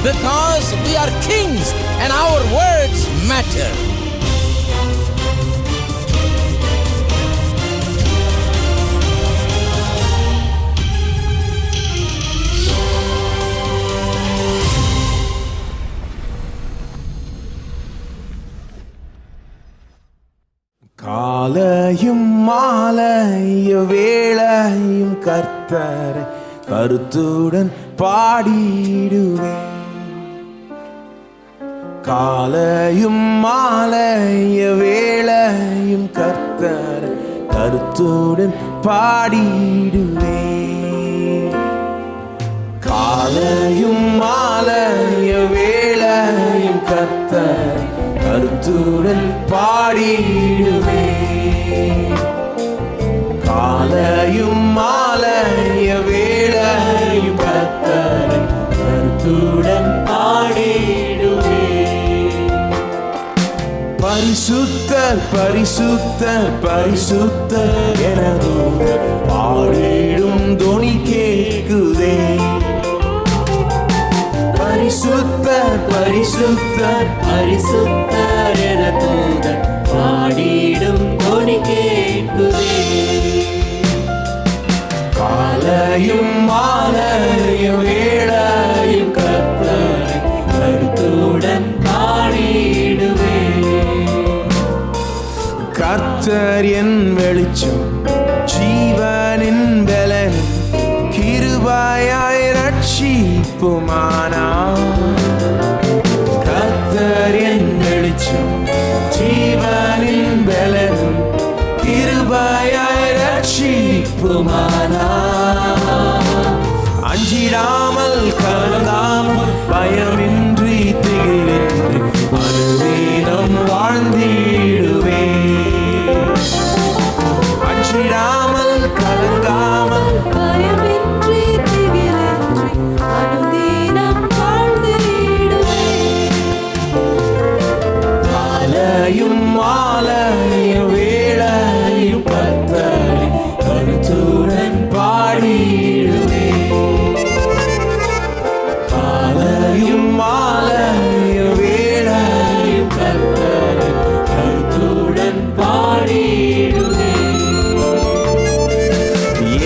because we are kings and our words matter. காலையும் மாலைய வேளையும் கர்த்தரை கருத்துடன் பாடிடுவேன். காலையும் மாலைய வேளையும் கர்த்தரை கருத்துடன் பாடிடுவேன். காலையும் மாலைய வேளையும் கர்த்தரை கருத்துடன் பாடிடுவேன். காலையும் மாலைய வேளையும் கர்த்தரை கருத்துடன் பாடிடுவேன். பரிசுத்தர் பரிசுத்தர் பரிசுத்தர் எனது பாடிடும் தொனி கேட்குதே. பரிசுத்தர் பரிசுத்தர் பரிசுத்தர் என தூதர் பாடிடும் தொனி கேட்குதே. காலையும் மாலையும் வேளையும் கர்த்தரை கருத்துடன் பாடிடுவே. கர்த்தர் என் வெளிச்சம் ஜீவனின் பலன் கிருபையாய் ரட்சிப்புமானார். கர்த்தர் என் வெளிச்சம் ஜீவனின் பலன் கிருபையாய் ரட்சிப்புமானார். அஞ்சிடாமல் கலங்காமல் பயமின்றி திகிலின்றி அனுதினம் வாழ்ந்திடுவேன். அஞ்சிடாமல் கலங்காமல் பயமின்றி திகிலின்றி அனுதினம் வாழ்ந்திடுவேன். காலையும் மாலையும் வேளையும் கர்த்தரை கருத்துடன் பாடிடுவேன். காலையும் மாலையும் வேளையும் கர்த்தரை கருத்துடன் பாடிடுவேன்.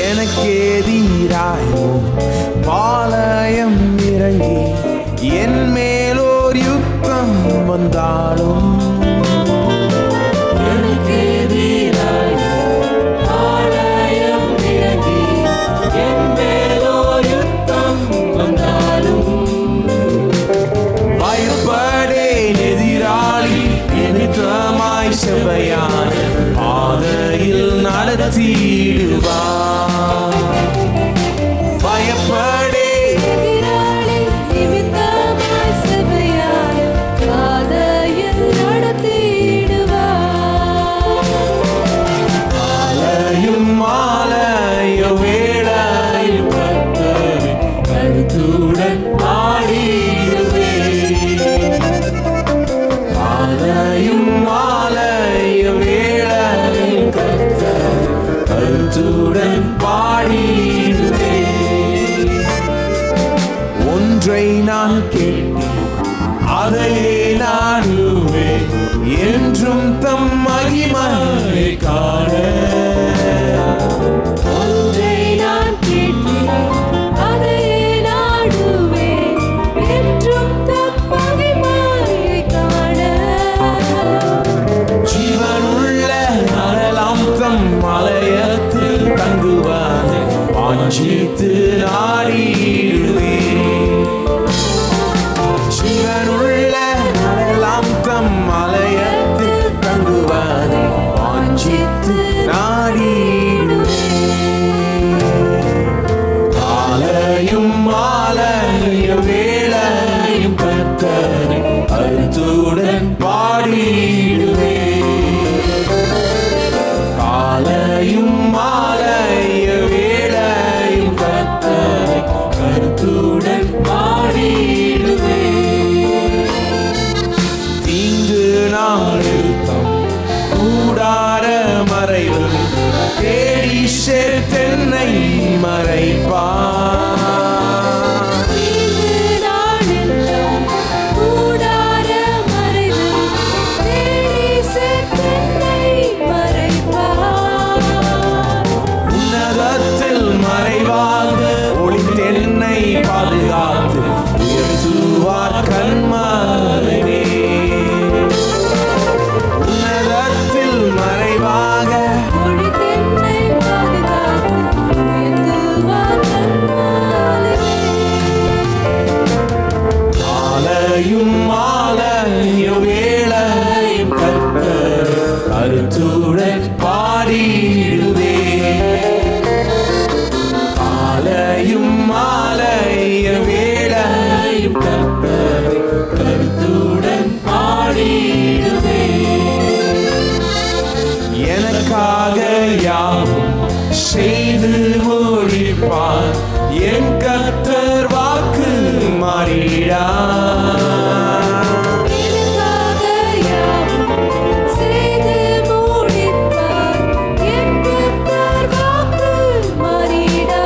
எனக்கு எதிராயும் பாளையம் இறங்கி என் மேலோர் யுத்தம் வந்தாலும் எனக்கு எதிராய் பாளையம் இறங்கி என் மேலோர் யுத்தம் வந்தாலும் பயப்படேன். எதிராளி நிமித்தமாய் செவ்வையான பாதையில் நடத்திடுவார். பயப்படேன். எதிராளி நிமித்தமாய் செவ்வையான பாதையில் நடத்திடுவார். காலையும் மாலையும் வேளையும் கர்த்தரை கருத்துடன் பாடிடுவேன். காலையும் மாலையும் வேளையும் கர்த்தரை கருத்துடன் பாடிடுவேன். ஒன்றை நான் கேட்டேன் அதையே நாடுவேன் என்றும் தம் மகிமையை காண. ஒன்றை நான் கேட்டேன் அதையே நாடுவேன் என்றும் தம் மகிமையை காண. ஜீவனுள்ள நரலாம் தம் மலையத்தில் தங்குவானை வாஞ்சித்து நாடிடுவேன். ஜீவனுள்ள நரலாம் தம் மலையத்தில் தங்குவானை வாஞ்சித்து நாடிடுவேன். காலையும் மாலையும் வேளையும் கர்த்தரை கருத்துடன் பாடிடுவேன். காலையும் மாலையும் வேளையும் கர்த்தரை கருத்துடன் பாடிடுவேன். தீங்கு நாளுத்தம் கூடார மறைவு தேடி சேர்த்தென்னை மறைப்பார். தீங்கு நாளெல்லாம் கருத்துடன் பாடிடுவே. காலையும் மாலைய வேளையும் கர்த்தரை கருத்துடன் பாடிடுவே. எனக்காக யாவும் செய்து முடிப்பார் என் கர்த்தர் வாக்கு மாறிடா. எனக்காக யாவும் செய்து முடிப்பார் என் கர்த்தர் வாக்கு மாறிடா.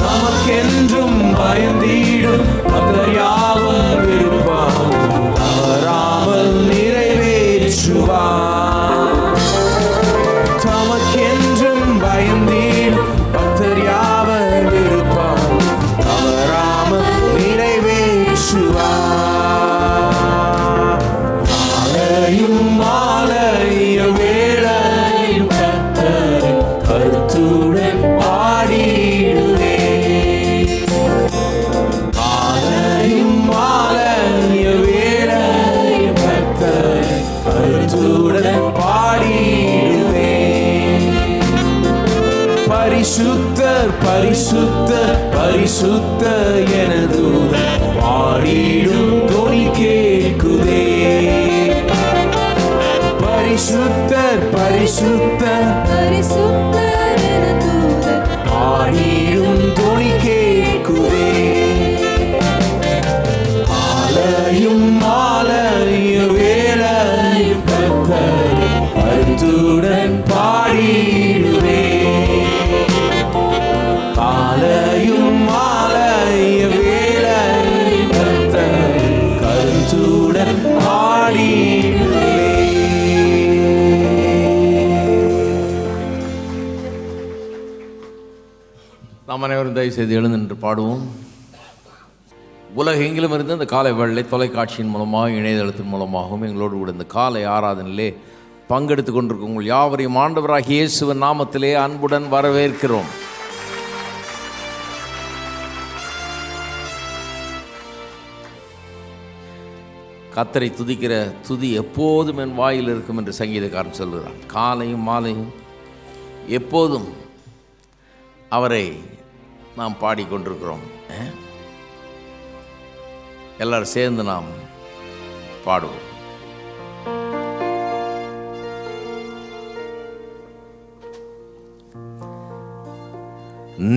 நமக்கென்றும் பயந்திடும் பக்தர் யாவும் விருப்பார் தவறாமல் நிறைவேற்றுவார். தமக்கென்றும் பயந்திடும் பக்தர் யாவர் விருப்பார் தவறாமல் நிறைவேற்றுவார். மாலையும் மாலைய வேளையும் கர்த்தரை கருத்துடன் பாடிடுவே. மாலையும் மாலைய வேளையும் கர்த்தரை கருத்துடன் பாடிடுவே. பரிசுத்தர் பரிசுத்தர் பரிசுத்தர் என தூதர் பாடிடும் தொனி கேட்குதே. பரிசுத்தர் பரிசுத்தர் பரிசுத்தர் என தூதர் பாடிடும் தொனி கேட்குதே. மாலையும் மாலைய வேளையும் கர்த்தரை கருத்துடன் பாடிடுவே. காலையும் மாலைய வேளையும் கர்த்தரை கருத்துடன் பாடிடுவே. நாம் அனைவரும் தயவு செய்து எழுந்து நின்று பாடுவோம். உலகெங்கிலும் இருந்து இந்த காலை வேளை தொலைக்காட்சியின் மூலமாக இணையதளத்தின் மூலமாகவும் எங்களோடு கூட இந்த காலை ஆராதனையிலே பங்கெடுத்து கொண்டிருக்கும் உங்கள் யாவரையும் ஆண்டவராகிய இயேசுவின் நாமத்திலே அன்புடன் வரவேற்கிறோம். கர்த்தரை துதிக்கிற துதி எப்போதும் என் வாயில் இருக்கும் என்று சங்கீதக்காரன் சொல்கிறான். காலையும் மாலையும் எப்போதும் அவரை நாம் பாடிக்கொண்டிருக்கிறோம். எல்லாரும் சேர்ந்து நாம் பாடுவோம்.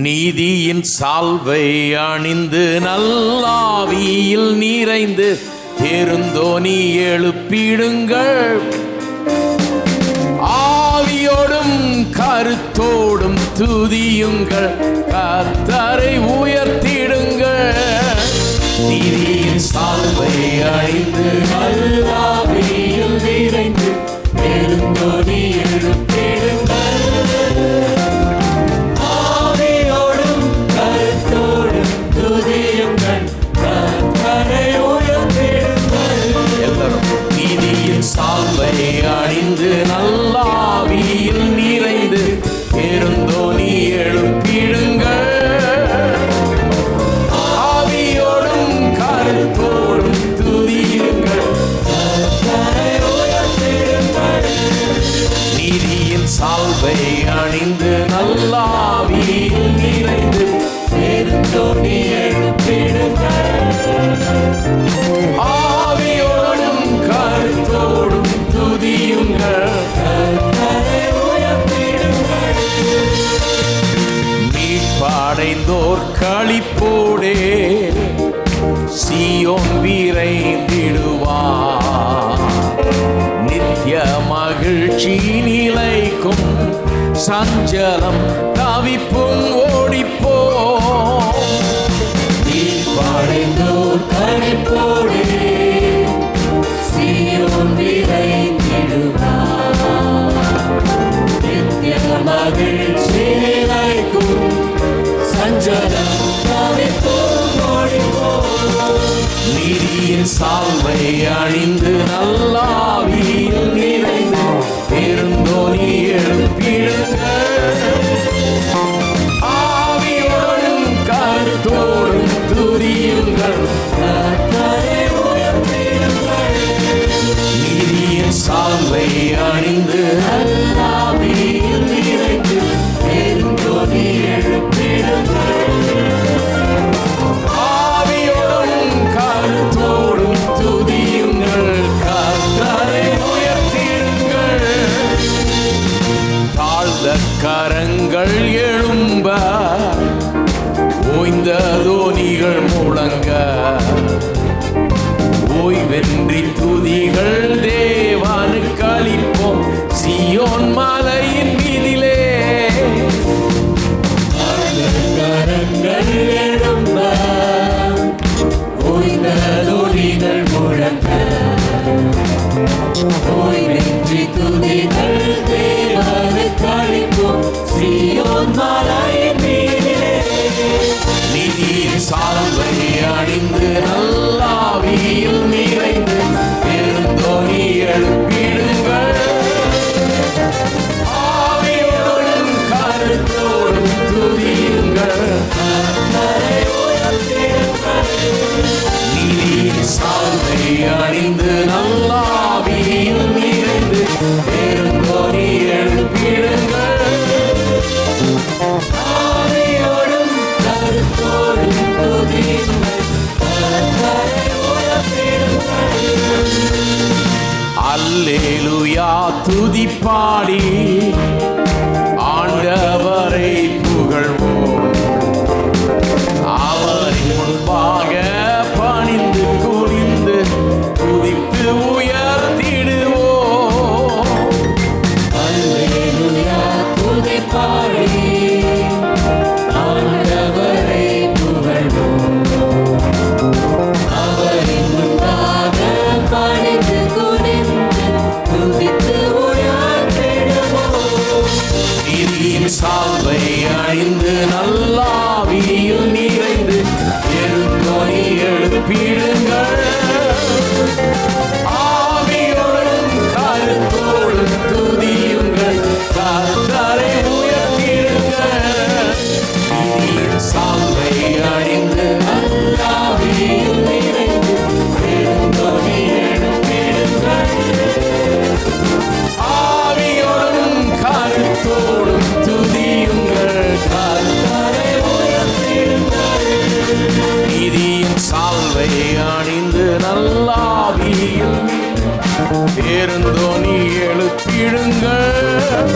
நீதியின் சால்வை அணிந்து நல்லாவியில் நிறைந்து பெருந்தோனி எழுப்பிடுங்கள். ஆவியோடும் கருத்தோடும் துதியுங்கள், கர்த்தரை உயர்த்திடுங்கள். நீதியின் சால்வை அணிந்து நல்லாவியில் நிறைந்து பெருந்தோனி எழுப்பிடுங்கள். ஆவியோடும் கருத்தோடும் துதியுங்கள், கர்த்தரை உயர்த்திடுங்கள். எல்லாரும் நீதியின் சால்வை அணிந்து நல்லாவியில் நிறைந்து பெருந்தோனி எழுப்பிடுங்கள். ஆவியோடும் கருத்தோடும் துதியுங்கள், கர்த்தரை உயர்த்திடுங்கள். நீதியின் சால்வை அணிந்து நல்லாவியில் நிறைந்து பெருந்தோனி எழுப்பிடுங்கள். ஆவியோடும் கருத்தோடும் துதியுங்கள், கர்த்தரை உயர்த்திடுங்கள். மீட்படைந்தோர் களிப்போடே சீயோன் விரைந்திடுவார். நித்திய மகிழ்ச்சி நிலைக்கும், சஞ்சலம் தவிப்பும் ஓடிப்போ. மீட்படைந்தோர் களிப்போடே சீயோன் விரைந்திடுவார். நித்திய மகிழ்ச்சி நிலைக்கும், சஞ்சலம் தவிப்பும் ஓடிப்போ. நீதியின் சால்வை அணிந்து நல்லாவியில் நிறைந்து பெருந்தோனி எழுப்பிடுங்கள். ஆவியோடும் கருத்தோடும் துதியுங்கள், கர்த்தரை உயர்த்திடுங்கள். நீதியின் சால்வை ஓய்வின்றி துதிகள் தேவனுக்கு அளிப்போம் சீயோன் மலையின் மீதிலே. நீதியின் சால்வை அணிந்து நல்லாவியில் நிறைந்து பெருந்தோனி எழுப்பிடுங்கள். ஆவியோடும் கருத்தோடும் துதியுங்கள். கர்த்தரை உயர்த்திடுங்கள். நீதியின் சால்வை அணிந்து நல்லாவியில் நிறைந்து பெருந்தோனி எழுப்பிடுங்கள். ஆவியோடும் கருத்தோடும் துதியுங்கள். கர்த்தரை உயர்த்திடுங்கள். அல்லேலூயா துதிப்பாடி ஆண்டவரை புகழ்வோம். அவரின் முன்பாக பணிந்து குனிந்து துதித்து உயர்த்திடுவோம். அல்லேலூயா துதிப்பாடி ஆண்டவரை புகழ்வோம். அவரின் முன்பாக பணிந்து குனிந்து துதித்து உயர்த்திடுவோம். நீதியின் சால்வை அணிந்து நல்லாவியில் நிறைந்து பெருந்தோனி எழுப்பிடுங்கள். ஆவியோடும் கருத்தோடும் துதியுங்கள். கர்த்தரை உயர்த்திடுங்கள். நீதியின் சால்வை அணிந்து நல்லாவியில் நிறைந்து பெருந்தோனி எழுப்பிடுங்கள். ஆவியோடும் கருத்தோடும் துதியுங்கள். கர்த்தரை உயர்த்திடுங்கள். நீதியின் சால்வை அணிந்து நல்லாவியில் பெருந்தோனி எழுப்பிடுங்கள்.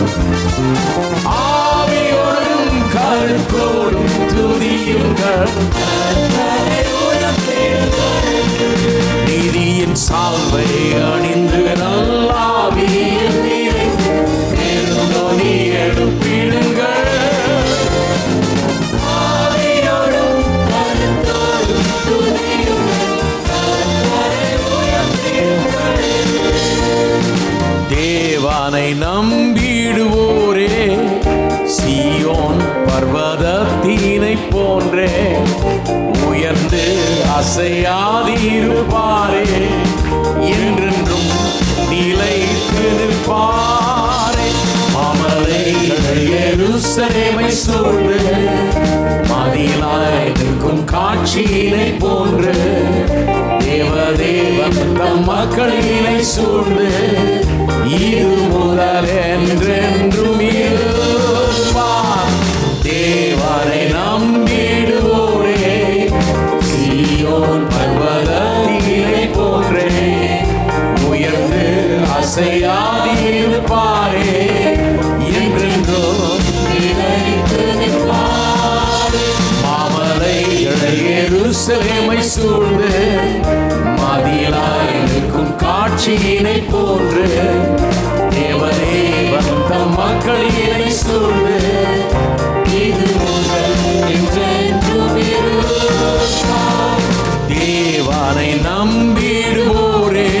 ஆவியோடும் கருத்தோடும் துதியுங்கள். கர்த்தரை உயர்த்திடுங்கள். நீதியின் சால்வை அணிந்து நல்லாவியில் நிறைந்து பெருந்தோனி எழுப்பிடுங்கள். ஆவியோடும் கருத்தோடும் துதியுங்கள். கர்த்தரை உயர்த்திடுங்கள். தேவனை நம்பிடுவோரே சீயோன் பர்வதத்தினை போன்றே உயர்ந்து அசையாதிருப்பாரே. என்றென்றும் நிலைத்து நிற்பாரே. மாமலைகள் எருசலேமை சூழ்ந்து மதிலாய் நிற்கும் காட்சியினை போன்று தேவதேவன் தம் மக்களினை சூழ்ந்து இது முதல் என்றென்றும் இருப்பார். தேவனை நம்பிடுவோரே சீயோன் பர்வதத்தினை போன்றே உயர்ந்து அசையாதிருப்பாரே. என்றென்றும் நிலைத்து நிற்பாரே. மாமலைகளை எருசலேமை சூழ்ந்து மதிலாய் நிற்கும் காட்சியினை போன்று தேவதேவன் தம் மக்களினை சூழ்ந்து இது முதல் என்றென்றும் இருப்பார். தேவனை நம்பிடுவோரே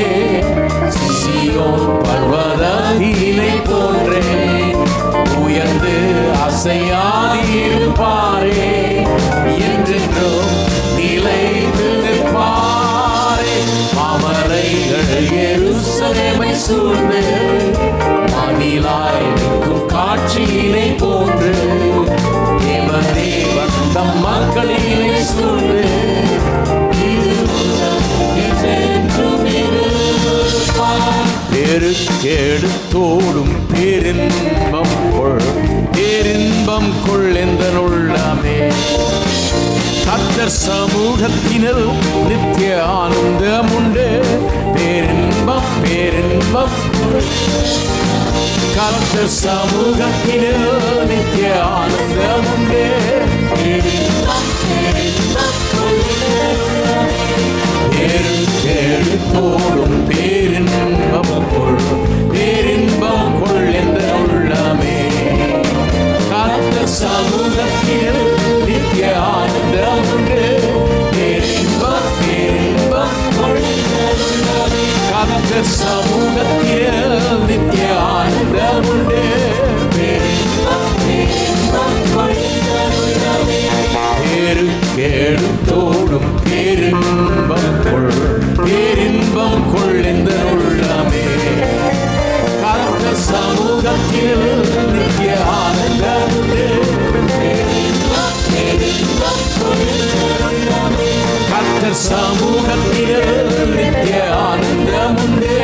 சீயோன் பர்வதத்தினை போன்றே உயர்ந்து அசையாதிருப்பாரே. என்றென்றும் நிலைத்து நிற்பாரே. மாமலைகள் எருசலேமை சூழ்ந்து மதிலாய் நிற்கும் காட்சியினை போன்று தேவதேவன் தம் மக்களினை சூழ்ந்து இது முதல் என்றென்றும் இருப்பார். பெருக்கெடுத்தோடும் பேரின்பம் கொள் எந்தன் உள்ளமே. கர்த்தர் சமூகத்தினர் நித்திய ஆனந்தம் உண்டு. பேரின்பம் கர்த்தர் சமூகத்தினர் நித்திய ஆனந்தம் உண்டு. பேருக்கெடுத்தோடும் பேரின்பம் கொள் என்ற உள்ளமே. கர்த்தர் சமூகத்தில் நித்திய ஆனந்தம் உண்டு. பேரின்பம் கொள் கர்த்தர் சமூகத்தில் சமூகத்தில் நித்திய ஆனந்தம் உண்டு. கர்த்தர் சமூகத்தில் நித்திய ஆனந்தம் உண்டு.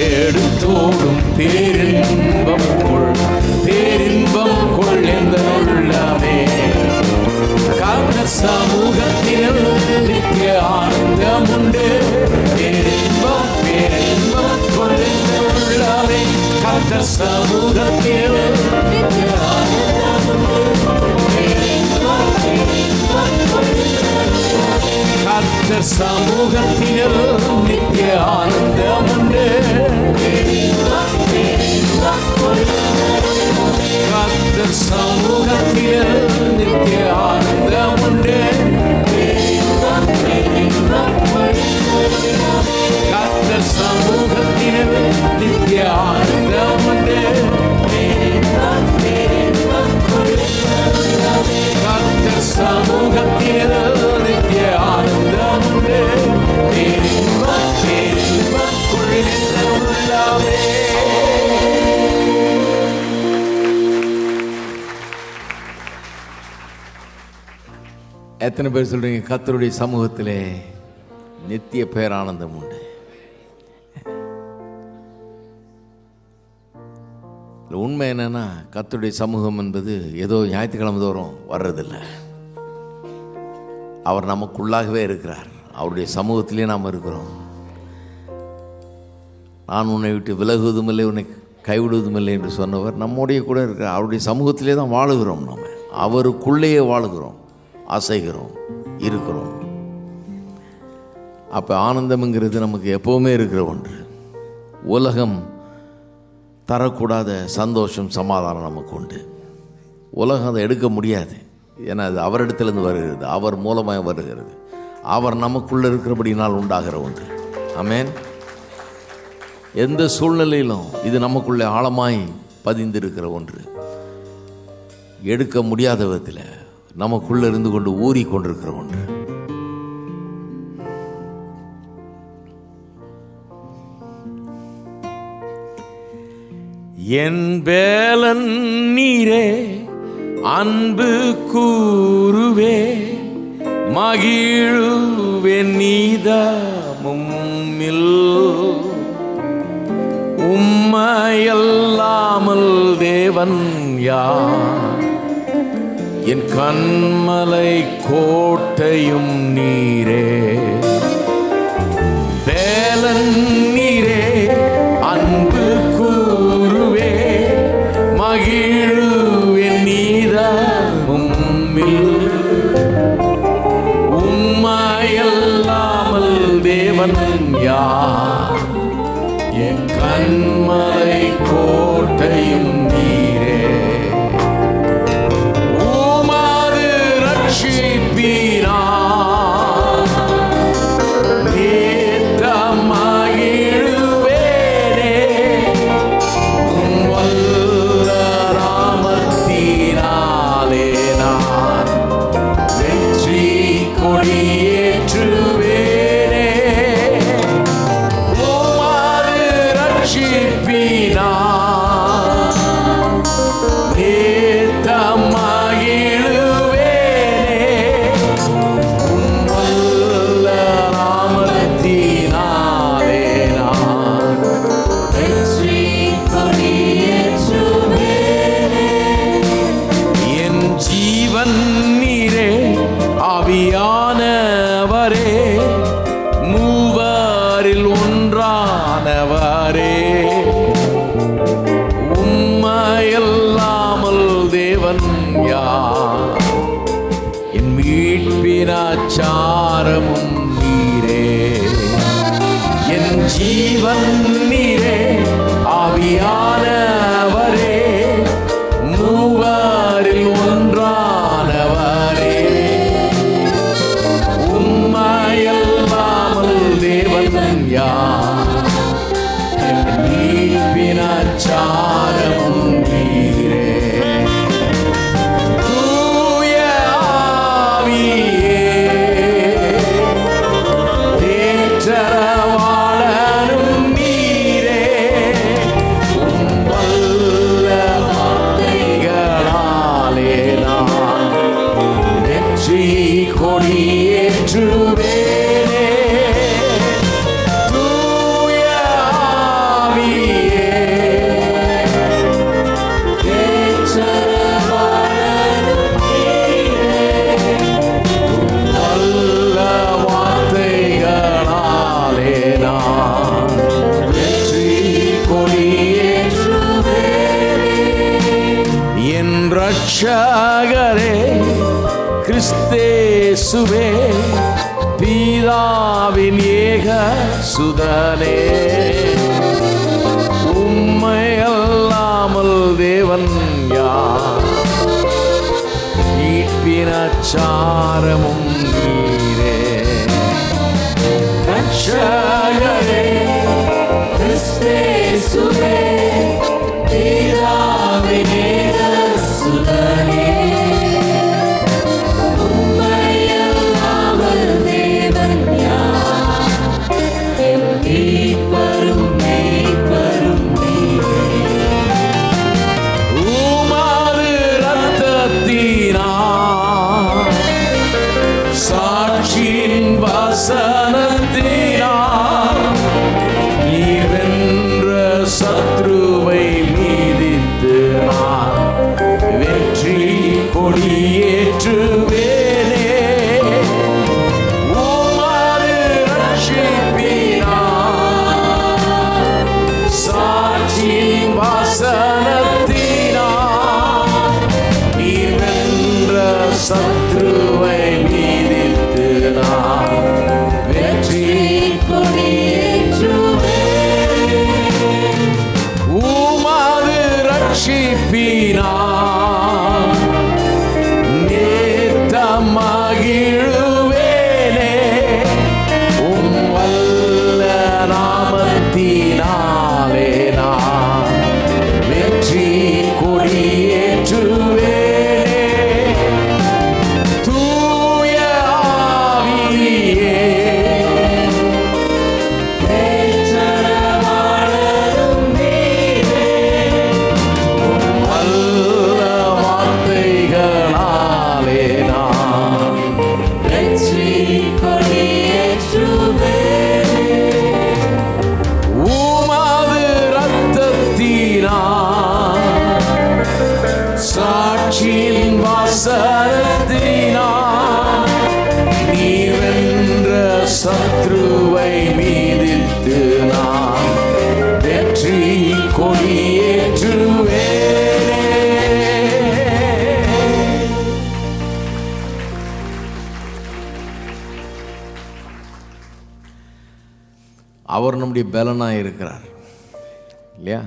எடுத்தோடும் பேரின்பம் கொள் எந்த உள்ளமே. கர்த்தர் சமூகத்தில் நித்திய ஆனந்தம் உண்டு. பேரின்பம் கொள் எந்த உள்ளமே. கர்த்தர் சமூகத்தில் நித்திய ஆனந்தம் உண்டு. கர்த்தர் சமூகத்தில் நித்திய ஆனந்தம் உண்டு. கர்த்தர் சமூகத்தில் நித்திய ஆனந்தம் உண்டு. கர்த்தர் சமூகத்தில் நித்திய ஆனந்தம் உண்டு. கர்த்தர் சமூகத்தில் நித்திய ஆனந்தம் உண்டு. எத்தனை பேர் சொல்றீங்க கர்த்தருடைய சமூகத்திலே நித்திய பேரானந்தம் உண்டு? உண்மை என்னன்னா, கர்த்தருடைய சமூகம் என்பது ஏதோ ஞாயிற்றுக்கிழமை தோறும் வர்றதில்லை. அவர் நமக்குள்ளாகவே இருக்கிறார். அவருடைய சமூகத்திலே நாம் இருக்கிறோம். நான் உன்னை விட்டு விலகுவதும் இல்லை, உன்னை கைவிடுவதும் இல்லை என்று சொன்னவர் நம்முடைய கூட இருக்கிறார். அவருடைய சமூகத்திலே தான் வாழுகிறோம். நம்ம அவருக்குள்ளேயே வாழுகிறோம், அசைகிறோம், இருக்கிறோம். அப்போ ஆனந்தம்ங்கிறது நமக்கு எப்போவுமே இருக்கிற ஒன்று. உலகம் தரக்கூடாத சந்தோஷம், சமாதானம் நமக்கு உண்டு. உலகம் அதை எடுக்க முடியாது. ஏன்னா அது அவரிடத்திலிருந்து வருகிறது, அவர் மூலமாக வருகிறது, அவர் நமக்குள்ளே இருக்கிறபடினால் உண்டாகிற ஒன்று. ஆமென். எந்த சூழ்நிலையிலும் இது நமக்குள்ளே ஆழமாய் பதிந்திருக்கிற ஒன்று. எடுக்க முடியாத விதத்தில் நமக்குள்ளே இருந்து கொண்டு ஊறி கொண்டிருக்கிற ஒன்று. என் வேலன் நீரே, அன்பு கூறுவே, மகிழுவேன் நீதமும் உம்மையல்லாமல் தேவன் யார்? என் கண்மலை கோட்டையும் நீரே. வேலன் நீரே, அன்பு கூறுவே, மகிழுவேன் நீதமும் உம்மையல்லாமல் தேவன் யார்? என் கண்மலை கோட்டையும் நீரே. உமது ரட்சிப்பினால் மகிழுவேனே. உம் வல்ல நாமத்தினாலே நான் வெற்றி கொடியேற்றுவேனே. உமது ரட்சிப்பினால் மகிழுவேனே. உம் வல்ல நாமத்தினாலே நான் வெற்றி கொடியேற்றுவேனே. என் ஜீவன் நீரே, ஆவியானவரே, மூவரில் ஒன்றானவரே. உம்மையல்லாமல் தேவன் யார்? என் மீட்பினாச்சாரமும் நீரே. என் ஜீவன் நீரே, ஆவியானவரே, மூவரில் ஒன்றானவரே. உம்மையல்லாமல் தேவன் யார்? என் மீட்பினாச்சாரமும் நீரே. தூய ஆவியே, தேற்றரா ரட்சகரே கிறிஸ்தேசுவே பிதாவின் ஏக சுதனே உம்மை அல்லாமல் தேவன் யார் மீட்பினச்சாரமும் நீரே ரட்சகரே கிறிஸ்தேசுவே பிதாவின் ஏக சுதனே உம்மை அல்லாமல் தேவன் யார் என் மீட்பரும் மீட்பரும் நீரே உமது இரத்தத்தினால் சாட்சியின் வசனத்தினால் நீர் வென்ற சத்ருவை மீதித்து நான் வெற்றி கொடியேற்றுவேனே உமது ரட்சிப்பினால் சாட்சியின் வசனத்தினால் நீர் வென்ற சத்ருவை மீதித்து நான் வெற்றி உமது ரட்சிப்பினால் நேத்தம் மகிழுவேனே உம் வல்ல நாமத்தினாலே நான் வெற்றி கொடியேற்றுவேனே தூய ஆவியே தேற்றரவாளரும் நீரே வல்ல வார்த்தைகளாலே நான் வெற்றி கொடியேற்றுவேனே உமது இரத்தத்தினால் சாட்சியின் வசனத்தினால் நீர் வென்ற சத்ருவை மீதித்து நான் வெற்றி கொடியேற்றுவேனே. அவர் நம்முடைய பலனாக இருக்கிறார் இல்லையா?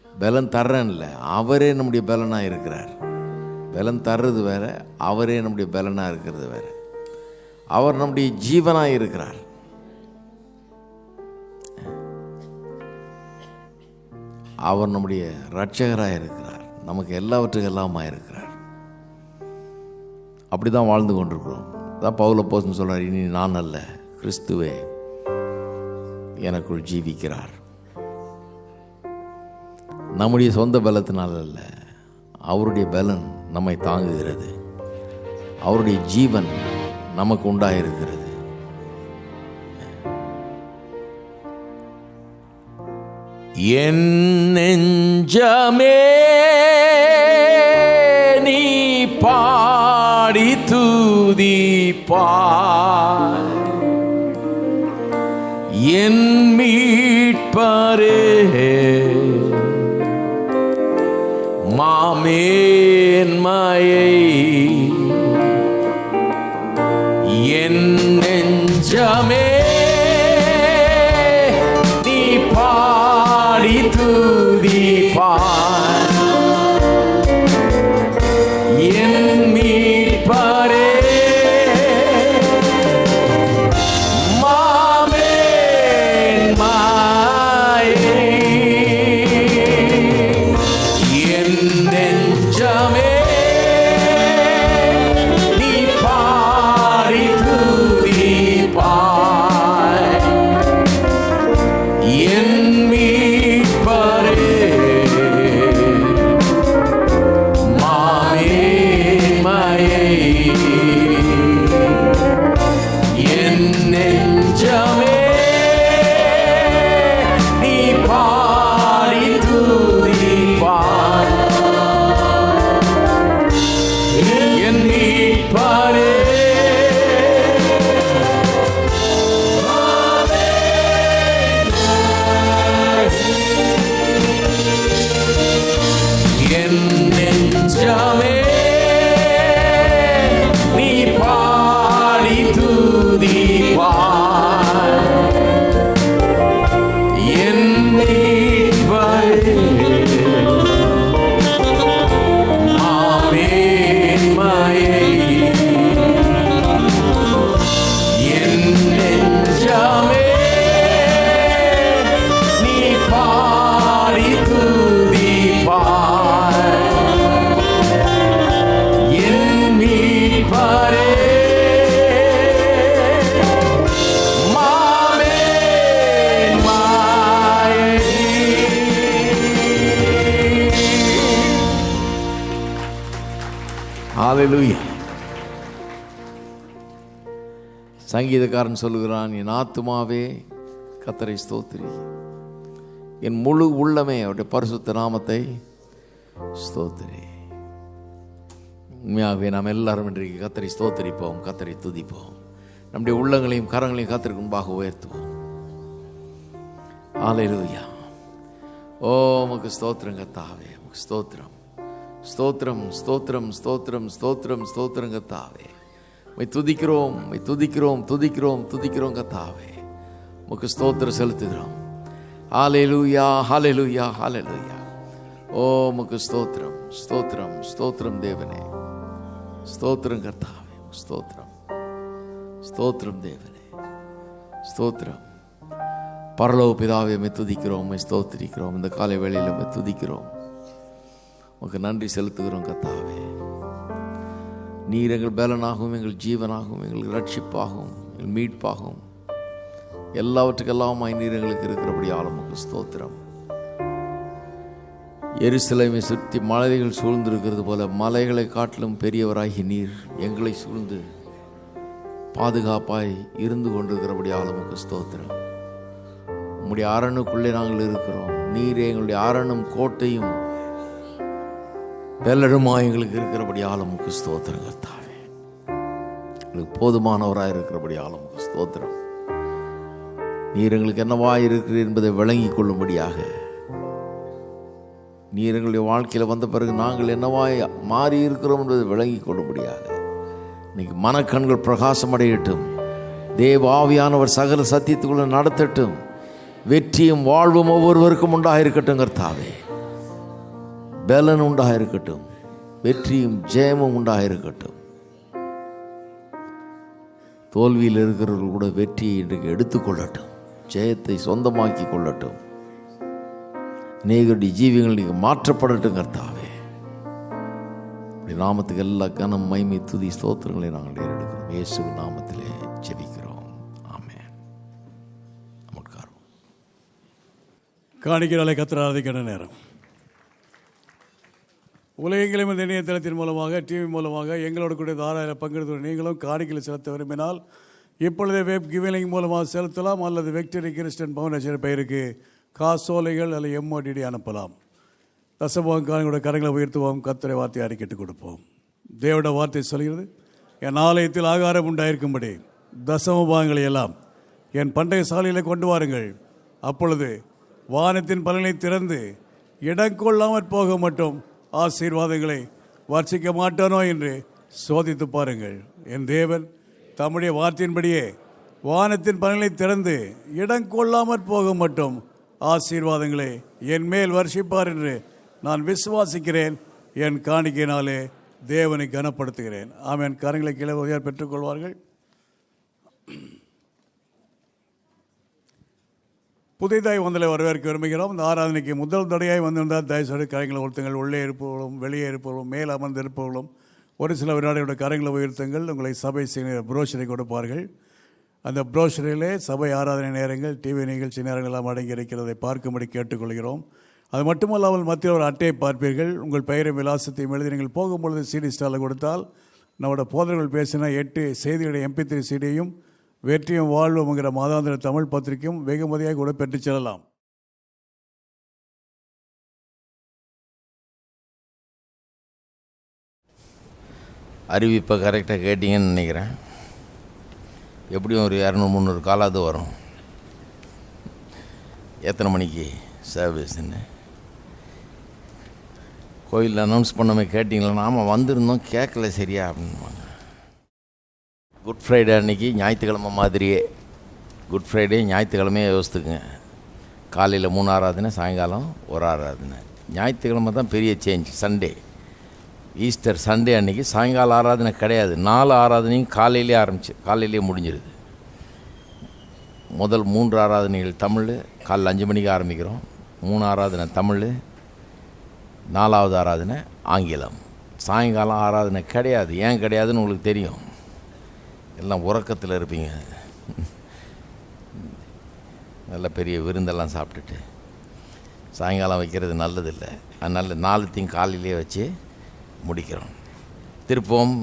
பலன் தர்றேன் இல்லை, அவரே நம்முடைய பலனாக இருக்கிறார். பலன் தர்றது வேற, அவரே நம்முடைய பலனாக இருக்கிறது வேற. அவர் நம்முடைய ஜீவனாக இருக்கிறார். அவர் நம்முடைய இரட்சகராக இருக்கிறார். நமக்கு எல்லாவற்றுக்கும் எல்லாமா இருக்கிறார். அப்படி தான் வாழ்ந்து கொண்டிருக்கிறோம். அதான் பவுல் அப்போஸ்தலன் சொல்கிறார், இனி நான் அல்ல, கிறிஸ்துவே எனக்குள் ஜீவிக்கிறார். நம்முடைய சொந்த பலத்தினால் அல்ல, அவருடைய பலன் நம்மை தாங்குகிறது. அவருடைய ஜீவன் நமக்கு உண்டாயிருக்கிறது. என் நெஞ்சமே நீ பாடி துதிப்பாய், என் மீட்பரே மாமேன்மையை என் நெஞ்சமே நீ பாடி துதிப்பாய், என் மீட்பரே என் நெஞ்சமே ஹalleluya. சங்கீதக்காரன் சொல்லுகிறான், என் ஆத்துமாவே கர்த்தரை ஸ்தோத்திரி, என் முழு உள்ளமே அவருடைய பரிசுத்த நாமத்தை ஸ்தோத்திரி. உண்மையாகவே நாம் எல்லாரும் இன்றைக்கு கர்த்தரை ஸ்தோத்திரிப்போம், கர்த்தரை துதிப்போம். நம்முடைய உள்ளங்களையும் கரங்களையும் கர்த்தருக்கு முன்பாக உயர்த்துவோம். ஹalleluya. ஓ உமக்கு ஸ்தோத்திரம் கர்த்தாவே, உமக்கு ஸ்தோத்திரம், ஸ்தோத்திரம், ஸ்தோத்திரம், ஸ்தோத்திரம், ஸ்தோத்திரம், ஸ்தோத்திரம் கர்த்தாவே. உம்மை துதிக்கிறோம், உம்மை துதிக்கிறோம், துதிக்கிறோம், துதிக்கிறோம் கர்த்தாவே. உமக்கு ஸ்தோத்திரம் செலுத்துகிறோம். ஹalleluya, ஹalleluya, ஹalleluya. ஓ உமக்கு ஸ்தோத்திரம், ஸ்தோத்திரம், ஸ்தோத்திரம் தேவனே, ஸ்தோத்திரம் கர்த்தாவே, ஸ்தோத்திரம், ஸ்தோத்திரம் தேவனே, ஸ்தோத்திரம். பரலோக பிதாவே உம்மை துதிக்கிறோம், உம்மை ஸ்தோத்திரிக்கிறோம். இந்த காலை வேளையில் உம்மை துதிக்கிறோம், உமக்கு நன்றி செலுத்துகிறோம் கர்த்தாவே. நீர் எங்கள் பலனாகவும் எங்கள் ஜீவனாகவும் எங்களுக்கு ரட்சிப்பாகவும் எங்கள் மீட்பாகவும் எல்லாவற்றுக்கெல்லாமாய் நீர் எங்களுக்கு இருக்கிறபடியால் உமக்கு ஸ்தோத்திரம். எருசலேமை சுற்றி மலைகள் சூழ்ந்திருக்கிறது போல மலைகளை காட்டிலும் பெரியவராகி நீர் எங்களை சூழ்ந்து பாதுகாப்பாய் இருந்து கொண்டிருக்கிறபடியால் உமக்கு ஸ்தோத்திரம். உம்முடைய அரணுக்குள்ளே நாங்கள் இருக்கிறோம். நீரே எங்களுடைய அரணும் கோட்டையும் பெல்லடுமாய் எங்களுக்கு இருக்கிறபடியால் உமக்கு ஸ்தோத்திரம் கர்த்தாவே. எங்களுக்கு போதுமானவராக இருக்கிறபடியால் உமக்கு ஸ்தோத்திரம். நீர் எங்களுக்கு என்னவாய் இருக்கிறீர் என்பதை விளங்கிக் கொள்ளும்படியாக, நீர் எங்களுடைய வாழ்க்கையில் வந்த பிறகு நாங்கள் என்னவாய் மாறி இருக்கிறோம் என்பதை விளங்கிக் கொள்ளும்படியாக இன்னைக்கு மனக்கண்கள் பிரகாசம் அடையட்டும். தேவ ஆவியானவர் சகல சத்தியத்துக்குள்ள நடத்தட்டும். வெற்றியும் வாழ்வும் ஒவ்வொருவருக்கும் உண்டாயிருக்கட்டும் கர்த்தாவே. பலன் உண்டாயிருக்கட்டும், வெற்றியும் ஜெயமும் உண்டாயிருக்கட்டும். தோல்வியில் இருக்கிறவர்கள் கூட வெற்றியை இன்றைக்கு எடுத்துக்கொள்ளட்டும், ஜெயத்தை சொந்தமாக்கி கொள்ளட்டும். அநேகருடைய ஜீவியங்கள் இன்றைக்கு மாற்றப்படட்டும் கர்த்தாவே. அப்படி நாமத்துக்கு எல்லா கனம் மைமை துதி ஸ்தோத்திரங்களை நாங்கள் ஏறெடுக்கிறோம். இயேசுவின் நாமத்திலே ஜெபிக்கிறோம், ஆமென். நமஸ்காரம். காணிக்கையாலே கர்த்தரை ஆராதிக்கிற நேரம். உலகெங்கிலும் இந்த இணையதளத்தின் மூலமாக டிவி மூலமாக எங்களோட கூட தாராள பங்கெடுத்து நீங்களும் காணிக்கையில் செலுத்த விரும்பினால் இப்பொழுதே வெப் கிவிலிங் மூலமாக செலுத்தலாம், அல்லது விக்டரி கிறிஸ்டியன் பவுண்டேஷன் பெயருக்கு காசோலைகள் அல்லது எம்ஓடிடி அனுப்பலாம். தசமம் காணியோட கரங்களை உயர்த்துவோம், கர்த்தரை வார்த்தை அறிக்கைட்டு கொடுப்போம். தேவோட வார்த்தை சொல்கிறது, என் ஆலயத்தில் ஆகாரம் உண்டாயிருக்கும்படி தசம பாகங்களை எல்லாம் என் பண்டைய சாலையில் கொண்டு வாருங்கள். அப்பொழுது வானத்தின் பலனை திறந்து இடங்கொள்ளாமற் போக மட்டும் ஆசீர்வாதங்களை வர்ஷிக்க மாட்டானோ என்று சோதித்து பாருங்கள். என் தேவன் தம்முடைய வார்த்தையின்படியே வானத்தின் பலனை திறந்து இடங்கொள்ளாமற் போக மட்டும் ஆசீர்வாதங்களை என் மேல் வர்ஷிப்பார் என்று நான் விசுவாசிக்கிறேன். என் காணிக்கையினாலே தேவனை கனப்படுத்துகிறேன். ஆமென். கரங்களை கீழே உயர் பெற்றுக்கொள்வார்கள். புதிதாய் வந்தலை வரவேற்க விரும்புகிறோம். இந்த ஆராதனைக்கு முதல் தடையாய் வந்திருந்தால் தயவுசெய்து கரங்களை உயர்த்துங்கள். உள்ளே இருப்பவர்களும் வெளியே இருப்பவர்களும் மேல் அமர்ந்து இருப்பவர்களும் ஒரு சில வினாடியோட கரங்களை உயர்த்துங்கள். உங்களை சபை புரோஷரை கொடுப்பார்கள். அந்த புரோஷரிலே சபை ஆராதனை நேரங்கள், டிவி நிகழ்ச்சி நேரங்கள் எல்லாம் அடங்கி இருக்கிறதை பார்க்கும்படி கேட்டுக்கொள்கிறோம். அது மட்டுமல்லாமல் மத்திய ஒரு அட்டையை பார்ப்பீர்கள். உங்கள் பெயரை விலாசத்தையும் எழுதி நீங்கள் போகும்பொழுது சிடி ஸ்டாலில் கொடுத்தால் நம்மளோட போதர்கள் பேசின 8 செய்திகளுடைய MP3 சிடியும் வெற்றியும் வாழ்வுங்கிற மாதாந்திர தமிழ் பத்திரிகையும் வெகுமதியாக கூட பெற்றுச் செல்லலாம். அறிவிப்பை கரெக்டாக கேட்டிங்கன்னு நினைக்கிறேன். எப்படியும் ஒரு 200-300 காலாவது வரும். எத்தனை மணிக்கு சர்வீஸ்ன்னு கோயிலில் அனௌன்ஸ் பண்ணவே கேட்டிங்களா? நாம் வந்திருந்தோம், கேட்கல சரியா அப்படின்வாங்க. குட் ஃப்ரைடே அன்றைக்கி ஞாயிற்றுக்கிழமை மாதிரியே, குட் ஃப்ரைடே ஞாயிற்றுக்கிழமையே யோசித்துக்குங்க. காலையில் 3 ஆராதனை, சாயங்காலம் 1 ஆராதனை. ஞாயிற்றுக்கிழமை தான் பெரிய சேஞ்ச். சண்டே, ஈஸ்டர் சண்டே அன்றைக்கி சாயங்கால ஆராதனை கிடையாது. 4 ஆராதனையும் காலையிலே ஆரம்பிச்சு காலையிலே முடிஞ்சிருது. முதல் 3 ஆராதனைகள் தமிழ், காலைல 5 மணிக்கு ஆரம்பிக்கிறோம். 3 ஆராதனை தமிழ், 4வது ஆராதனை ஆங்கிலம். சாயங்காலம் ஆராதனை கிடையாது. ஏன் கிடையாதுன்னு உங்களுக்கு தெரியும். எல்லாம் உறக்கத்தில் இருப்பீங்க. நல்ல பெரிய விருந்தெல்லாம் சாப்பிட்டுட்டு சாயங்காலம் வைக்கிறது நல்லதில்லை. அதனால் 4த்தையும் காலையிலே வச்சு முடிக்கிறோம். திருப்பம்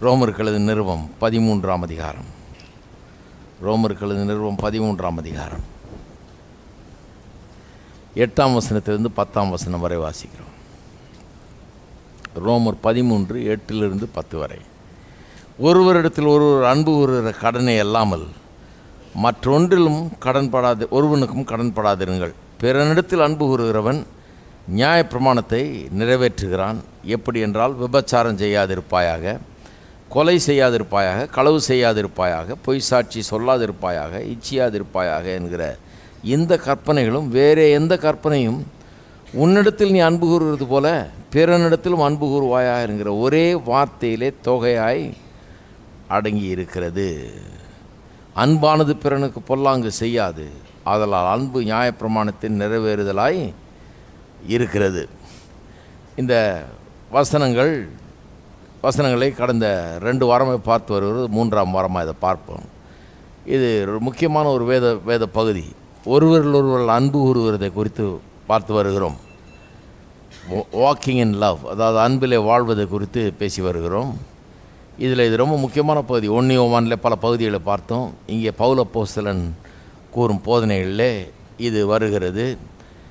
ரோமர்களது நிறுவம் 13ஆம் அதிகாரம். ரோமர்களது நிறுவம் 13ஆம் அதிகாரம் 8ஆம் வசனத்திலிருந்து 10ஆம் வசனம் வரை வாசிக்கிறோம். ரோமர் 13 8 10 வரை. ஒருவரிடத்தில் ஒருவர் அன்பு கூறுகிற கடனை அல்லாமல் மற்றொன்றிலும் ஒருவனுக்கும் கடன்படாதிருங்கள். பிறனிடத்தில் அன்பு கூறுகிறவன் நியாயப்பிரமாணத்தை நிறைவேற்றுகிறான். எப்படி என்றால், விபச்சாரம் செய்யாதிருப்பாயாக, கொலை செய்யாதிருப்பாயாக, களவு செய்யாதிருப்பாயாக, பொய் சாட்சி சொல்லாதிருப்பாயாக, இச்சியாதிருப்பாயாக என்கிற இந்த கற்பனைகளும் வேறே எந்த கற்பனையும் உன்னிடத்தில் நீ அன்பு கூறுகிறது போல பிறனிடத்திலும் அன்பு கூறுவாயாக என்கிற ஒரே வார்த்தையிலே தொகையாய் அடங்கி இருக்கிறது. அன்பானது பிறனுக்கு பொல்லாங்கு செய்யாது, ஆதலால் அன்பு நியாயப்பிரமாணத்தின் நிறைவேறுதலாய் இருக்கிறது. இந்த வசனங்களை கடந்த 2 வாரமாக பார்த்து வருவது 3ஆம் வாரமாக இதை பார்ப்போம். இது ஒரு முக்கியமான ஒரு வேத பகுதி. ஒருவர்கள் அன்பு கூறுவதை குறித்து பார்த்து வருகிறோம். வாக்கிங் இன் லவ், அதாவது அன்பிலே வாழ்வதை குறித்து பேசி வருகிறோம். இதில் இது ரொம்ப முக்கியமான பகுதி. 1 யோவானில் பல பகுதிகளை பார்த்தோம். இங்கே பவுல் அப்போஸ்தலன் கூறும் போதனைகளில் இது வருகிறது.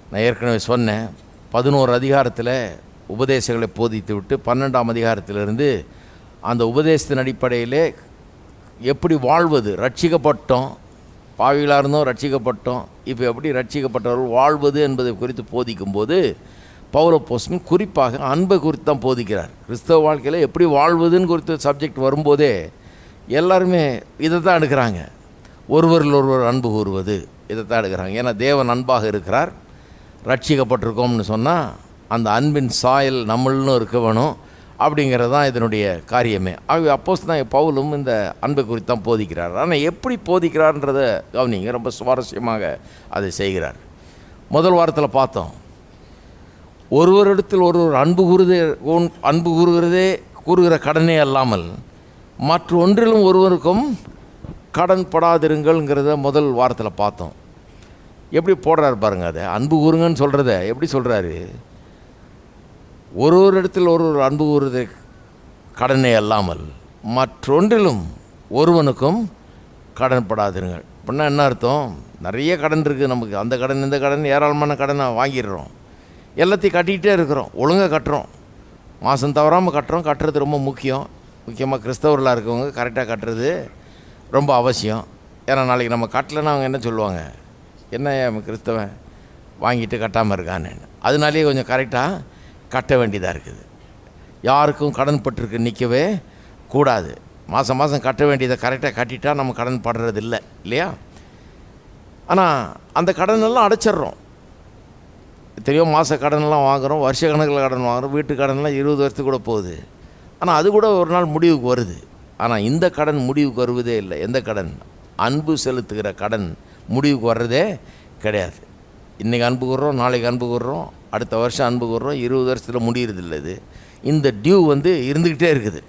நான் ஏற்கனவே சொன்னேன், 11 அதிகாரத்தில் உபதேசங்களை போதித்து விட்டு 12ஆம் அதிகாரத்திலிருந்து அந்த உபதேசத்தின் அடிப்படையிலே எப்படி வாழ்வது, ரட்சிக்கப்பட்டோம், பாவிகளாக இருந்தோம், ரட்சிக்கப்பட்டோம், இப்போ எப்படி ரட்சிக்கப்பட்டவர்கள் வாழ்வது என்பதை குறித்து போதிக்கும்போது பவுல் அப்போஸ்தலன் குறிப்பாக அன்பை குறித்து தான் போதிக்கிறார். கிறிஸ்தவ வாழ்க்கையில் எப்படி வாழ்வதுன்னு குறித்து சப்ஜெக்ட் வரும்போதே எல்லாருமே இதை தான் எடுக்கிறாங்க. ஒருவர் அன்பு கூறுவது இதை தான் எடுக்கிறாங்க. ஏன்னா தேவன் அன்பாக இருக்கிறார், ரட்சிக்கப்பட்டிருக்கோம்னு சொன்னால் அந்த அன்பின் சாயல் நம்மளும் இருக்க வேணும் அப்படிங்கிறது தான் இதனுடைய காரியமே. ஆகவே அப்போஸ்தலன் பவுலும் இந்த அன்பை குறித்து தான் போதிக்கிறார். ஆனால் எப்படி போதிக்கிறார்ன்றதை கவனிங்க, ரொம்ப சுவாரஸ்யமாக அதை செய்கிறார். முதல் வாரத்தில் பார்த்தோம், ஒருவரிடத்தில் ஒருவர் அன்பு கூறுகிற கடனே அல்லாமல் மற்றொன்றிலும் ஒருவருக்கும் கடன்படாதிருங்கள்ங்கிறத முதல் வாரத்தில் பார்த்தோம். எப்படி போடுறாரு பாருங்கள், அதை அன்பு கூறுங்கன்னு சொல்கிறத எப்படி சொல்கிறாரு. ஒருவரிடத்தில் ஒருவர் அன்பு கூறுவதை கடனே அல்லாமல் மற்றொன்றிலும் ஒருவனுக்கும் கடன்படாதிருங்கள். அப்படின்னா என்ன அர்த்தம்? நிறைய கடன் இருக்குது நமக்கு, அந்த கடன் இந்த கடன் ஏராளமான கடனை வாங்கிடுறோம், எல்லாத்தையும் கட்டிக்கிட்டே இருக்கிறோம், ஒழுங்காக கட்டுறோம், மாதம் தவறாமல் கட்டுறோம். கட்டுறது ரொம்ப முக்கியமாக கிறிஸ்தவர்களாக இருக்கவங்க கரெக்டாக கட்டுறது ரொம்ப அவசியம். ஏன்னா நாளைக்கு நம்ம கட்டலைன்னா அவங்க என்ன சொல்லுவாங்க, என்ன கிறிஸ்தவன் வாங்கிட்டு கட்டாமல் இருக்கான்னு. அதனாலேயே கொஞ்சம் கரெக்டாக கட்ட வேண்டியதாக இருக்குது. யாருக்கும் கடன் பட்டிருக்கு நிற்கவே கூடாது. மாதம் கட்ட வேண்டியதை கரெக்டாக கட்டிட்டா நம்ம கடன் படுறது இல்லை இல்லையா? ஆனால் அந்த கடனெல்லாம் அடைச்சிட்றோம். தெரியும், மாத கடனெல்லாம் வாங்குகிறோம், வருஷ கணக்கில் கடன் வாங்குகிறோம், வீட்டு கடனெலாம் 20 வருஷத்துக்கு கூட போகுது. ஆனால் அது கூட ஒரு நாள் முடிவுக்கு வருது. ஆனால் இந்த கடன் முடிவுக்கு வருவதே இல்லை. எந்த கடன்? அன்பு செலுத்துகிற கடன் முடிவுக்கு வர்றதே கிடையாது. இன்றைக்கி அன்பு கூறுறோம், நாளைக்கு அன்பு கூறுறோம், அடுத்த வருஷம் அன்பு கூறுறோம், 20 வருஷத்தில் முடியறதில்லை. இது இந்த டியூ இருந்துக்கிட்டே இருக்குது.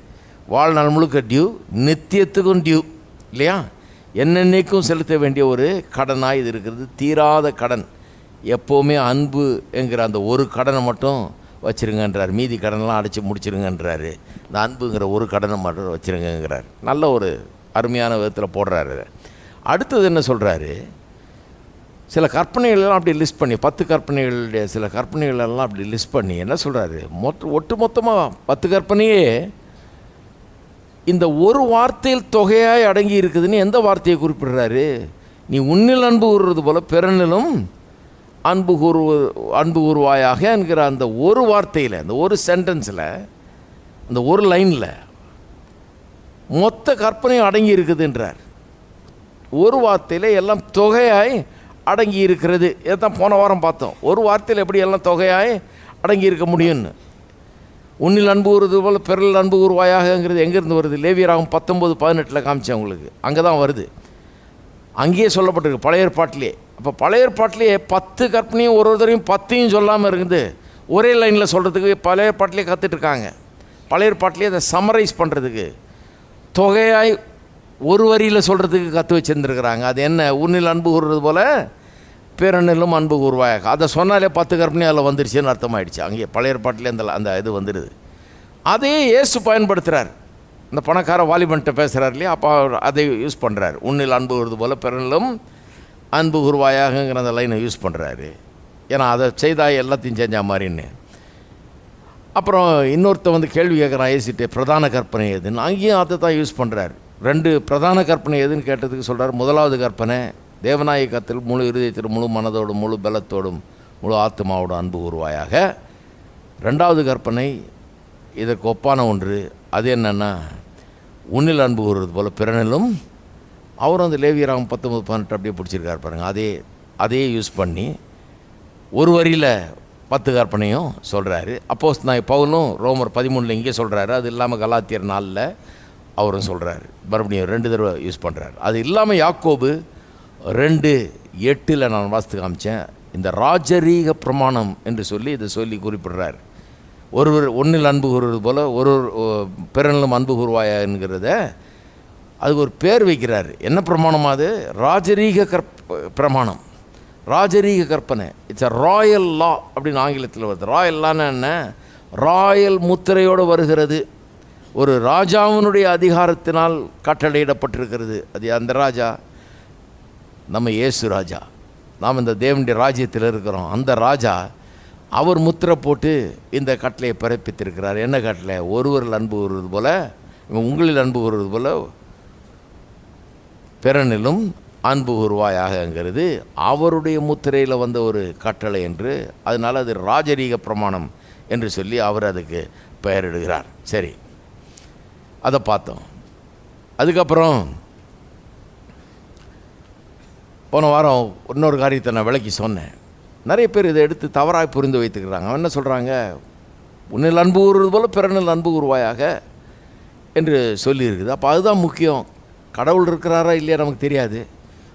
வாழ்நாள் முழுக்க டியூ, நித்தியத்துக்கும் டியூ இல்லையா? என்னென்னைக்கும் செலுத்த வேண்டிய ஒரு கடனாக இது இருக்கிறது. தீராத கடன். எப்போவுமே அன்பு என்கிற அந்த ஒரு கடனை மட்டும் வச்சுருங்கன்றார், மீதி கடனெல்லாம் அடித்து முடிச்சிருங்கன்றாரு. இந்த அன்புங்கிற ஒரு கடனை மட்டும் வச்சுருங்கிறார். நல்ல ஒரு அருமையான விதத்தில் போடுறாரு. அடுத்தது என்ன சொல்கிறாரு, சில கற்பனைகளெல்லாம் அப்படி லிஸ்ட் பண்ணி 10 கற்பனைகளுடைய சில கற்பனைகளெல்லாம் அப்படி லிஸ்ட் பண்ணி என்ன சொல்கிறாரு, ஒட்டுமொத்தமாக 10 கற்பனையே இந்த ஒரு வார்த்தையில் தொகையாய் அடங்கி இருக்குதுன்னு எந்த வார்த்தையை குறிப்பிடுறாரு? நீ உன்னில் அன்பு கூறுவது போல பிறனிலும் அன்பு கூறுவாயாக என்கிற அந்த ஒரு வார்த்தையில், அந்த ஒரு சென்டென்ஸில், அந்த ஒரு லைனில் மொத்த கற்பனையும் அடங்கி இருக்குதுன்றார். ஒரு வார்த்தையில் எல்லாம் தொகையாய் அடங்கி இருக்கிறது. இதைத்தான் போன வாரம் பார்த்தோம். ஒரு வார்த்தையில் எப்படி எல்லாம் தொகையாய் அடங்கி இருக்க முடியும்னு. உன்னில் அன்பு கூறுவது போல் பிறரில் அன்பு கூறுவாயாகங்கிறது எங்கேருந்து வருது? லேவியராகும் 19:18 காமிச்சேன் உங்களுக்கு. அங்கே தான் வருது. அங்கேயே சொல்லப்பட்டிருக்கு பழைய ஏற்பாட்டிலே. அப்போ பழைய ஏற்பாட்டிலேயே 10 கற்பனையும் ஒருத்தரையும் 10ஐயும் சொல்லாமல் இருக்குது. ஒரே லைனில் சொல்கிறதுக்கு பழைய ஏற்பாட்டிலே கற்றுட்ருக்காங்க. பழைய ஏற்பாட்டிலே அதை சம்மரைஸ் பண்ணுறதுக்கு தொகையாய் ஒரு வரியில் சொல்கிறதுக்கு கற்று வச்சுருந்துருக்குறாங்க. அது என்ன? உன்னில் அன்பு கூறுறது போல் பிறனிலும் அன்பு கூறுவாயாக. அதை சொன்னாலே 10 கற்பனை அதில் வந்துருச்சுன்னு அர்த்தமாயிடுச்சு. அங்கே பழைய ஏற்பாட்டிலே அந்த இது வந்துடுது. அதே இயேசு பயன்படுத்துகிறார். இந்த பணக்கார வாலிபன்ட்ட பேசுகிறார் இல்லையா, அப்போ அவர் அதை யூஸ் பண்ணுறார். உன்னில் அன்பு கூறுவது போல் பிறனிலும் அன்பு கூறுவாயாகங்கிற அந்த லைனை யூஸ் பண்ணுறாரு. ஏன்னா அதை செய்தால் எல்லாத்தையும் செஞ்ச மாதிரின்னு. அப்புறம் இன்னொருத்த கேள்வி கேட்குறான் ஏசிட்டு, பிரதான கற்பனை எதுன்னு. அங்கேயும் அதை தான் யூஸ் பண்ணுறாரு. 2 பிரதான கற்பனை எதுன்னு கேட்டதுக்கு சொல்கிறார், முதலாவது கற்பனை தேவனாய கர்த்தரில் முழு இருதயத்தில் முழு மனதோடும் முழு பலத்தோடும் முழு ஆத்மாவோடும் அன்பு கூறுவாயாக. 2வது கற்பனை இதற்கு ஒப்பான ஒன்று. அது என்னென்னா, உன்னில் அன்பு கூறுவது போல் பிறனிலும். அவரும் அந்த லேவியராகம் 19:18 அப்படியே பிடிச்சிருக்கார் பாருங்கள். அதே யூஸ் பண்ணி ஒரு வரியில் 10 கற்பனையும் சொல்கிறாரு. அப்போஸ்தலனாகிய பவுலும் ரோமர் 13 இங்கே சொல்கிறாரு. அது இல்லாமல் கலாத்தியர் 4 அவரும் சொல்கிறாரு. மறுபடியும் 2 தடவை யூஸ் பண்ணுறாரு. அது இல்லாமல் யாக்கோபு 2:8 நான் வாசித்து காமிச்சேன். இந்த ராஜரீக பிரமாணம் என்று சொல்லி இதை சொல்லி குறிப்பிடுறார். ஒருவர் ஒன்றில் அன்பு கூறுவது போல் ஒரு பிறனிலும் அன்பு கூறுவாயா என்கிறத அதுக்கு ஒரு பேர் வைக்கிறார். என்ன பிரமாணம் அது? ராஜரீக பிரமாணம், ராஜரீக கற்பனை. இட்ஸ் அ ராயல் லா அப்படின்னு ஆங்கிலத்தில் வருது. ராயல் லான்னு என்ன? ராயல் முத்திரையோடு வருகிறது. ஒரு ராஜாவினுடைய அதிகாரத்தினால் கட்டளையிடப்பட்டிருக்கிறது. அது அந்த ராஜா நம்ம இயேசு ராஜா. நாம் இந்த தேவனுடைய ராஜ்யத்தில் இருக்கிறோம். அந்த ராஜா அவர் முத்திரை போட்டு இந்த கட்டளையை பிறப்பித்திருக்கிறார். என்ன கட்டளை? ஒருவரில் அன்பு கூறுவது போல் உங்களில் அன்பு கூறுவது போல் பிறனிலும் அன்பு கூறுவாயாகங்கிறது அவருடைய முத்திரையில் வந்த ஒரு கட்டளை என்று. அதனால் அது ராஜரீக பிரமாணம் என்று சொல்லி அவர் அதுக்கு பெயரிடுகிறார். சரி, அதை பார்த்தோம். அதுக்கப்புறம் போன வாரம் இன்னொரு காரியத்தை நான் விளக்கி சொன்னேன். நிறைய பேர் இதை எடுத்து தவறாக புரிந்து வைத்துக்கிறாங்க. அவன் என்ன சொல்கிறாங்க, உன்னில் அன்பு கூறுவது போல் பிறனில் அன்பு கூறுவாயாக என்று சொல்லியிருக்குது. அப்போ அதுதான் முக்கியம். கடவுள் இருக்கிறாரா இல்லையா நமக்கு தெரியாது.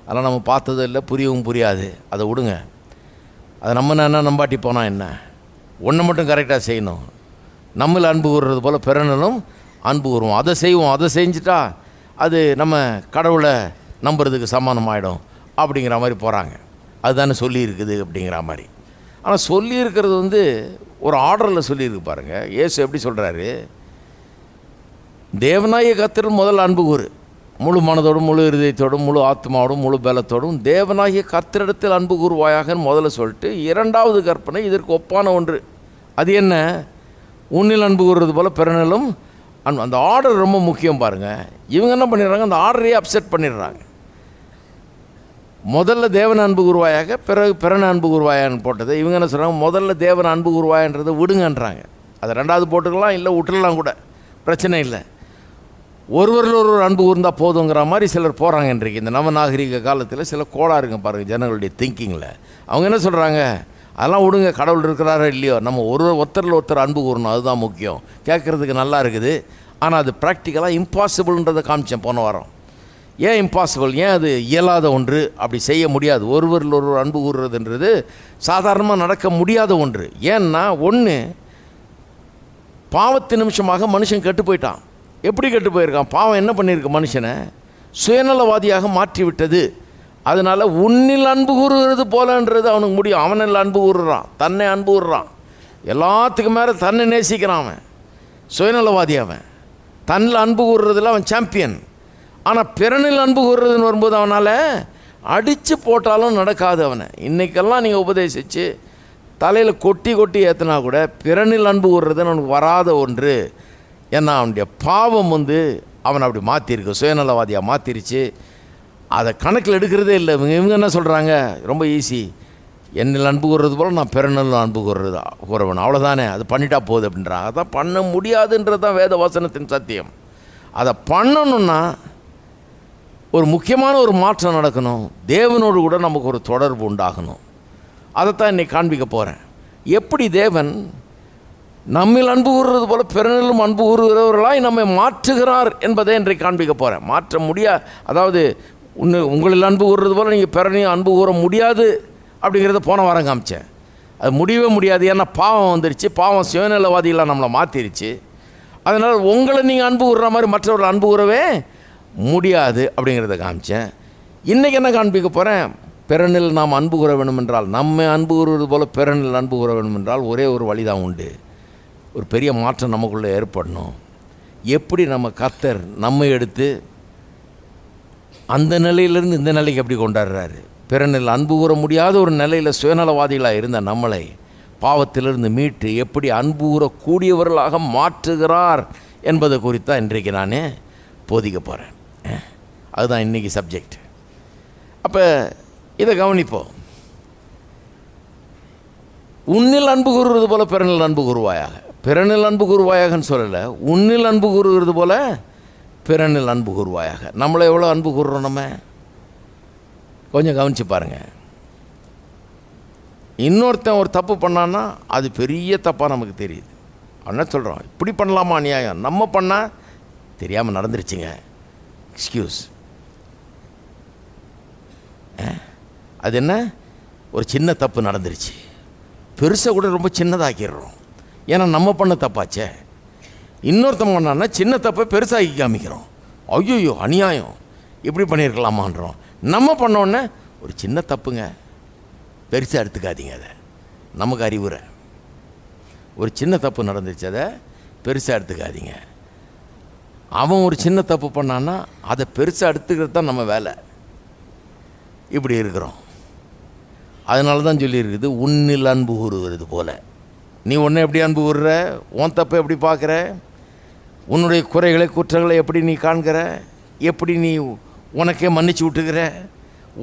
அதெல்லாம் நம்ம பார்த்ததும் இல்லை, புரியவும் புரியாது. அதை விடுங்க. அதை நம்ம என்ன நம்பாட்டி போனால் என்ன? ஒன்றை மட்டும் கரெக்டாக செய்யணும். நம்மள அன்பு கூறுறது போல் பிறனிலும் அன்பு கூறுவோம். அதை செய்வோம். அதை செஞ்சுட்டா அது நம்ம கடவுளை நம்புறதுக்கு சமானமாயிடும் அப்படிங்கிற மாதிரி போகிறாங்க. அதுதானே சொல்லியிருக்குது அப்படிங்கிற மாதிரி. ஆனால் சொல்லியிருக்கிறது ஒரு ஆர்டரில் சொல்லியிருக்கு பாருங்கள். இயேசு எப்படி சொல்கிறாரு, தேவனாய கர்த்தரில் முதல் அன்பு கூறு, முழு மனதோடும் முழு இருதயத்தோடும் முழு ஆத்மாவோடும் முழு பலத்தோடும் தேவனாகிய கர்த்தரிடத்தில் அன்பு கூறுவாயாகன்னு முதல்ல சொல்லிட்டு 2வது கற்பனை இதற்கு ஒப்பான ஒன்று. அது என்ன? உன்னில் அன்பு கூறுறது போல் பிறனிலும் அன்பு. அந்த ஆர்டர் ரொம்ப முக்கியம் பாருங்கள். இவங்க என்ன பண்ணிடுறாங்க, அந்த ஆர்டரையே அப்செட் பண்ணிடுறாங்க. முதல்ல தேவன் அன்பு கூறுவாயாக, பிறகு பிறன அன்பு கூறுவாயான்னு போட்டது. இவங்க என்ன சொல்கிறாங்க, முதல்ல தேவன் அன்பு கூறுவாயன்றதை விடுங்கன்றாங்க. அதை 2வது போட்டுக்கலாம், இல்லை விட்டுடலாம் கூட, பிரச்சனை இல்லை. ஒருவரில் ஒருவர் அன்பு கூர்ந்தால் போதுங்கிற மாதிரி சிலர் போகிறாங்க. இன்றைக்கு இந்த நவநாகரிக காலத்தில் சில கோளாறுங்க பாருங்கள் ஜனங்களுடைய திங்கிங்கில். அவங்க என்ன சொல்கிறாங்க, அதெல்லாம் விடுங்க, கடவுள் இருக்கிறாரோ இல்லையோ, நம்ம ஒருத்தரில் ஒருத்தர் அன்பு கூறணும், அதுதான் முக்கியம். கேட்குறதுக்கு நல்லா இருக்குது, ஆனால் அது ப்ராக்டிக்கலாக இம்பாசிபிள்ன்றதை காமிச்சேன் போன வாரம். ஏன் இம்பாசிபிள்? ஏன் அது இயலாத ஒன்று? அப்படி செய்ய முடியாது. ஒருவரில் ஒருவர் அன்பு கூறுறதுன்றது சாதாரணமாக நடக்க முடியாத ஒன்று. ஏன்னா ஒன்று, பாவத்து நிமிஷமாக மனுஷன் கெட்டு போயிட்டான். எப்படி கெட்டு போயிருக்கான்? பாவம் என்ன பண்ணியிருக்கு? மனுஷனை சுயநலவாதியாக மாற்றி விட்டது. அதனால் உன்னில் அன்பு கூறுகிறது போலன்றது அவனுக்கு முடியும். அவனில் அன்பு கூறுறான், தன்னை அன்பு கூறுறான், எல்லாத்துக்கும் மேலே தன்னை நேசிக்கிறான். அவன் சுயநலவாதி. அவன் தன்னில் அன்பு கூறுறதுல அவன் சாம்பியன். ஆனால் பிறனில் அன்பு கூறுறதுன்னு வரும்போது அவனால் அடித்து போட்டாலும் நடக்காது. அவனை இன்றைக்கெல்லாம் நீங்கள் உபதேசித்து தலையில் கொட்டி கொட்டி ஏற்றினா கூட பிறனில் அன்பு கூறுறதுன்னு அவனுக்கு வராத ஒன்று. ஏன்னா அவனுடைய பாவம் அவனை அப்படி மாற்றிருக்கு, சுயநலவாதியாக மாற்றிருச்சு. அதை கணக்கில் எடுக்கிறதே இல்லை. இவங்க என்ன சொல்கிறாங்க, ரொம்ப ஈஸி, என்னில் அன்பு கூறுறது போல் நான் பிறனில் அன்பு கூறவன், அவ்வளோதானே, அது பண்ணிட்டா போகுது அப்படின்றாங்க. அதான் பண்ண முடியாதுன்றது தான் வேத வசனத்தின் சத்தியம். அதை பண்ணணுன்னா ஒரு முக்கியமான ஒரு மாற்றம் நடக்கணும். தேவனோடு கூட நமக்கு ஒரு தொடர்பு உண்டாகணும். அதைத்தான் இன்னைக்கு காண்பிக்க போகிறேன். எப்படி தேவன் நம்மில் அன்பு கூறுறது போல் பிறனிலும் அன்பு கூறுகிறவர்களாய் நம்மை மாற்றுகிறார் என்பதை இன்றைக்கு காண்பிக்க போகிறேன். மாற்ற முடியாது, அதாவது உங்களில் அன்பு கூறுறது போல் நீங்கள் பிறனையும் அன்பு கூற முடியாது அப்படிங்கிறத போன வாரம் காமிச்சேன். அது முடியவே முடியாது. ஏன்னா பாவம் வந்துருச்சு, பாவம் சுயநலவாதிகளாக நம்மளை மாற்றிருச்சு. அதனால் உங்களை நீங்கள் அன்பு கூறுற மாதிரி மற்றவர்கள் அன்பு கூறவே முடியாது அப்படிங்கிறத காமிச்சேன். இன்றைக்கி என்ன காண்பிக்க போகிறேன், பிறனில் நாம் அன்பு கூற வேண்டும் என்றால், நம்ம அன்பு கூறுவது போல் பிறனில் அன்பு கூற வேண்டும் என்றால் ஒரே ஒரு வழி தான் உண்டு. ஒரு பெரிய மாற்றம் நமக்குள்ளே ஏற்படணும். எப்படி நம்ம கர்த்தர் நம்ம எடுத்து அந்த நிலையிலேருந்து இந்த நிலைக்கு எப்படி கொண்டாடுறாரு. பிறனில் அன்பு கூற முடியாத ஒரு நிலையில் சுயநலவாதிகளாக இருந்த நம்மளை பாவத்திலிருந்து மீட்டு எப்படி அன்பு கூறக்கூடியவர்களாக மாற்றுகிறார் என்பதை குறித்தான் இன்றைக்கு நான் போதிக்க போகிறேன். அதுதான் இன்றைக்கி சப்ஜெக்ட். அப்போ இதை கவனிப்போம். உன்னில் அன்பு கூறுவது போல பிறனில் அன்பு கூறுவாயாக. பிறனில் அன்பு கூறுவாயாகன்னு சொல்லலை, உன்னில் அன்பு கூறுகிறது போல பிறனில் அன்பு கூறுவாயாக. நம்மளை எவ்வளோ அன்பு கூறுறோம் நம்ம கொஞ்சம் கவனித்து பாருங்கள். இன்னொருத்தன் ஒரு தப்பு பண்ணான்னா அது பெரிய தப்பாக நமக்கு தெரியுது. என்ன சொல்கிறோம், இப்படி பண்ணலாமா நியாயம், நம்ம பண்ணால் தெரியாமல் நடந்துருச்சுங்க, எக்ஸ்கியூஸ். அது என்ன, ஒரு சின்ன தப்பு நடந்துருச்சு, பெருசை கூட ரொம்ப சின்னதாக்கிடுறோம். ஏன்னா நம்ம பண்ண தப்பாச்சே. இன்னொருத்தன் பண்ணான்னா சின்ன தப்பை பெருசாகி காமிக்கிறோம். ஐயோ அநியாயம், இப்படி பண்ணியிருக்கலாமான்றோம். நம்ம பண்ணோன்னே ஒரு சின்ன தப்புங்க, பெருசாக எடுத்துக்காதீங்க. அதை நமக்கு அறிவுரை, ஒரு சின்ன தப்பு நடந்துச்சு, அதை பெருசாக எடுத்துக்காதீங்க. அவன் ஒரு சின்ன தப்பு பண்ணான்னா அதை பெருசாக எடுத்துக்கிறது தான் நம்ம வேலை. இப்படி இருக்கிறோம். அதனால தான் சொல்லியிருக்குது, உன்னில் அன்பு கூறுவது போல. நீ ஒன்றை எப்படி அன்பு கூறுற, உன் தப்பை எப்படி பார்க்குற, உன்னுடைய குறைகளை குற்றங்களை எப்படி நீ காண்கிற, எப்படி நீ உனக்கே மன்னிச்சு விட்டுக்கிற,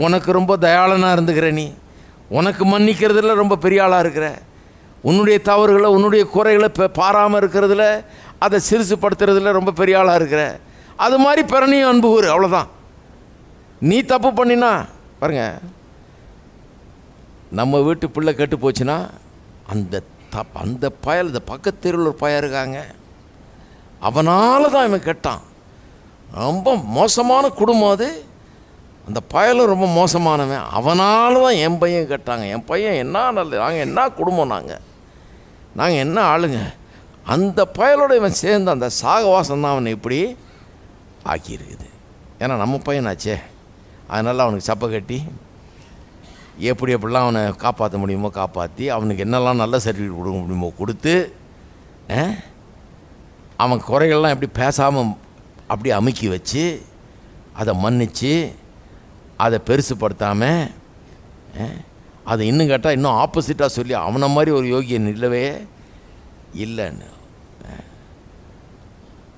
உனக்கு ரொம்ப தயாளனாக இருந்துக்கிற, நீ உனக்கு மன்னிக்கிறதுல ரொம்ப பெரிய ஆளாக இருக்கிற, உன்னுடைய தவறுகளை உன்னுடைய குறைகளை பாராமல் இருக்கிறதுல அதை சிறுசுப்படுத்துறதுல ரொம்ப பெரிய ஆளாக இருக்கிற. அது மாதிரி பிறனையும் அன்பு கூறு, அவ்வளோதான். நீ தப்பு பண்ணினா பாருங்க, நம்ம வீட்டு பிள்ளை கெட்டு போச்சுன்னா அந்த பயல், இந்த பக்கத்து தெருவில் ஒரு பையன் இருக்காங்க, அவனால தான் இவன் கெட்டான், ரொம்ப மோசமான குடும்பம் அது, அந்த பயலும் ரொம்ப மோசமானவன், அவனால தான் என் பையன் கெட்டாங்க. என் பையன் என்ன நல்ல, நாங்கள் என்ன குடும்பம், நாங்கள் என்ன ஆளுங்க. அந்த பயலோட இவன் சேர்ந்து அந்த சாகவாசம் தான் அவனை இப்படி ஆக்கியிருக்குது. ஏன்னா நம்ம பையனாச்சே, அதனால் அவனுக்கு சப்பை கட்டி எப்படிலாம் அவனை காப்பாற்ற முடியுமோ காப்பாற்றி, அவனுக்கு என்னெல்லாம் நல்ல சர்டிஃபிகேட் கொடுக்க முடியுமோ கொடுத்து, அவன் குறைகள்லாம் எப்படி பேசாமல் அப்படி அமுக்கி வச்சு அதை மன்னித்து அதை பெருசுப்படுத்தாமல், அதை இன்னும் கேட்டால் இன்னும் ஆப்போசிட்டாக சொல்லி அவனை மாதிரி ஒரு யோகியன் இல்லவே இல்லைன்னு.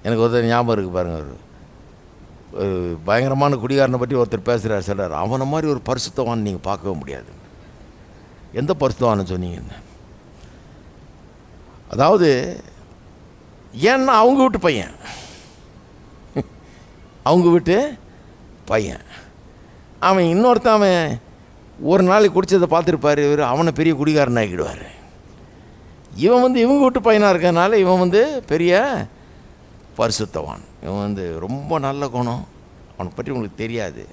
எனக்கு ஒருத்தர் ஞாபகம் இருக்குது பாருங்கள், ஒரு பயங்கரமான குடிகாரனை பற்றி ஒருத்தர் பேசுகிறார், சொல்கிறார், அவனை மாதிரி ஒரு பரிசுத்தவான் நீங்கள் பார்க்கவே முடியாது. எந்த பரிசுத்தவான்னு சொன்னீங்கன்னு. அதாவது ஏன்னா அவங்க வீட்டு பையன், அவங்க வீட்டு பையன், அவன் இன்னொருத்தன் அவன் ஒரு நாளைக்கு குடித்ததை பார்த்துருப்பார், இவர் அவனை பெரிய குடிகாரன் ஆகிடுவார். இவன் இவங்க வீட்டு பையனாக இருக்கிறதுனால இவன் பெரிய பரிசுத்தவான். இவன் ரொம்ப நல்ல குணம், அவனை பற்றி உங்களுக்கு தெரியாது.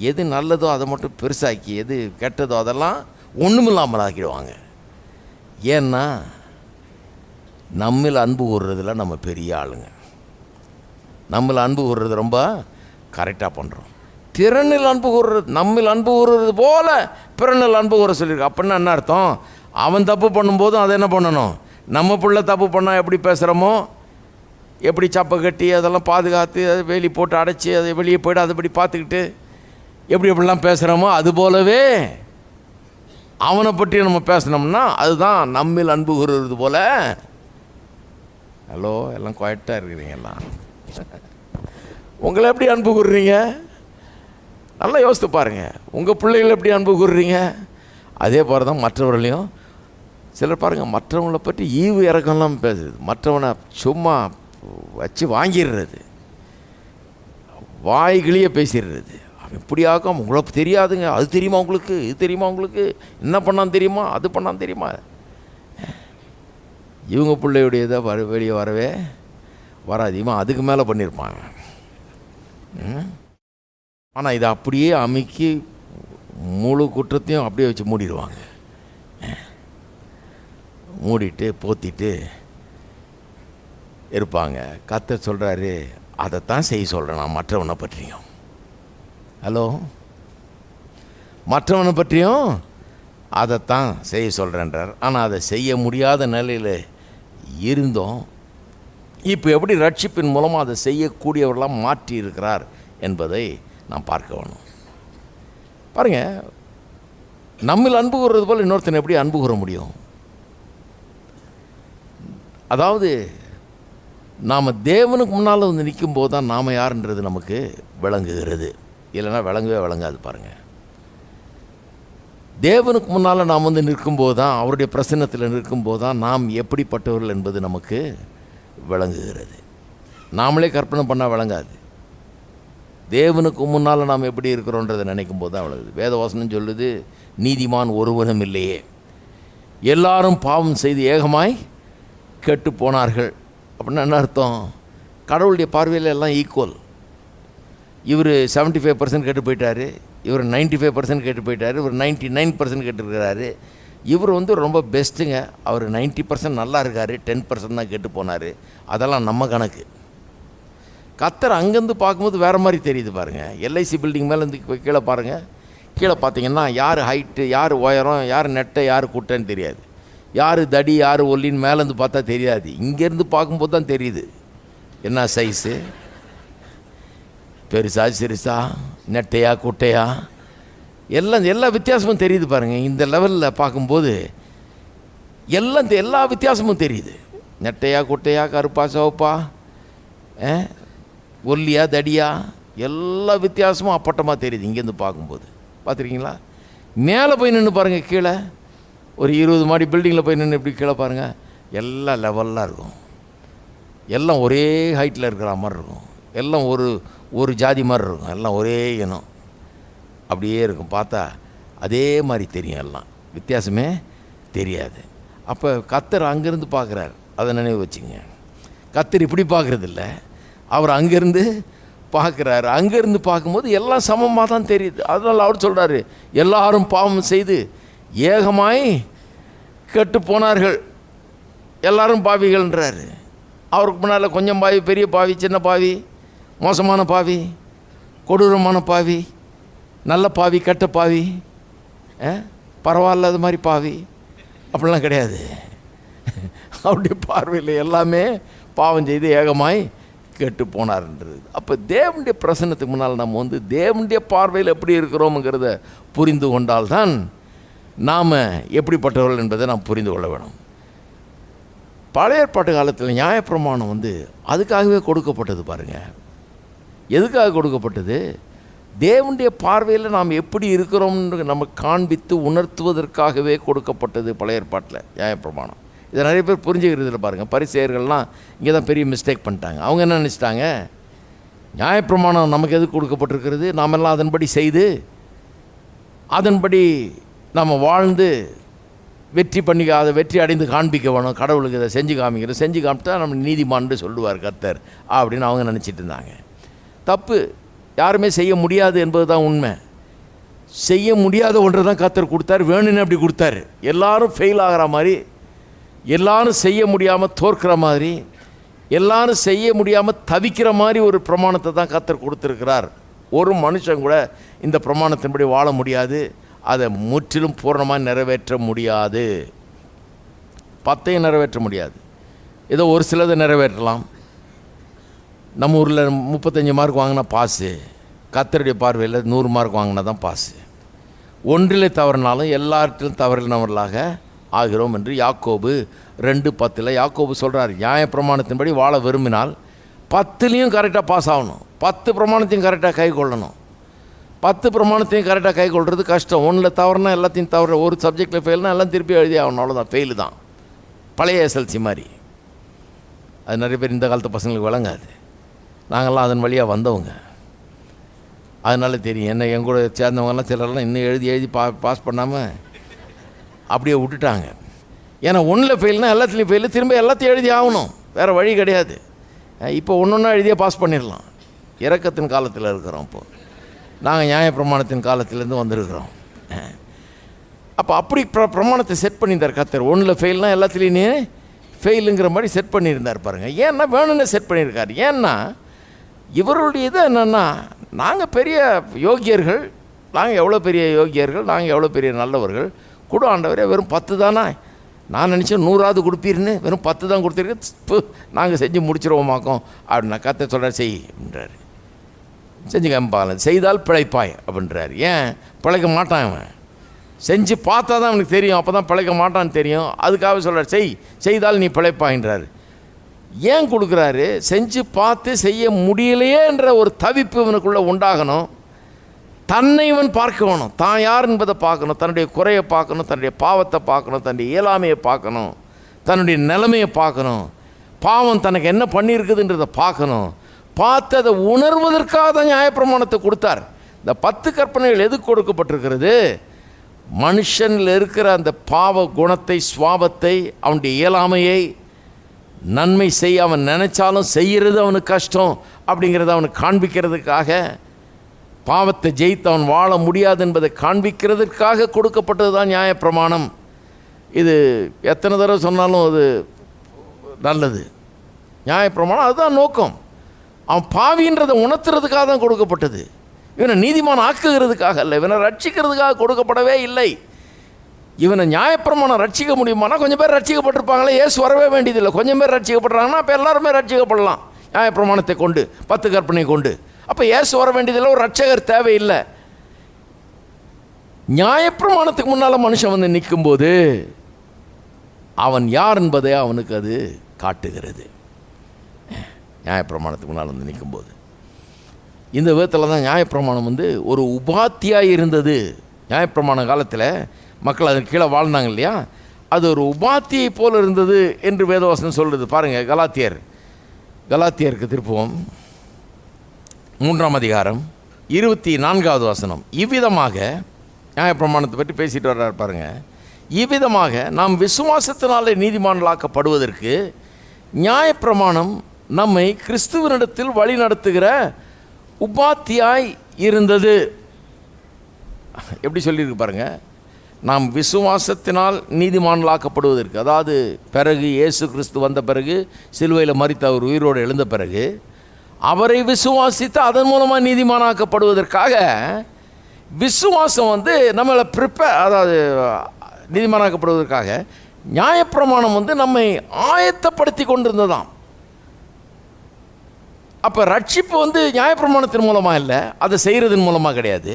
எது நல்லதோ அதை மட்டும் பெருசாக்கி, எது கெட்டதோ அதெல்லாம் ஒன்றுமில்லாமல் ஆக்கிடுவாங்க. ஏன்னா நம்மில் அன்பு கூறுறதுல நம்ம பெரிய ஆளுங்க, நம்மில் அன்பு கூறுறது ரொம்ப கரெக்டாக பண்ணுறோம். பிறனில் அன்பு கூறுறது, நம்மில் அன்பு கூறுறது போல பிறனில் அன்பு கூற சொல்லியிருக்கு. அப்படின்னா என்ன அர்த்தம், அவன் தப்பு பண்ணும்போதும் அதை என்ன பண்ணணும், நம்ம பிள்ளை தப்பு பண்ணால் எப்படி பேசுகிறோமோ, எப்படி சப்பை கட்டி அதெல்லாம் பாதுகாத்து அதை வேலி போட்டு அடைச்சி அதை வெளியே போய்ட்டு அதை படி பார்த்துக்கிட்டு எப்படிலாம் பேசுகிறோமோ, அது போலவே அவனை பற்றி நம்ம பேசினோம்னா அதுதான் நம்மில் அன்பு கூறுறது போல. ஹலோ, எல்லாம் குவாய்ட்டாக இருக்கிறீங்க எல்லாம். உங்களை எப்படி அன்பு கூறுறீங்க, நல்லா யோசித்து பாருங்கள். உங்கள் பிள்ளைகளை எப்படி அன்பு கூறுறீங்க, அதே போல தான் மற்றவர்களையும். சிலர் பாருங்கள், மற்றவங்களை பற்றி ஈவு இறக்கம்லாம் பேசுது, மற்றவனை சும்மா வச்சு வாங்கிடுறது, வாய்கிளியே பேசிடுறது. அவன் இப்படி ஆகும், உங்களுக்கு தெரியாதுங்க, அது தெரியுமா உங்களுக்கு, இது தெரியுமா உங்களுக்கு, என்ன பண்ணான்னு தெரியுமா, அது பண்ணான்னு தெரியுமா. இவங்க பிள்ளையுடையதை வெளியே வரவே வராது, இவன் அதுக்கு மேலே பண்ணியிருப்பான். ஆனால் இதை அப்படியே அமுக்கி முழு குற்றத்தையும் அப்படியே வச்சு மூடிடுவாங்க. மூடிட்டு போத்திட்டு இருப்பாங்க. கர்த்தர் சொல்கிறாரு, அதைத்தான் செய்ய சொல்கிறேன் நான் மற்றவனை பற்றியும். ஹலோ, மற்றவனை பற்றியும் அதைத்தான் செய்ய சொல்கிறேன்றார். ஆனால் அதை செய்ய முடியாத நிலையில் இருந்தோம். இப்போ எப்படி ரட்சிப்பின் மூலமாக அதை செய்யக்கூடியவர்களாக மாற்றி இருக்கிறார் என்பதை நாம் பார்க்க வேணும். பாருங்கள், நம்மில் அன்பு கூறுறது போல் இன்னொருத்தனை எப்படி அன்பு கூற முடியும்? அதாவது நாம் தேவனுக்கு முன்னால் வந்து நிற்கும்போது தான் நாம் யாருன்றது நமக்கு விளங்குகிறது. இல்லைன்னா விளங்கவே விளங்காது. பாருங்கள், தேவனுக்கு முன்னால் நாம் வந்து நிற்கும்போது தான், அவருடைய பிரசன்னத்தில் நிற்கும்போது தான் நாம் எப்படிப்பட்டவர்கள் என்பது நமக்கு விளங்குகிறது. நாமளே கற்பனை பண்ணால் விளங்காது. தேவனுக்கு முன்னால் நாம் எப்படி இருக்கிறோன்றதை நினைக்கும் போது தான் விளங்குது. வேதவசனம் சொல்லுது, நீதிமான் ஒருவனும் இல்லையே, எல்லாரும் பாவம் செய்து ஏகமாய் கெட்டு போனார்கள். அப்படின்னா என்ன அர்த்தம்? கடவுளுடைய பார்வையில் எல்லாம் ஈக்குவல். இவர் 75% கெட்டு போயிட்டார், இவர் 95% கெட்டு போயிட்டார், இவர் 99% கெட்டுருக்கிறாரு. இவர் வந்து ரொம்ப பெஸ்ட்டுங்க, அவர் 90% நல்லா இருக்கார், 10% தான் கெட்டு போனார். அதெல்லாம் நம்ம கணக்கு. கர்த்தர் அங்கேருந்து பார்க்கும்போது வேறு மாதிரி தெரியுது. பாருங்கள், எல்ஐசி பில்டிங் மேலேருந்து கீழே பாருங்கள். கீழே பார்த்தீங்கன்னா யார் ஹைட்டு, யார் உயரம், யார் நெட்டை, யார் குட்டைன்னு தெரியாது. யார் தடி, யார் ஒல்லின்னு மேலேருந்து பார்த்தா தெரியாது. இங்கேருந்து பார்க்கும்போது தான் தெரியுது என்ன சைஸு, பெருசா சிறுசா, நெட்டையா குட்டையா, எல்லா வித்தியாசமும் தெரியுது. பாருங்கள், இந்த லெவலில் பார்க்கும்போது எல்லா வித்தியாசமும் தெரியுது. நெட்டையா குட்டையா, கருப்பா சிவப்பா, ஒல்லியா தடியா, எல்லா வித்தியாசமும் அப்பட்டமாக தெரியுது இங்கேருந்து பார்க்கும்போது. பார்த்துருக்கீங்களா? மேலே போய் நின்று பாருங்கள், கீழே ஒரு 20 மாடி பில்டிங்கில் போய் நின்று இப்படி கீழே பாருங்கள், எல்லாம் லெவலாக இருக்கும். எல்லாம் ஒரே ஹைட்டில் இருக்கிற மாதிரி இருக்கும். எல்லாம் ஒரு ஜாதி மாதிரி இருக்கும். எல்லாம் ஒரே இனம் அப்படியே இருக்கும். பார்த்தா அதே மாதிரி தெரியும், எல்லாம் வித்தியாசமே தெரியாது. அப்போ கர்த்தர் அங்கேருந்து பார்க்குறார், அதை நினைவு வச்சுங்க. கர்த்தர் இப்படி பார்க்குறதில்ல, அவர் அங்கேருந்து பார்க்குறாரு. அங்கேருந்து பார்க்கும்போது எல்லாம் சமமாக தான் தெரியுது. அதனால் அவர் சொல்கிறாரு, எல்லாரும் பாவம் செய்து ஏகமாய் கெட்டு போனார்கள், எல்லாரும் பாவிகள்ன்றாரு. அவருக்கு முன்னால் கொஞ்சம் பாவி, பெரிய பாவி, சின்ன பாவி, மோசமான பாவி, கொடூரமான பாவி, நல்ல பாவி, கெட்ட பாவி, பரவாயில்லாத மாதிரி பாவி, அப்படிலாம் கிடையாது. அவருடைய பார்வையில் எல்லாமே பாவம் செய்து ஏகமாய் கெட்டு போனார்ன்றது. அப்போ தேவனுடைய பிரசன்னத்துக்கு முன்னால் நம்ம வந்து தேவனுடைய பார்வையில் எப்படி இருக்கிறோம்ங்கிறத புரிந்து கொண்டால்தான் நாம் எப்படிப்பட்டவர்கள் என்பதை நாம் புரிந்து கொள்ள வேணும். பழைய ஏற்பாட்டு காலத்தில் நியாயப்பிரமாணம் வந்து அதுக்காகவே கொடுக்கப்பட்டது. பாருங்கள், எதுக்காக கொடுக்கப்பட்டது? தேவனுடைய பார்வையில் நாம் எப்படி இருக்கிறோம்னு நம்ம காண்பித்து உணர்த்துவதற்காகவே கொடுக்கப்பட்டது பழைய ஏற்பாட்டில் நியாயப்பிரமாணம். இதை நிறைய பேர் புரிஞ்சுக்கிறதுல பாருங்கள். பரிசேயர்கள்லாம் இங்கே தான் பெரிய மிஸ்டேக் பண்ணிட்டாங்க. அவங்க என்ன நினச்சிட்டாங்க, நியாயப்பிரமாணம் நமக்கு எதுக்கு கொடுக்கப்பட்டிருக்கிறது, நாமெல்லாம் அதன்படி செய்து அதன்படி நம்ம வாழ்ந்து அதை வெற்றி அடைந்து காண்பிக்க வேணும், கடவுளுக்கு இதை செஞ்சு காமிக்கிறோம், செஞ்சு காமிட்டா நம்ம நீதிமான்னு சொல்லுவார் கர்த்தர் அப்படின்னு அவங்க நினச்சிட்டு இருந்தாங்க. தப்பு. யாருமே செய்ய முடியாது என்பது தான் உண்மை. செய்ய முடியாத ஒன்று தான் கர்த்தர் கொடுத்தார், வேணும்னு அப்படி கொடுத்தாரு. எல்லாரும் ஃபெயில் ஆகிற மாதிரி, எல்லாரும் செய்ய முடியாமல் தோற்கிற மாதிரி, எல்லாரும் செய்ய முடியாமல் தவிக்கிற மாதிரி ஒரு பிரமாணத்தை தான் கர்த்தர் கொடுத்துருக்கிறார். ஒரு மனுஷன் கூட இந்த பிரமாணத்தின்படி வாழ முடியாது, அதை முற்றிலும் பூர்ணமாக நிறைவேற்ற முடியாது. 10 நிறைவேற்ற முடியாது, ஏதோ ஒரு சிலதை நிறைவேற்றலாம். நம்ம ஊரில் 35 மார்க் வாங்கினா பாஸு, கர்த்தருடைய பார்வையில் 100 மார்க் வாங்கினா தான் பாஸு. ஒன்றிலே தவறினாலும் எல்லாற்றிலும் தவறினவர்களாக ஆகிறோம் என்று யாக்கோபு 2:10 யாக்கோபு சொல்கிறார். நியாய பிரமாணத்தின்படி வாழ விரும்பினால் 10லையும் கரெக்டாக பாஸ் ஆகணும், 10 பிரமாணத்தையும் கரெக்டாக கை கொள்ளணும். 10 பிரமாணத்தையும் கரெக்டாக கை கொள்வது கஷ்டம். ஒன்றில் தவறுனா எல்லாத்தையும் தவறு, ஒரு சப்ஜெக்டில் ஃபெயில்னால் எல்லாம் திருப்பி எழுதி ஆகணும், அவ்வளோதான், ஃபெயிலு தான். பழைய எஸ்எல்சி மாதிரி. அது நிறைய பேர் இந்த காலத்து பசங்களுக்கு விளங்காது. நாங்கள்லாம் அதன் வழியாக வந்தவங்க, அதனால தெரியும். என்ன எங்கூட சேர்ந்தவங்கலாம் சிலர்லாம் இன்னும் எழுதி பாஸ் பண்ணாமல் அப்படியே விட்டுட்டாங்க. ஏன்னா ஒன்றில் ஃபெயில்னால் எல்லாத்துலேயும் ஃபெயிலு, திரும்ப எல்லாத்தையும் எழுதி ஆகணும், வேறு வழி கிடையாது. இப்போ ஒன்றா எழுதியே பாஸ் பண்ணிடலாம். இறக்கத்தின் காலத்தில் இருக்கிறோம். இப்போது நாங்கள் நியாயப்பிரமாணத்தின் காலத்திலேருந்து வந்திருக்கிறோம். அப்போ அப்படி பிரமாணத்தை செட் பண்ணியிருந்தார் கர்த்தர். ஒன்றில் ஃபெயில்னால் எல்லாத்துலேயும் ஃபெயிலுங்கிற மாதிரி செட் பண்ணியிருந்தார் பாருங்கள். ஏன்னா வேணும்னு செட் பண்ணியிருக்காரு. ஏன்னா இவருடைய இது என்னென்னா, நாங்கள் பெரிய யோகியர்கள், நாங்கள் எவ்வளோ பெரிய யோகியர்கள், நாங்கள் எவ்வளோ பெரிய நல்லவர்கள், கூட ஆண்டவரே வெறும் 10 தானா, நான் நினச்சேன் 100ஆவது கொடுப்பீர்னு, வெறும் 10 தான் கொடுத்துருக்கு, நாங்கள் செஞ்சு முடிச்சிருவோமாக்கோம் அப்படின்னா கர்த்தர் சொல்கிறார் செய் அப்படின்றாரு. செஞ்சு காமிப்பாங்க, செய்தால் பிழைப்பாய் அப்படின்றார். ஏன் பிழைக்க மாட்டான் அவன்? செஞ்சு பார்த்தா தான் அவனுக்கு தெரியும், அப்போ தான் பிழைக்க மாட்டான்னு தெரியும். அதுக்காக சொல்கிறார் செய்தால் நீ பிழைப்பாயின்றார். ஏன் கொடுக்குறாரு? செஞ்சு பார்த்து செய்ய முடியலையேன்ற ஒரு தவிப்பு இவனுக்குள்ளே உண்டாகணும். தன்னை இவன் பார்க்க வேணும், தான் யார் என்பதை பார்க்கணும், தன்னுடைய குறையை பார்க்கணும், தன்னுடைய பாவத்தை பார்க்கணும், தன்னுடைய இயலாமையை பார்க்கணும், தன்னுடைய நிலைமையை பார்க்கணும், பாவம் தனக்கு என்ன பண்ணியிருக்குதுன்றதை பார்க்கணும். பார்த்து அதை உணர்வதற்காக தான் நியாயப்பிரமாணத்தை கொடுத்தார். இந்த 10 கற்பனைகள் எதுக்கு கொடுக்கப்பட்டிருக்கிறது? மனுஷனில் இருக்கிற அந்த பாவ குணத்தை, சுவாபத்தை, அவனுடைய இயலாமையை, நன்மை செய்ய அவன் நினைச்சாலும் செய்கிறது அவனுக்கு கஷ்டம் அப்படிங்கிறத அவனுக்கு காண்பிக்கிறதுக்காக, பாவத்தை ஜெயித்து அவன் வாழ முடியாது என்பதை காண்பிக்கிறதுக்காக கொடுக்கப்பட்டது தான் நியாயப்பிரமாணம். இது எத்தனை தடவை சொன்னாலும் அது நல்லது. நியாயப்பிரமாணம் அதுதான் நோக்கம். அவன் பாவின்றதை உணர்த்துறதுக்காக தான் கொடுக்கப்பட்டது. இவனை நீதிமான் ஆக்குகிறதுக்காக இல்லை, இவனை ரட்சிக்கிறதுக்காக கொடுக்கப்படவே இல்லை. இவனை நியாயப்பிரமாணம் ரட்சிக்க முடியுமானா கொஞ்சம் பேர் ரட்சிக்கப்பட்டிருப்பாங்களே, இயேசு வரவே வேண்டியதில்லை. கொஞ்சம் பேர் ரட்சிக்கப்படுறாங்கன்னா அப்போ எல்லாருமே ரட்சிக்கப்படலாம் நியாயப்பிரமாணத்தை கொண்டு, 10 கற்பனை கொண்டு. அப்போ இயேசு வர வேண்டியதில்லை, ஒரு ரட்சகர் தேவையில்லை. நியாயப்பிரமாணத்துக்கு முன்னால் மனுஷன் வந்து நிற்கும்போது அவன் யார் என்பதை அவனுக்கு அது காட்டுகிறது. நியாயப்பிரமாணத்துக்கு முன்னால் வந்து நிற்கும்போது இந்த விதத்தில் தான் நியாயப்பிரமாணம் வந்து ஒரு உபாத்தியாக இருந்தது. நியாயப்பிரமாண காலத்தில் மக்கள் அதற்கு கீழே வாழ்ந்தாங்க இல்லையா, அது ஒரு உபாத்தியை போல் இருந்தது என்று வேதவசனம் சொல்கிறது. பாருங்கள், கலாத்தியருக்கு திருப்புவோம் 3ஆம் அதிகாரம் 24வது வசனம். இவ்விதமாக நியாயப்பிரமாணத்தை பற்றி பேசிட்டு வர்றார் பாருங்க. இவ்விதமாக நாம் விசுவாசத்தினாலே நீதிமான்களாக்கப்படுவதற்கு நியாயப்பிரமாணம் நம்மை கிறிஸ்துவனிடத்தில் வழி நடத்துகிற உபாத்தியாய் இருந்தது. எப்படி சொல்லியிருக்கு பாருங்க, நாம் விசுவாசத்தினால் நீதிமான்களாக்கப்படுவதற்கு, அதாவது பிறகு இயேசு கிறிஸ்து வந்த பிறகு, சிலுவையில் மரித்து அவர் உயிரோடு எழுந்த பிறகு அவரை விசுவாசித்து அதன் மூலமாக நீதிமானாக்கப்படுவதற்காக விசுவாசம் வந்து நம்மளை அதாவது நீதிமானாக்கப்படுவதற்காக நியாயப்பிரமாணம் வந்து நம்மை ஆயத்தப்படுத்தி கொண்டிருந்ததாம். அப்போ ரட்சிப்பு வந்து நியாயப்பிரமாணத்தின் மூலமாக இல்லை, அதை செய்கிறதன் மூலமாக கிடையாது,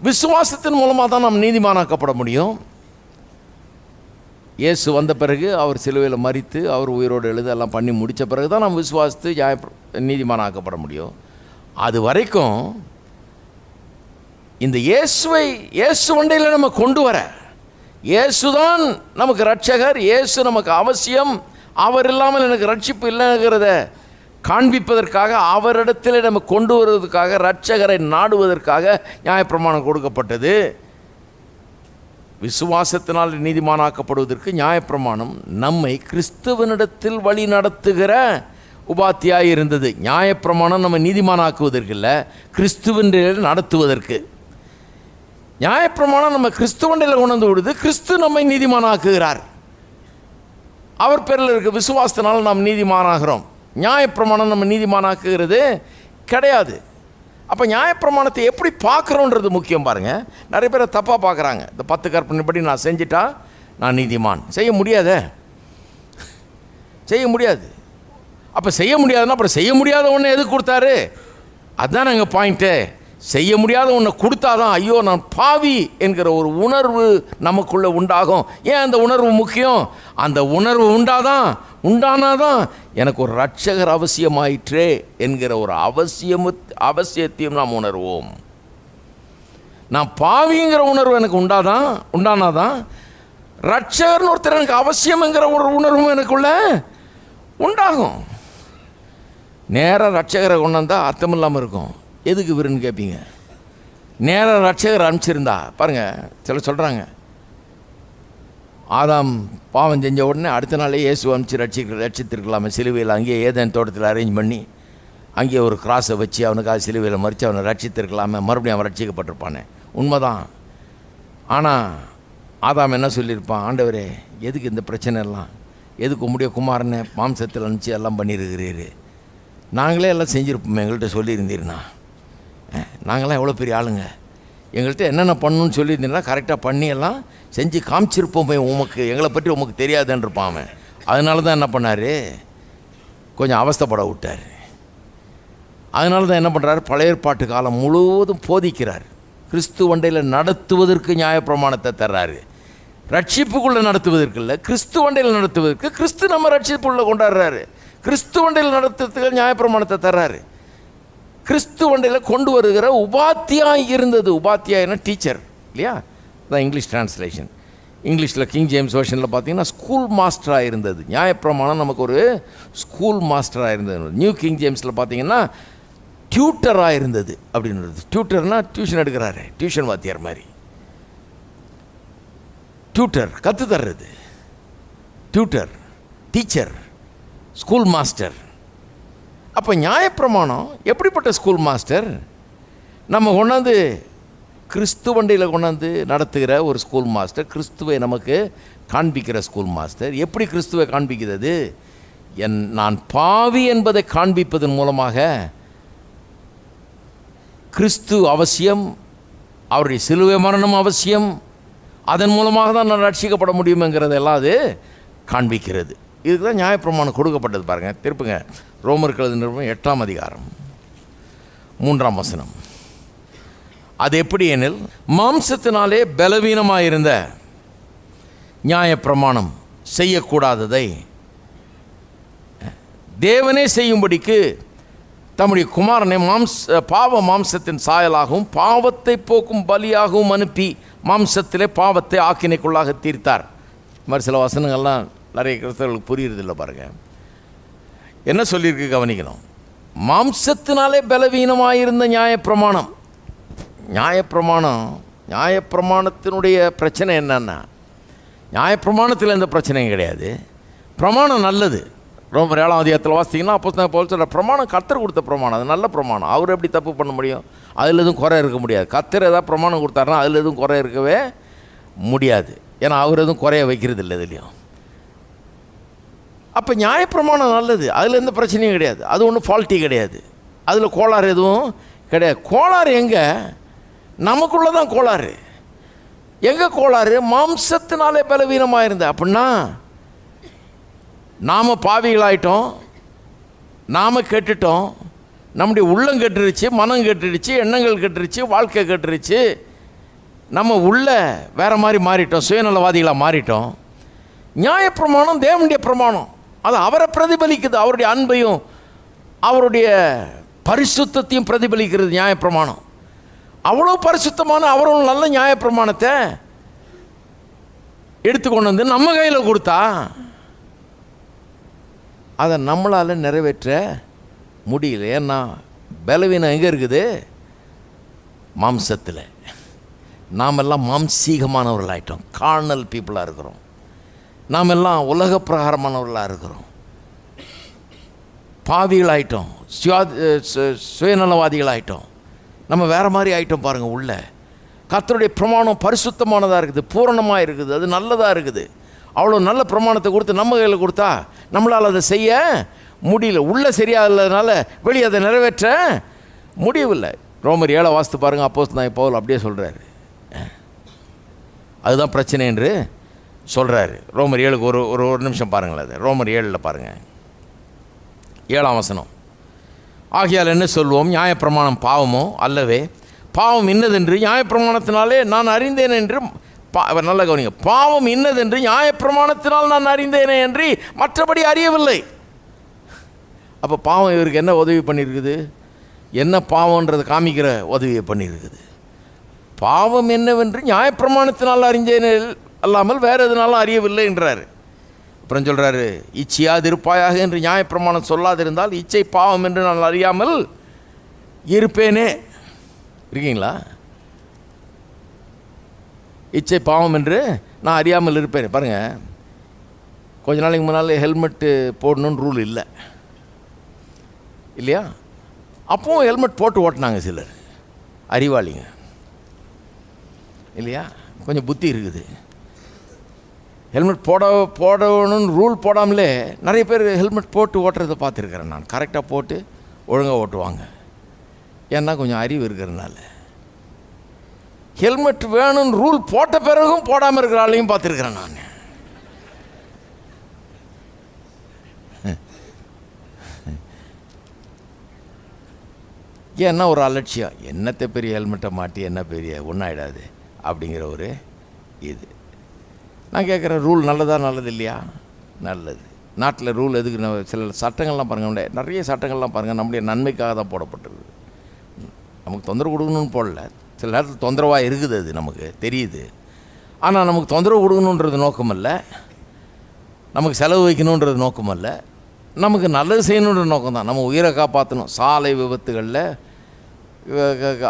விசுவாசத்தின் மூலமாக தான் நாம் நீதிமானாக்கப்பட முடியும். இயேசு வந்த பிறகு அவர் சிலுவையில் மரித்து அவர் உயிரோடு எழுத எல்லாம் பண்ணி முடித்த பிறகு தான் நாம் விசுவாசித்து நீதிமானாக்கப்பட முடியும். அது வரைக்கும் இந்த இயேசு வண்டையில் நம்ம கொண்டு வர, இயேசு தான் நமக்கு ரட்சகர், இயேசு நமக்கு அவசியம், அவர் இல்லாமல் எனக்கு ரட்சிப்பு இல்லைங்கிறத காண்பிப்பதற்காக, அவரிடத்தில் நம்ம கொண்டு வருவதற்காக, ரட்சகரை நாடுவதற்காக நியாயப்பிரமாணம் கொடுக்கப்பட்டது. விசுவாசத்தினால் நீதிமானாக்கப்படுவதற்கு நியாயப்பிரமாணம் நம்மை கிறிஸ்துவனிடத்தில் வழி நடத்துகிற உபாத்தியாய் இருந்தது. நியாயப்பிரமாணம் நம்ம நீதிமானாக்குவதற்கு இல்லை, கிறிஸ்துவனில் நடத்துவதற்கு. நியாயப்பிரமாணம் நம்ம கிறிஸ்துவனில் கொண்டு வந்து விடுது, கிறிஸ்து நம்மை நீதிமானாக்குகிறார். அவர் பேரில் இருக்க விசுவாசத்தினால் நாம் நீதிமானாகிறோம். நியாயப்பிரமாணம் நம்ம நீதிமானாக்குகிறது கிடையாது. அப்போ நியாயப்பிரமாணத்தை எப்படி பார்க்குறோன்றது முக்கியம். பாருங்கள், நிறைய பேரை தப்பாக பார்க்குறாங்க. இந்த 10 கற்பனைப்படி நான் செஞ்சிட்டா நான் நீதிமான். செய்ய முடியாது. அப்போ செய்ய முடியாதுன்னா அப்புறம் செய்ய முடியாத ஒன்று எதுக்கு கொடுத்தாரு? அதுதான் எங்கள் பாயிண்ட்டு. செய்ய முடியாத ஒன்றை கொடுத்தாதான் ஐயோ நான் பாவி என்கிற ஒரு உணர்வு நமக்குள்ளே உண்டாகும். ஏன் அந்த உணர்வு முக்கியம்? அந்த உணர்வு உண்டானாதான் எனக்கு ஒரு ரட்சகர் அவசியமாயிற்றே என்கிற ஒரு அவசியத்தையும் நாம் உணர்வோம். நான் பாவிங்கிற உணர்வு எனக்கு உண்டானாதான் ரட்சகர்னு ஒருத்தர் எனக்கு அவசியம்ங்கிற ஒரு உணர்வும் எனக்குள்ள உண்டாகும். நேராக ரட்சகரை கொண்டு வந்தால் அர்த்தம் இல்லாமல் இருக்கும். எதுக்கு இவருன்னு கேட்பீங்க. நேராக ரட்சகர் அனுப்பிச்சிருந்தா பாருங்கள், சிலர் சொல்கிறாங்க ஆதாம் பாவம் செஞ்ச உடனே அடுத்த நாளே இயேசு அனுப்பிச்சு ரட்சித்திருக்கலாமே. சிலுவையில் அங்கேயே ஏதேன் தோட்டத்தில் அரேஞ்ச் பண்ணி அங்கேயே ஒரு கிராஸை வச்சு அவனுக்காக சிலுவையில் மறித்து அவனை ரட்சித்திருக்கலாமே, மறுபடியும் அவன் ரட்சிக்கப்பட்டிருப்பானே. உண்மைதான். ஆனால் ஆதாம் என்ன சொல்லியிருப்பான்? ஆண்டவரே, எதுக்கு இந்த பிரச்சனை எல்லாம்? எதுக்கு உம்முடைய குமாரனை மாம்சத்தில் அனுப்பிச்சு எல்லாம் பண்ணியிருக்கிறீரு? நாங்களே எல்லாம் செஞ்சுருப்போம், எங்கள்கிட்ட சொல்லியிருந்தீர்னா. நாங்களாம் எவ்வளோ பெரிய ஆளுங்க, எங்கள்கிட்ட என்னென்ன பண்ணணும்னு சொல்லியிருந்தீங்கன்னா கரெக்டாக பண்ணியெல்லாம் செஞ்சு காமிச்சிருப்போமே, உமக்கு எங்களை பற்றி உமக்கு தெரியாதுன்னு இருப்பான் அவன். அதனால தான் என்ன பண்ணார், கொஞ்சம் அவஸ்தைப்பட விட்டார். அதனால தான் என்ன பண்ணுறாரு, பழைய ஏற்பாட்டு காலம் முழுவதும் போதிக்கிறார். கிறிஸ்து வண்டையில் நடத்துவதற்கு நியாயப்பிரமாணத்தை தர்றாரு. ரட்சிப்புக்குள்ளே நடத்துவதற்கு இல்லை, கிறிஸ்து வண்டையில் நடத்துவதற்கு. கிறிஸ்து நம்ம ரட்சிப்புக்குள்ளே கொண்டாடுறாரு. கிறிஸ்து வண்டையில் நடத்துறதுக்கு நியாயப்பிரமாணத்தை தர்றாரு. கிறிஸ்து வண்டையில் கொண்டு வருகிற உபாத்தியாய் இருந்தது. உபாத்தியாயினா டீச்சர் இல்லையா, தான் இங்கிலீஷ் டிரான்ஸ்லேஷன். இங்கிலீஷில் கிங் ஜேம்ஸ் வெர்ஷனில் பார்த்தீங்கன்னா ஸ்கூல் மாஸ்டராக இருந்தது. நியாயப்பிரமாணம் நமக்கு ஒரு ஸ்கூல் மாஸ்டராக இருந்தது. நியூ கிங் ஜேம்ஸில் பார்த்தீங்கன்னா டியூட்டராக இருந்தது அப்படின்றது. டியூட்டர்னால் டியூஷன் எடுக்கிறாரு, டியூஷன் வாத்தியார் மாதிரி. டியூட்டர் கற்று தர்றது, டியூட்டர், டீச்சர், ஸ்கூல் மாஸ்டர். அப்போ நியாயப்பிரமாணம் எப்படிப்பட்ட ஸ்கூல் மாஸ்டர்? நம்ம கொண்டாந்து கிறிஸ்து வண்டியில் கொண்டாந்து நடத்துகிற ஒரு ஸ்கூல் மாஸ்டர், கிறிஸ்துவை நமக்கு காண்பிக்கிற ஸ்கூல் மாஸ்டர். எப்படி கிறிஸ்துவை காண்பிக்கிறது? நான் பாவி என்பதை காண்பிப்பதன் மூலமாக கிறிஸ்து அவசியம், அவருடைய சிலுவை மரணம் அவசியம், அதன் மூலமாக தான் நான் ரட்சிக்கப்பட முடியுங்கிறதெல்லாம் அது காண்பிக்கிறது. இதுக்கு தான் நியாயப்பிரமாணம் கொடுக்கப்பட்டது. பாருங்கள், திருப்புங்க ரோமருக்கு எழுதின நிருபம் 8ஆம் அதிகாரம் 3ஆம் வசனம். அது எப்படி எனில், மாம்சத்தினாலே பலவீனமாக இருந்த நியாயப்பிரமாணம் செய்யக்கூடாததை தேவனே செய்யும்படிக்கு தம்முடைய குமாரனை பாவ மாம்சத்தின் சாயலாகவும் பாவத்தை போக்கும் பலியாகவும் அனுப்பி மாம்சத்திலே பாவத்தை ஆக்கினைக்குள்ளாக தீர்த்தார். இது மாதிரி சில வசனங்கள்லாம் நிறைய கிறிஸ்தவர்களுக்கு புரியுறதில்லை. பாருங்கள் என்ன சொல்லியிருக்கு, கவனிக்கணும். மாம்சத்தினாலே பலவீனமாயிருந்த நியாயப்பிரமாணம். நியாயப்பிரமாணத்தினுடைய பிரச்சனை என்னன்னா, நியாயப்பிரமாணத்தில் எந்த பிரச்சனையும் கிடையாது. பிரமாணம் நல்லது. ரோமர் 7ஆம் அதிகாரத்தில் வாசித்தீங்கன்னா அப்போஸ்தலன் பவுல் சொல்ற பிரமாணம் கர்த்தர் கொடுத்த பிரமாணம், அது நல்ல பிரமாணம். அவர் எப்படி தப்பு பண்ண முடியும்? அதில் எதுவும் குறை இருக்க முடியாது. கர்த்தர் ஏதாவது பிரமாணம் கொடுத்தாருன்னா அதில் எதுவும் குறை இருக்கவே முடியாது. ஏன்னா அவர் எதுவும் குறைய வைக்கிறது இல்லை இதுலேயும். அப்போ நியாயப்பிரமாணம் நல்லது, அதில் எந்த பிரச்சனையும் கிடையாது. அது ஒன்றும் ஃபால்ட்டி கிடையாது, அதில் கோளாறு எதுவும் கிடையாது. கோளாறு எங்கே? நமக்குள்ளே தான் கோளாறு. எங்கே கோளாறு? மாம்சத்தினாலே பலவீனமாக இருந்த. அப்படின்னா நாம் பாவிகளாயிட்டோம், நாம் கெட்டுட்டோம், நம்முடைய உள்ளம் கெட்டுருச்சு, மனம் கெட்டுருச்சு, எண்ணங்கள் கெட்டுருச்சு, வாழ்க்கை கெட்டுருச்சு. நம்ம உள்ள வேறு மாதிரி மாறிட்டோம், சுயநலவாதிகளாக மாறிட்டோம். நியாயப்பிரமாணம் தேவனுடைய பிரமாணம், அது அவரை பிரதிபலிக்குது. அவருடைய அன்பையும் அவருடைய பரிசுத்தத்தையும் பிரதிபலிக்கிறது நியாயப்பிரமாணம். அவ்வளோ பரிசுத்தமான அவரும் நல்ல நியாயப்பிரமாணத்தை எடுத்துக்கொண்டு வந்து நம்ம கையில் கொடுத்தா அதை நம்மளால் நிறைவேற்ற முடியல. ஏன்னா பலவீனம் எங்கே இருக்குது? மாம்சத்தில். நாம் எல்லாம் மாம்சீகமானவர்களாயிட்டோம், கார்னல் பீப்புளாக இருக்கிறோம். நாம் எல்லாம் உலக பிரகாரமானவர்களாக இருக்கிறோம், பாவிகளாயிட்டோம், சுயநலவாதிகளாயிட்டோம். நம்ம வேறு மாதிரி ஆகிட்டோம். பாருங்கள், உள்ள கர்த்தருடைய பிரமாணம் பரிசுத்தமானதாக இருக்குது, பூரணமாக இருக்குது, அது நல்லதாக இருக்குது. அவ்வளோ நல்ல பிரமாணத்தை கொடுத்து நம்ம கையில் கொடுத்தா நம்மளால் அதை செய்ய முடியல. உள்ளே சரியாக இல்லாதனால வெளியே அதை நிறைவேற்ற முடியவில்லை. ரோமர் 7 வாசித்து பாருங்கள், அப்போஸ்தலன் பவுல் அப்படியே சொல்கிறாரு. அதுதான் பிரச்சனை என்று சொல்கிறாரு. ரோமர் 7க்கு ஒரு நிமிஷம் பாருங்களேன். அது ரோமர் 7 பாருங்கள், 7ஆம் வசனம். ஆகையால் என்ன சொல்வோம்? நியாயப்பிரமாணம் பாவமோ? அல்லவே. பாவம் இன்னதென்று நியாயப்பிரமாணத்தினாலே நான் அறிந்தேன் என்று. நல்ல கவனிங்க, பாவம் இன்னதென்று நியாயப்பிரமாணத்தினால் நான் அறிந்தேனே என்று மற்றபடி அறியவில்லை. அப்போ பாவம் இவருக்கு என்ன உதவி பண்ணியிருக்குது? என்ன பாவம்ன்றது காமிக்கிற உதவியை பண்ணியிருக்குது. பாவம் என்னவென்று நியாயப்பிரமாணத்தினால் அறிந்தேனே அல்லாமல் வேறு எதுனாலும் அறியவில்லை என்றார். அப்புறம் சொல்கிறாரு, இச்சையாதிருப்பாயாக என்று நியாயப்பிரமாணம் சொல்லாதிருந்தால் இச்சை பாவம் என்று நான் அறியாமல் இருப்பேனே. இருக்கீங்களா? இச்சை பாவம் என்று நான் அறியாமல் இருப்பேன். பாருங்கள், கொஞ்ச நாளைக்கு முன்னால் ஹெல்மெட்டு போடணுன்னு ரூல் இல்லை இல்லையா? அப்போவும் ஹெல்மெட் போட்டு ஓட்டினாங்க சிலர், அறிவாளிங்க இல்லையா? கொஞ்சம் புத்தி இருக்குது. ஹெல்மெட் போடணும்னு ரூல் போடாமலே நிறைய பேர் ஹெல்மெட் போட்டு ஓட்டுறதை பார்த்துருக்குறேன் நான். கரெக்டாக போட்டு ஒழுங்காக ஓட்டுவாங்க, ஏன்னா கொஞ்சம் அறிவு இருக்கிறதுனால. ஹெல்மெட் வேணும்னு ரூல் போட்ட பிறகும் போடாமல் இருக்கிற ஆளையும் பார்த்துருக்கிறேன் நான். ஏன்னா ஒரு அலட்சியம், என்னத்தை பெரிய ஹெல்மெட்டை மாட்டி என்ன பெரிய ஒன்றாயிடாது அப்படிங்கிற ஒரு இது. நான் கேட்குறேன், ரூல் நல்லதா நல்லது இல்லையா? நல்லது. நாட்டில் ரூல் எதுக்கு? சில சட்டங்கள்லாம் பாருங்கள், நிறைய சட்டங்கள்லாம் பாருங்கள் நம்முடைய நன்மைக்காக தான் போடப்பட்டிருக்கு. நமக்கு தொந்தரவு கொடுக்கணும்னு போடல. சில நேரத்தில் தொந்தரவாக இருக்குது, அது நமக்கு தெரியுது. ஆனால் நமக்கு தொந்தரவு கொடுக்கணுன்றது நோக்கம் அல்ல, நமக்கு செலவு வைக்கணுன்றது நோக்கம் அல்ல, நமக்கு நல்லது செய்யணுன்ற நோக்கம் தான். நம்ம உயிரை காப்பாற்றணும், சாலை விபத்துகளில்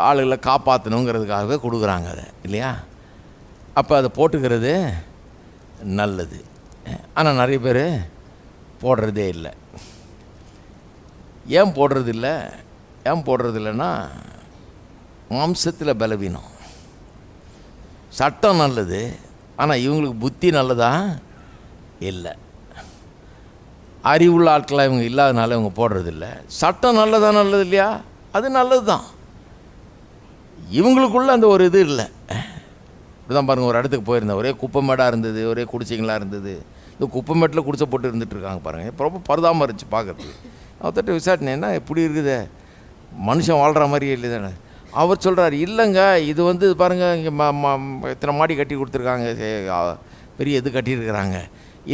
ஆளுகளை காப்பாற்றணுங்கிறதுக்காகவே கொடுக்குறாங்க அதை, இல்லையா? அப்போ அதை போட்டுக்கிறது நல்லது. ஆனால் நிறைய பேர் போடுறதே இல்லை. ஏன் போடுறது இல்லை? ஏன் போடுறது இல்லைன்னா மாம்சத்தில் பலவீனம். சட்டம் நல்லது, ஆனால் இவங்களுக்கு புத்தி நல்லதா இல்லை. அறிவுள்ள ஆட்களாக இவங்க இல்லாதனால இவங்க போடுறதில்ல. சட்டம் நல்லதா நல்லது இல்லையா? அது நல்லது தான். இவங்களுக்குள்ள அந்த ஒரு இது இல்லை. இப்படிதான் பாருங்கள், ஒரு இடத்துக்கு போயிருந்தேன், ஒரே குப்பைமேடாக இருந்தது, ஒரே குடிச்சிங்களாக இருந்தது. இந்த குப்பைமேட்டில் குடிச்சை போட்டு இருந்துட்டு இருக்காங்க பாருங்கள், இப்போ ரொம்ப பருதாமல் இருந்துச்சு பார்க்குறதுக்கு. அவர்கிட்ட விசாரினேன்னா எப்படி இருக்குது, மனுஷன் வாழ்கிற மாதிரியே இல்லை தானே. அவர் சொல்கிறார், இல்லைங்க இது வந்து பாருங்கள் இங்கே இத்தனை மாடி கட்டி கொடுத்துருக்காங்க, பெரிய இது கட்டியிருக்கிறாங்க,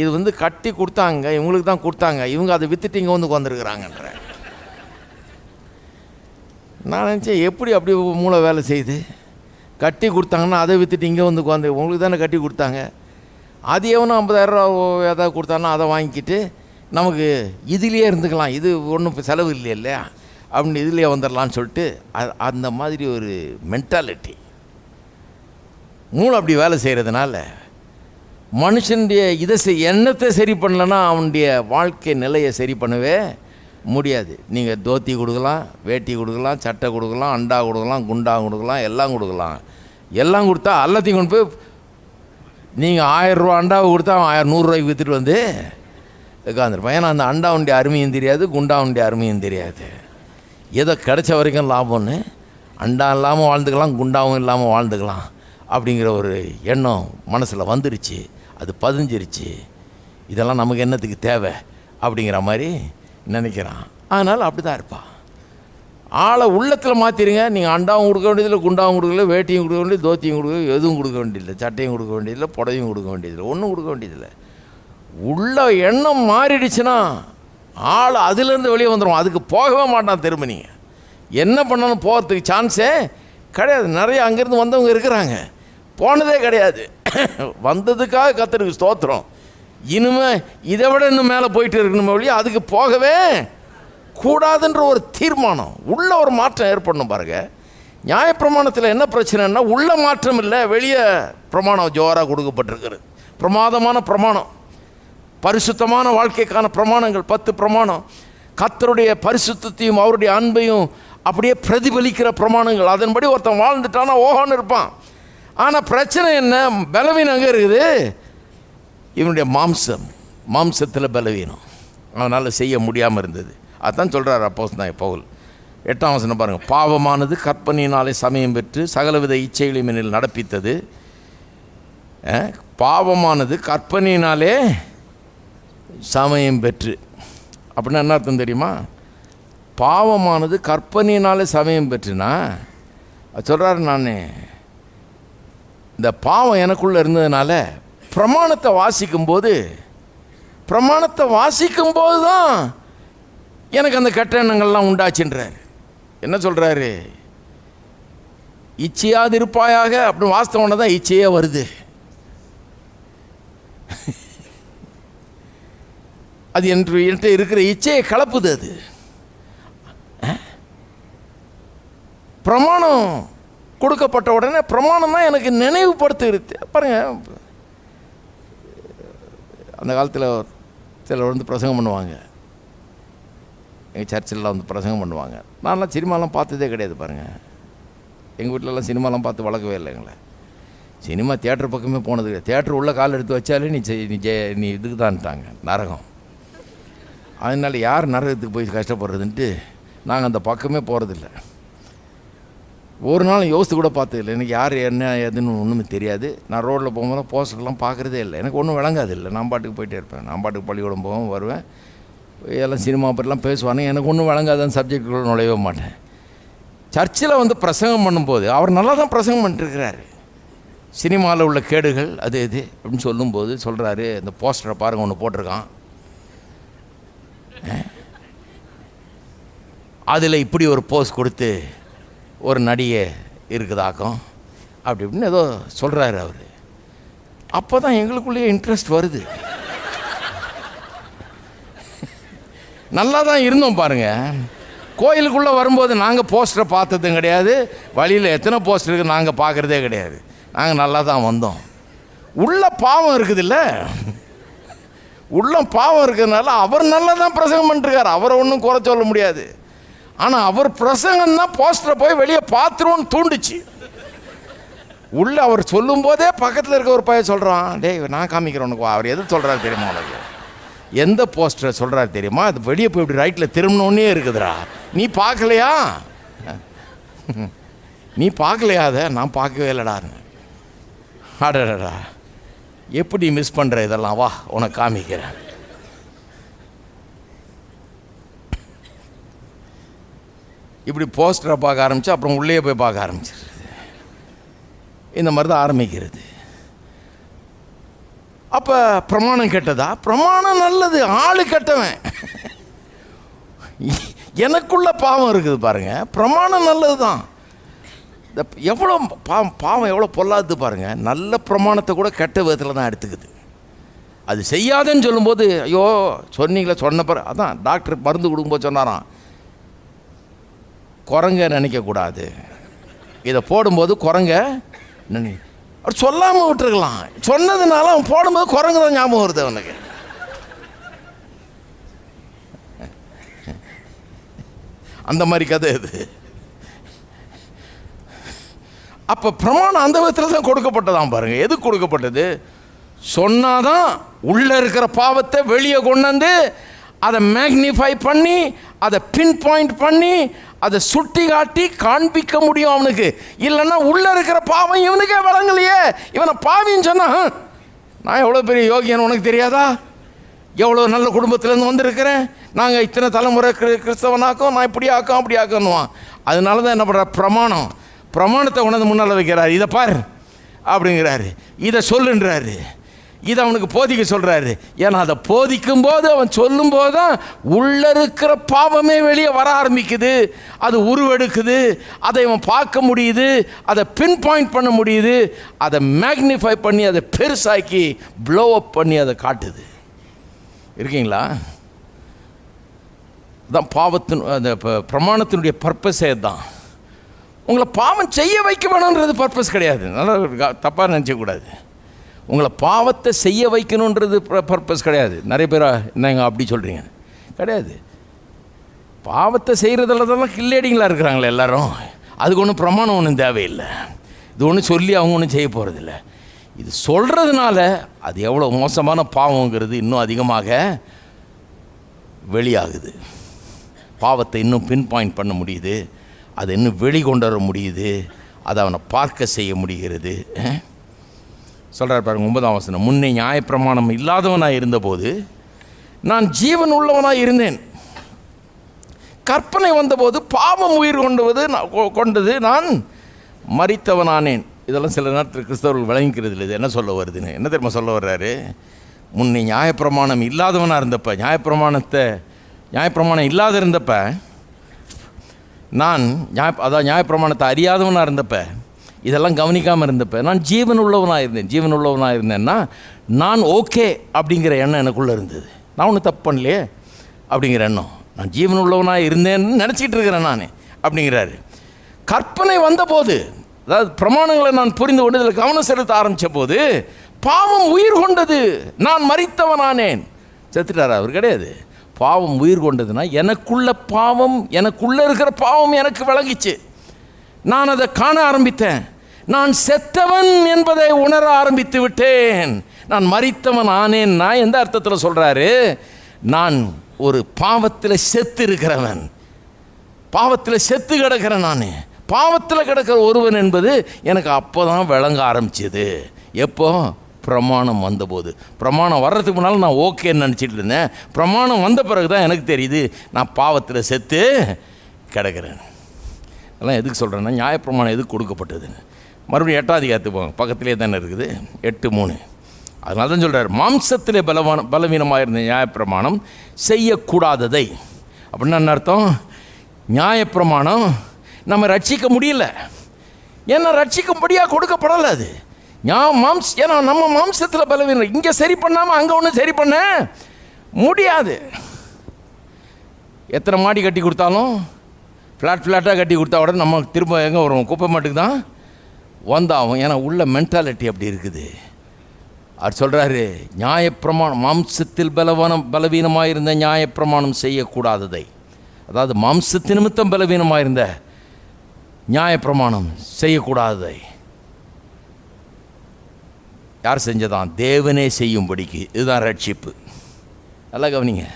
இது வந்து கட்டி கொடுத்தாங்க, இவங்களுக்கு தான் கொடுத்தாங்க, இவங்க அதை விற்றுட்டு இங்கே வந்து உட்காந்துருக்குறாங்கன்ற. நான் நினச்சேன், எப்படி அப்படி மூளை வேலை செய்யுது? கட்டி கொடுத்தாங்கன்னா அதை விற்றுட்டு இங்கே வந்து உட்காந்து, உங்களுக்கு தானே கட்டி கொடுத்தாங்க, அது எவனும் 50,000 ரூபா ஏதாவது கொடுத்தானா அதை வாங்கிக்கிட்டு நமக்கு இதுலேயே இருந்துக்கலாம், இது ஒன்றும் செலவு இல்லையா இல்லையா அப்படின்னு இதுலேயே வந்துடலான்னு சொல்லிட்டு அந்த மாதிரி ஒரு மென்டாலிட்டி மூளை அப்படி வேலை செய்கிறதுனால மனுஷனுடைய இதை எண்ணத்தை சரி பண்ணலன்னா அவனுடைய வாழ்க்கை நிலையை சரி பண்ணவே முடியாது. நீங்கள் தோத்தி கொடுக்கலாம், வேட்டி கொடுக்கலாம், சட்டை கொடுக்கலாம், அண்டா கொடுக்கலாம், குண்டா கொடுக்கலாம், எல்லாம் கொடுக்கலாம். எல்லாம் கொடுத்தா எல்லாத்தையும் கொண்டு போய் நீங்கள் 1000 ரூபா அண்டாவை கொடுத்தா அவன் 100 ரூபாய்க்கு விற்றுட்டு வந்து உட்காந்துருப்பான். ஏன்னா அந்த அண்டாவுடைய அருமையும் தெரியாது, குண்டாவுடைய அருமையும் தெரியாது. ஏதோ கிடைச்ச வரைக்கும் லாபம்னு அண்டா இல்லாமல் வாழ்ந்துக்கலாம், குண்டாவும் இல்லாமல் வாழ்ந்துக்கலாம் அப்படிங்கிற ஒரு எண்ணம் மனசில் வந்துருச்சு, அது பதிஞ்சிருச்சு. இதெல்லாம் நமக்கு என்னத்துக்கு தேவை அப்படிங்கிற மாதிரி நினைக்கிறான். அதனால் அப்படி தான் இருப்பான். ஆளை உள்ளத்தில் மாற்றிடுங்க. நீங்கள் அண்டாவும் கொடுக்க வேண்டியதில்லை, குண்டாவும் கொடுக்கல, வேட்டியும் கொடுக்க வேண்டியது, தோத்தியும் கொடுக்க, எதுவும் கொடுக்க வேண்டியதில்லை, சட்டையும் கொடுக்க வேண்டியதில்லை, புடவையும் கொடுக்க வேண்டியதில்லை, ஒன்றும் கொடுக்க வேண்டியதில்லை. உள்ள எண்ணம் மாறிடுச்சுன்னா ஆள் அதிலேருந்து வெளியே வந்துடும். அதுக்கு போகவே மாட்டான். திரும்ப நீங்கள் என்ன பண்ணாலும் போகிறதுக்கு சான்ஸே கிடையாது. நிறைய அங்கேருந்து வந்தவங்க இருக்கிறாங்க, போனதே கிடையாது. வந்ததுக்காக கர்த்தருக்கு ஸ்தோத்திரம். இனிமேல் இதை விட இன்னும் மேலே போயிட்டு இருக்கணுமே வழியா அதுக்கு போகவே கூடாதுன்ற ஒரு தீர்மானம், உள்ள ஒரு மாற்றம் ஏற்படணும். பாருங்க, நியாயப்பிரமாணத்தில் என்ன பிரச்சனைன்னா உள்ள மாற்றம் இல்லை, வெளியே பிரமாணம் ஜோராக கொடுக்கப்பட்டிருக்கிறது. பிரமாதமான பிரமாணம், பரிசுத்தமான வாழ்க்கைக்கான பிரமாணங்கள் 10 பிரமாணம், கர்த்தருடைய பரிசுத்தத்தையும் அவருடைய அன்பையும் அப்படியே பிரதிபலிக்கிற பிரமாணங்கள். அதன்படி ஒருத்தன் வாழ்ந்துட்டானா ஓஹோன்னு இருப்பான். ஆனால் பிரச்சனை என்ன? பலவீனம் அங்கே இருக்குது. இவனுடைய மாம்சத்தில் பலவீனம், அவனால் செய்ய முடியாமல் இருந்தது. அதுதான் சொல்கிறார் அப்போஸ்தலனாகிய பவுல். 8ஆம் வசனம் பாருங்கள். பாவமானது கற்பனையினாலே சமயம் பெற்று சகலவித இச்சைகளையும் என்னில் நடப்பித்தது. பாவமானது கற்பனையினாலே சமயம் பெற்று அப்படின்னா என்ன அர்த்தம் தெரியுமா? பாவமானது கற்பனையினாலே சமயம் பெற்றுனா சொல்கிறாரு, நான் இந்த பாவம் எனக்குள்ளே இருந்ததுனால பிரமாணத்தை வாசிக்கும்போது தான் எனக்கு அந்த கெட்ட எண்ணங்கள்லாம் உண்டாச்சுன்றார். என்ன சொல்கிறாரு? இச்சையாது இருப்பாயாக அப்படின்னு வாஸ்தவன தான் இச்சையே வருது. அது என்கிட்ட இருக்கிற இச்சையை கலப்புது. அது பிரமாணம் கொடுக்கப்பட்ட உடனே பிரமாணம் தான் எனக்கு நினைவுபடுத்துகிறது. பாருங்க, அந்த காலத்தில் சிலர் வந்து பிரசங்கம் பண்ணுவாங்க, எங்கள் சர்ச்சிலலாம் வந்து பிரசங்கம் பண்ணுவாங்க. நான்லாம் சினிமாலாம் பார்த்ததே கிடையாது. பாருங்கள், எங்கள் வீட்டிலலாம் சினிமாலாம் பார்த்து வளர்க்கவே இல்லை எங்களை. சினிமா தியேட்டர் பக்கமே போனது கிடையாது. தியேட்டர் உள்ள கால் எடுத்து வச்சாலே நீ இதுக்கு தான்ட்டாங்க, நரகம். அதனால யார் நரகத்துக்கு போய் கஷ்டப்படுறதுன்ட்டு நாங்கள் அந்த பக்கமே போகிறதில்ல. ஒரு நாள் யோசித்து கூட பார்த்ததில்லை. எனக்கு யார் என்ன ஏதுன்னு ஒன்றுமே தெரியாது. நான் ரோட்டில் போகும்போது போஸ்டர்லாம் பார்க்குறதே இல்லை. எனக்கு ஒன்றும் விளங்காது இல்லை. நான் பாட்டுக்கு போயிட்டே இருப்பேன். நான் பாட்டுக்கு பள்ளிக்கூடம் போவேன், வருவேன். எல்லாம் சினிமா பற்றிலாம் பேசுவானே, எனக்கு ஒன்றும் விளங்காதான் சப்ஜெக்டுக்குள்ள நுழையவே மாட்டேன். சர்ச்சில் வந்து பிரசங்கம் பண்ணும்போது அவர் நல்லா தான் பிரசங்கம் பண்ணிட்டுருக்கிறாரு. சினிமாவில் உள்ள கேடுகள் அது இது அப்படின்னு சொல்லும்போது சொல்கிறாரு, இந்த போஸ்டரை பாருங்கள், ஒன்று போட்டிருக்கான், அதில் இப்படி ஒரு போஸ் கொடுத்து ஒரு நடிகை இருக்குதாக்கும் அப்படி இப்படின்னு ஏதோ சொல்கிறாரு அவர். அப்போ தான் எங்களுக்குள்ளேயே இன்ட்ரெஸ்ட் வருது. நல்லா தான் இருந்தோம் பாருங்கள். கோயிலுக்குள்ளே வரும்போது நாங்கள் போஸ்டரை பார்த்ததும் கிடையாது, வழியில் எத்தனை போஸ்டர் இருக்குது நாங்கள் பார்க்குறதே கிடையாது. நாங்கள் நல்லா தான் வந்தோம். உள்ள பாவம் இருக்குதுல்ல, உள்ள பாவம் இருக்கிறதுனால அவர் நல்லா தான் பிரசங்கம் பண்ணிருக்கார். அவரை ஒன்றும் குறை சொல்ல முடியாது. ஆனால் அவர் பிரசங்கம் தான் போஸ்டரை போய் வெளியே பார்த்துருவோன்னு தூண்டுச்சு. உள்ள அவர் சொல்லும் போதே பக்கத்தில் இருக்க ஒரு பையன் சொல்கிறான், டேய் நான் காமிக்கிறேன் உனக்கு. அவர் எது சொல்கிறாரு தெரியுமா உனக்கு? எந்த போஸ்டரை சொல்கிறாரு தெரியுமா? அது வெளியே போய் இப்படி ரைட்டில் திரும்பினோன்னே இருக்குதுடா. நீ பார்க்கலையா? நீ பார்க்கலையா? அதை நான் பார்க்கவே இல்லைடான்னு. அடடா, எப்படி மிஸ் பண்ணுற இதெல்லாம், வா உனக்கு காமிக்கிறேன். இப்படி போஸ்டரை பார்க்க ஆரம்பித்து அப்புறம் உள்ளே போய் பார்க்க ஆரம்பிச்சிருது. இந்த மாதிரி தான் ஆரம்பிக்கிறது. அப்போ பிரமாணம் கெட்டதா? பிரமாணம் நல்லது, ஆளு கெட்டவன். எனக்குள்ள பாவம் இருக்குது பாருங்கள். பிரமாணம் நல்லது தான். இந்த எவ்வளோ பாவம் எவ்வளோ பொல்லாது பாருங்கள். நல்ல பிரமாணத்தை கூட கெட்ட விதத்தில் தான் எடுத்துக்குது. அது செய்யாதேன்னு சொல்லும்போது, ஐயோ சொன்னீங்களே, சொன்ன பிறகு அதான் டாக்டர் மருந்து கொடுக்கும்போது சொன்னாராம், குரங்க நினைக்கக்கூடாது, இதை போடும்போது குரங்க அவர் சொல்லாமல் விட்டுருக்கலாம். சொன்னதுனால அவன் போடும்போது குரங்கு தான் ஞாபகம் வருது அவனுக்கு. அந்த மாதிரி கதை இது. அப்போ பிரமாணம் அந்த விதத்தில் தான் கொடுக்கப்பட்டதான் பாருங்க. எது கொடுக்கப்பட்டது? சொன்னாதான் உள்ள இருக்கிற பாவத்தை வெளியே கொண்டு வந்து அதை மேக்னிஃபை பண்ணி அதை பின் பாயிண்ட் பண்ணி அதை சுட்டி காட்டி காண்பிக்க முடியும் அவனுக்கு. இல்லைன்னா உள்ள இருக்கிற பாவம் இவனுக்கே வழங்கலையே. இவனை பாவின்னு சொன்னா, நான் எவ்வளோ பெரிய யோகியன் உனக்கு தெரியாதா? எவ்வளோ நல்ல குடும்பத்திலேருந்து வந்திருக்கிறேன், நாங்கள் இத்தனை தலைமுறை கிறிஸ்தவனாக்கும், நான் இப்படி ஆக்கும் அப்படி ஆக்கணுவான். அதனால தான் என்ன பண்ணுற, பிரமாணத்தை கொண்டாந்து முன்னால் வைக்கிறாரு. இதை பார் அப்படிங்கிறாரு, இதை சொல்லுன்றாரு, இதை அவனுக்கு போதிக்க சொல்கிறாரு. ஏன்னா அதை போதிக்கும் போது அவன் சொல்லும் போது தான் உள்ள இருக்கிற பாவமே வெளியே வர ஆரம்பிக்குது, அது உருவெடுக்குது, அதை அவன் பார்க்க முடியுது, அதை பின் பாயிண்ட் பண்ண முடியுது, அதை மேக்னிஃபை பண்ணி அதை பெருசாக்கி ப்ளோ அப் பண்ணி அதை காட்டுது. இருக்கீங்களா? தான் பாவத்தின் அந்த பிரமாணத்தினுடைய பர்பஸே தான். உங்களை பாவம் செய்ய வைக்க வேணுன்றது பர்பஸ் கிடையாது. நல்லா தப்பாக நினச்சக்கூடாது. உங்களை பாவத்தை செய்ய வைக்கணுன்றது பர்பஸ் கிடையாது. நிறைய பேர் என்னங்க அப்படி சொல்கிறீங்க, கிடையாது. பாவத்தை செய்கிறதெல்லாம் கில்லேடிங்களாக இருக்கிறாங்களே எல்லாரும். அதுக்கு ஒன்றும் பிரமாணம் ஒன்றும் தேவையில்லை. இது ஒன்றும் சொல்லி அவங்க ஒன்றும் செய்ய போகிறதில்ல. இது சொல்கிறதுனால அது எவ்வளோ மோசமான பாவங்கிறது இன்னும் அதிகமாக வெளியாகுது. பாவத்தை இன்னும் பின் பாயிண்ட் பண்ண முடியுது, அதை இன்னும் வெளிக்கொண்டு வர முடியுது, அதை அவனை பார்க்க செய்ய முடிகிறது. சொல்கிறார் பாருங்க 9ஆம் வசனம், முன்னே நியாயப்பிரமாணம் இல்லாதவனாக இருந்தபோது நான் ஜீவன் உள்ளவனாக இருந்தேன். கற்பனை வந்தபோது பாவம் உயிர் கொண்டது, நான் மரித்தவனானேன். இதெல்லாம் சில நேரத்தில் கிறிஸ்தவர்கள் விளங்கிக்கிறது இல்லை. இது என்ன சொல்ல வருதுன்னு. என்ன தெரியுமா சொல்ல வர்றாரு? முன்னே நியாயப்பிரமாணம் இல்லாதவனாக இருந்தப்ப, நியாயப்பிரமாணம் இல்லாத இருந்தப்ப, நான் நியாயப்பிரமாணத்தை அறியாதவனாக இருந்தப்ப, இதெல்லாம் கவனிக்காமல் இருந்தப்ப நான் ஜீவன் உள்ளவனாக இருந்தேன். ஜீவன் உள்ளவனாக இருந்தேன்னா நான் ஓகே அப்படிங்கிற எண்ணம் எனக்குள்ளே இருந்தது. நான் ஒன்றும் தப்பு பண்ணலையே அப்படிங்கிற எண்ணம். நான் ஜீவன் உள்ளவனாக இருந்தேன்னு நினச்சிக்கிட்டு இருக்கிறேன் நான் அப்படிங்கிறாரு. கற்பனை வந்தபோது, அதாவது பிரமாணங்களை நான் புரிந்து கொண்டு இதில் கவனம் செலுத்த ஆரம்பித்த போது பாவம் உயிர் கொண்டது, நான் மரித்தவனானேன். செத்துட்டாரா? அவர் கிடையாது. பாவம் உயிர் கொண்டதுன்னா எனக்குள்ள பாவம், எனக்குள்ளே இருக்கிற பாவம் எனக்கு விளங்கிச்சு. நான் அதை காண ஆரம்பித்தேன். நான் செத்தவன் என்பதை உணர ஆரம்பித்து விட்டேன். நான் மரித்தவன் ஆனேன்னா எந்த அர்த்தத்தில் சொல்கிறாரு? நான் ஒரு பாவத்தில் செத்து இருக்கிறவன், பாவத்தில் செத்து கிடக்கிறேன். நான் பாவத்தில் கிடக்கிற ஒருவன் என்பது எனக்கு அப்போ தான் விளங்க ஆரம்பிச்சது. எப்போ? பிரமாணம் வந்தபோது. பிரமாணம் வர்றதுக்கு முன்னால் நான் ஓகேன்னு நினச்சிட்டு இருந்தேன். பிரமாணம் வந்த பிறகு தான் எனக்கு தெரியுது நான் பாவத்தில் செத்து கிடக்கிறேன். அதெல்லாம் எதுக்கு சொல்கிறேன்னா, நியாயப்பிரமாணம் எதுக்கு கொடுக்கப்பட்டதுன்னு. மறுபடியும் 8ஆம் அதிகாரத்துக்கு போங்க, பக்கத்திலே தானே இருக்குது, 8:3. அதனால தான் சொல்கிறார், மாம்சத்திலே பலவீனமாக இருந்த நியாயப்பிரமாணம் செய்யக்கூடாததை. அப்படின்னா என்ன அர்த்தம்? நியாயப்பிரமாணம் நம்ம ரட்சிக்க முடியல, ஏன்னா ரட்சிக்கும்படியாக கொடுக்கப்படலை. அது ஏன்னா நம்ம மாம்சத்தில் பலவீனம். இங்கே சரி பண்ணாமல் அங்கே ஒன்றும் சரி பண்ண முடியாது. எத்தனை மாடி கட்டி கொடுத்தாலும், ஃப்ளாட்டாக கட்டி கொடுத்தா உடனே நம்ம திரும்ப எங்கே வருவோம்? குப்பை மாட்டுக்கு தான் வந்தாகும். ஏன்னா உள்ள மென்டாலிட்டி அப்படி இருக்குது. அவர் சொல்கிறாரு, நியாயப்பிரமாணம் மாம்சத்தில் பலவீனமாக இருந்த நியாயப்பிரமாணம் செய்யக்கூடாததை, அதாவது மாம்சத்து நிமித்தம் பலவீனமாக இருந்த நியாயப்பிரமாணம் செய்யக்கூடாததை யார் செஞ்சதான்? தேவனே செய்யும்படிக்கு. இதுதான் ரட்சிப்பு. நல்லா கவனிங்க.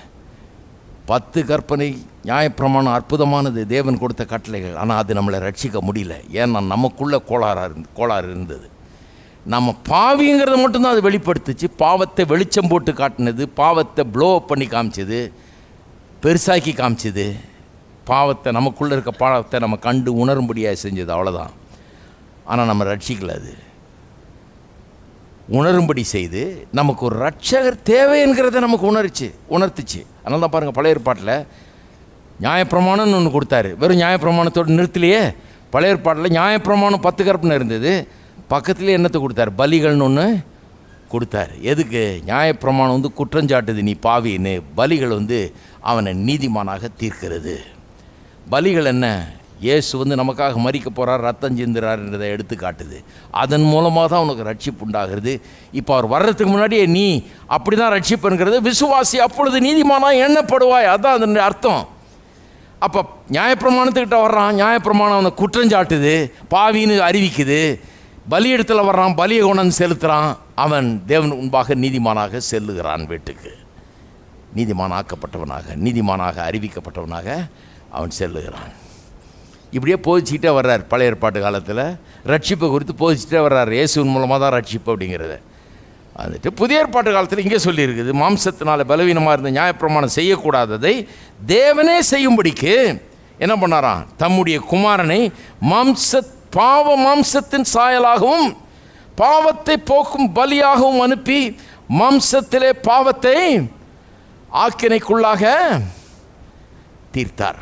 10 கற்பனை நியாயப்பிரமாணம் அற்புதமானது, தேவன் கொடுத்த கட்டளைகள். ஆனால் அது நம்மளை ரட்சிக்க முடியல. ஏன்னா நமக்குள்ள கோளாறு இருந்தது. நம்ம பாவிங்கிறத மட்டும்தான் அது வெளிப்படுத்துச்சு. பாவத்தை வெளிச்சம் போட்டு காட்டினது, பாவத்தை ப்ளோ பண்ணி காமிச்சது, பெருசாக்கி காமிச்சது. பாவத்தை, நமக்குள்ளே இருக்க பாவத்தை நம்ம கண்டு உணரும்படியாக செஞ்சது, அவ்வளோதான். ஆனால் நம்ம ரட்சிக்கல. அது உணரும்படி செய்து நமக்கு ஒரு ரட்சகர் தேவை என்கிறத நமக்கு உணர்த்துச்சு. அதனால தான் பாருங்கள், பழைய ஏற்பாட்டில் நியாயப்பிரமாணம்னு ஒன்று கொடுத்தாரு. வெறும் நியாயப்பிரமாணத்தோடு நிறுத்தலையே. பழைய ஏற்பாட்டில் நியாயப்பிரமாணம் 10 கற்பனை இருந்தது, பக்கத்துலேயே என்னத்தை கொடுத்தாரு? பலிகள்னு ஒன்று கொடுத்தாரு. எதுக்கு? நியாயப்பிரமாணம் வந்து குற்றஞ்சாட்டுது நீ பாவின்னு, பலிகள் வந்து அவனை நீதிமானாக தீர்க்கிறது. பலிகள் என்ன? இயேசு வந்து நமக்காக மரிக்க போகிறார், ரத்தம் சிந்துறாருன்றதை எடுத்து காட்டுது. அதன் மூலமாக தான் உனக்கு ரட்சிப்பு உண்டாகிறது. இப்போ அவர் வர்றதுக்கு முன்னாடியே நீ அப்படி தான் ரட்சிப்புங்கிறது. விசுவாசி அப்பொழுது நீதிமானாக எண்ணப்படுவாய். அதுதான் அதனுடைய அர்த்தம். அப்போ நியாயப்பிரமாணத்துக்கிட்ட வர்றான், நியாயப்பிரமாணம் அவனை குற்றஞ்சாட்டுது, பாவின்னு அறிவிக்குது. பலி இடத்துல வர்றான், பலியை கொண்டு செலுத்துகிறான். அவன் தேவன் முன்பாக நீதிமானாக செல்லுகிறான் வீட்டுக்கு. நீதிமானாக்கப்பட்டவனாக, நீதிமானாக அறிவிக்கப்பட்டவனாக அவன் செல்லுகிறான். இப்படியே போதிச்சுக்கிட்டே வர்றார். பழைய ஏற்பாட்டு காலத்தில் ரட்சிப்பை குறித்து போதிச்சுட்டே வர்றார். இயேசுவின் மூலமாக தான் ரட்சிப்பு அப்படிங்கிறத வந்துட்டு புதிய ஏற்பாட்டு காலத்தில் இங்கே சொல்லியிருக்குது, மாம்சத்தினால் பலவீனமாக இருந்த நியாயப்பிரமாணம் செய்யக்கூடாததை தேவனே செய்யும்படிக்கு என்ன பண்ணாராம்? தம்முடைய குமாரனை பாவ மாம்சத்தின் சாயலாகவும் பாவத்தை போக்கும் பலியாகவும் அனுப்பி மாம்சத்திலே பாவத்தை ஆக்கினைக்குள்ளாக தீர்த்தார்.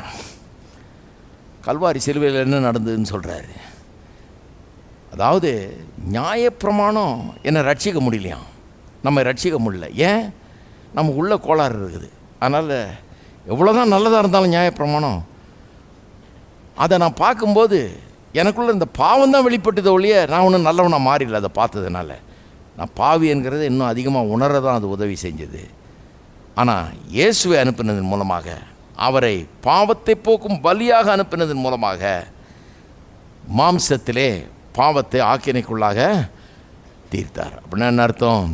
கல்வாரி சிலுவையில் என்ன நடந்ததுன்னு சொல்கிறாரு. அதாவது நியாயப்பிரமாணம் என்னை ரட்சிக்க முடியலையாம், நம்ம ரட்சிக்க முடியல. ஏன்? நம்ம உள்ள கோளாறு இருக்குது. அதனால் எவ்வளோதான் நல்லதாக இருந்தாலும் நியாயப்பிரமாணம், அதை நான் பார்க்கும்போது எனக்குள்ளே இந்த பாவம் தான் வெளிப்பட்டதை ஒழிய நான் ஒன்றும் நல்லவனாக மாறிடல. அதை பார்த்ததுனால நான் பாவி என்கிறத இன்னும் அதிகமாக உணரதான் அது உதவி செஞ்சது. ஆனால் இயேசுவை அனுப்பினதன் மூலமாக, அவரை பாவத்தை போக்கும் பலியாக அனுப்பினதன் மூலமாக மாம்சத்திலே பாவத்தை ஆக்கினைக்குள்ளாக தீர்த்தார். அப்படின்னா என்ன அர்த்தம்?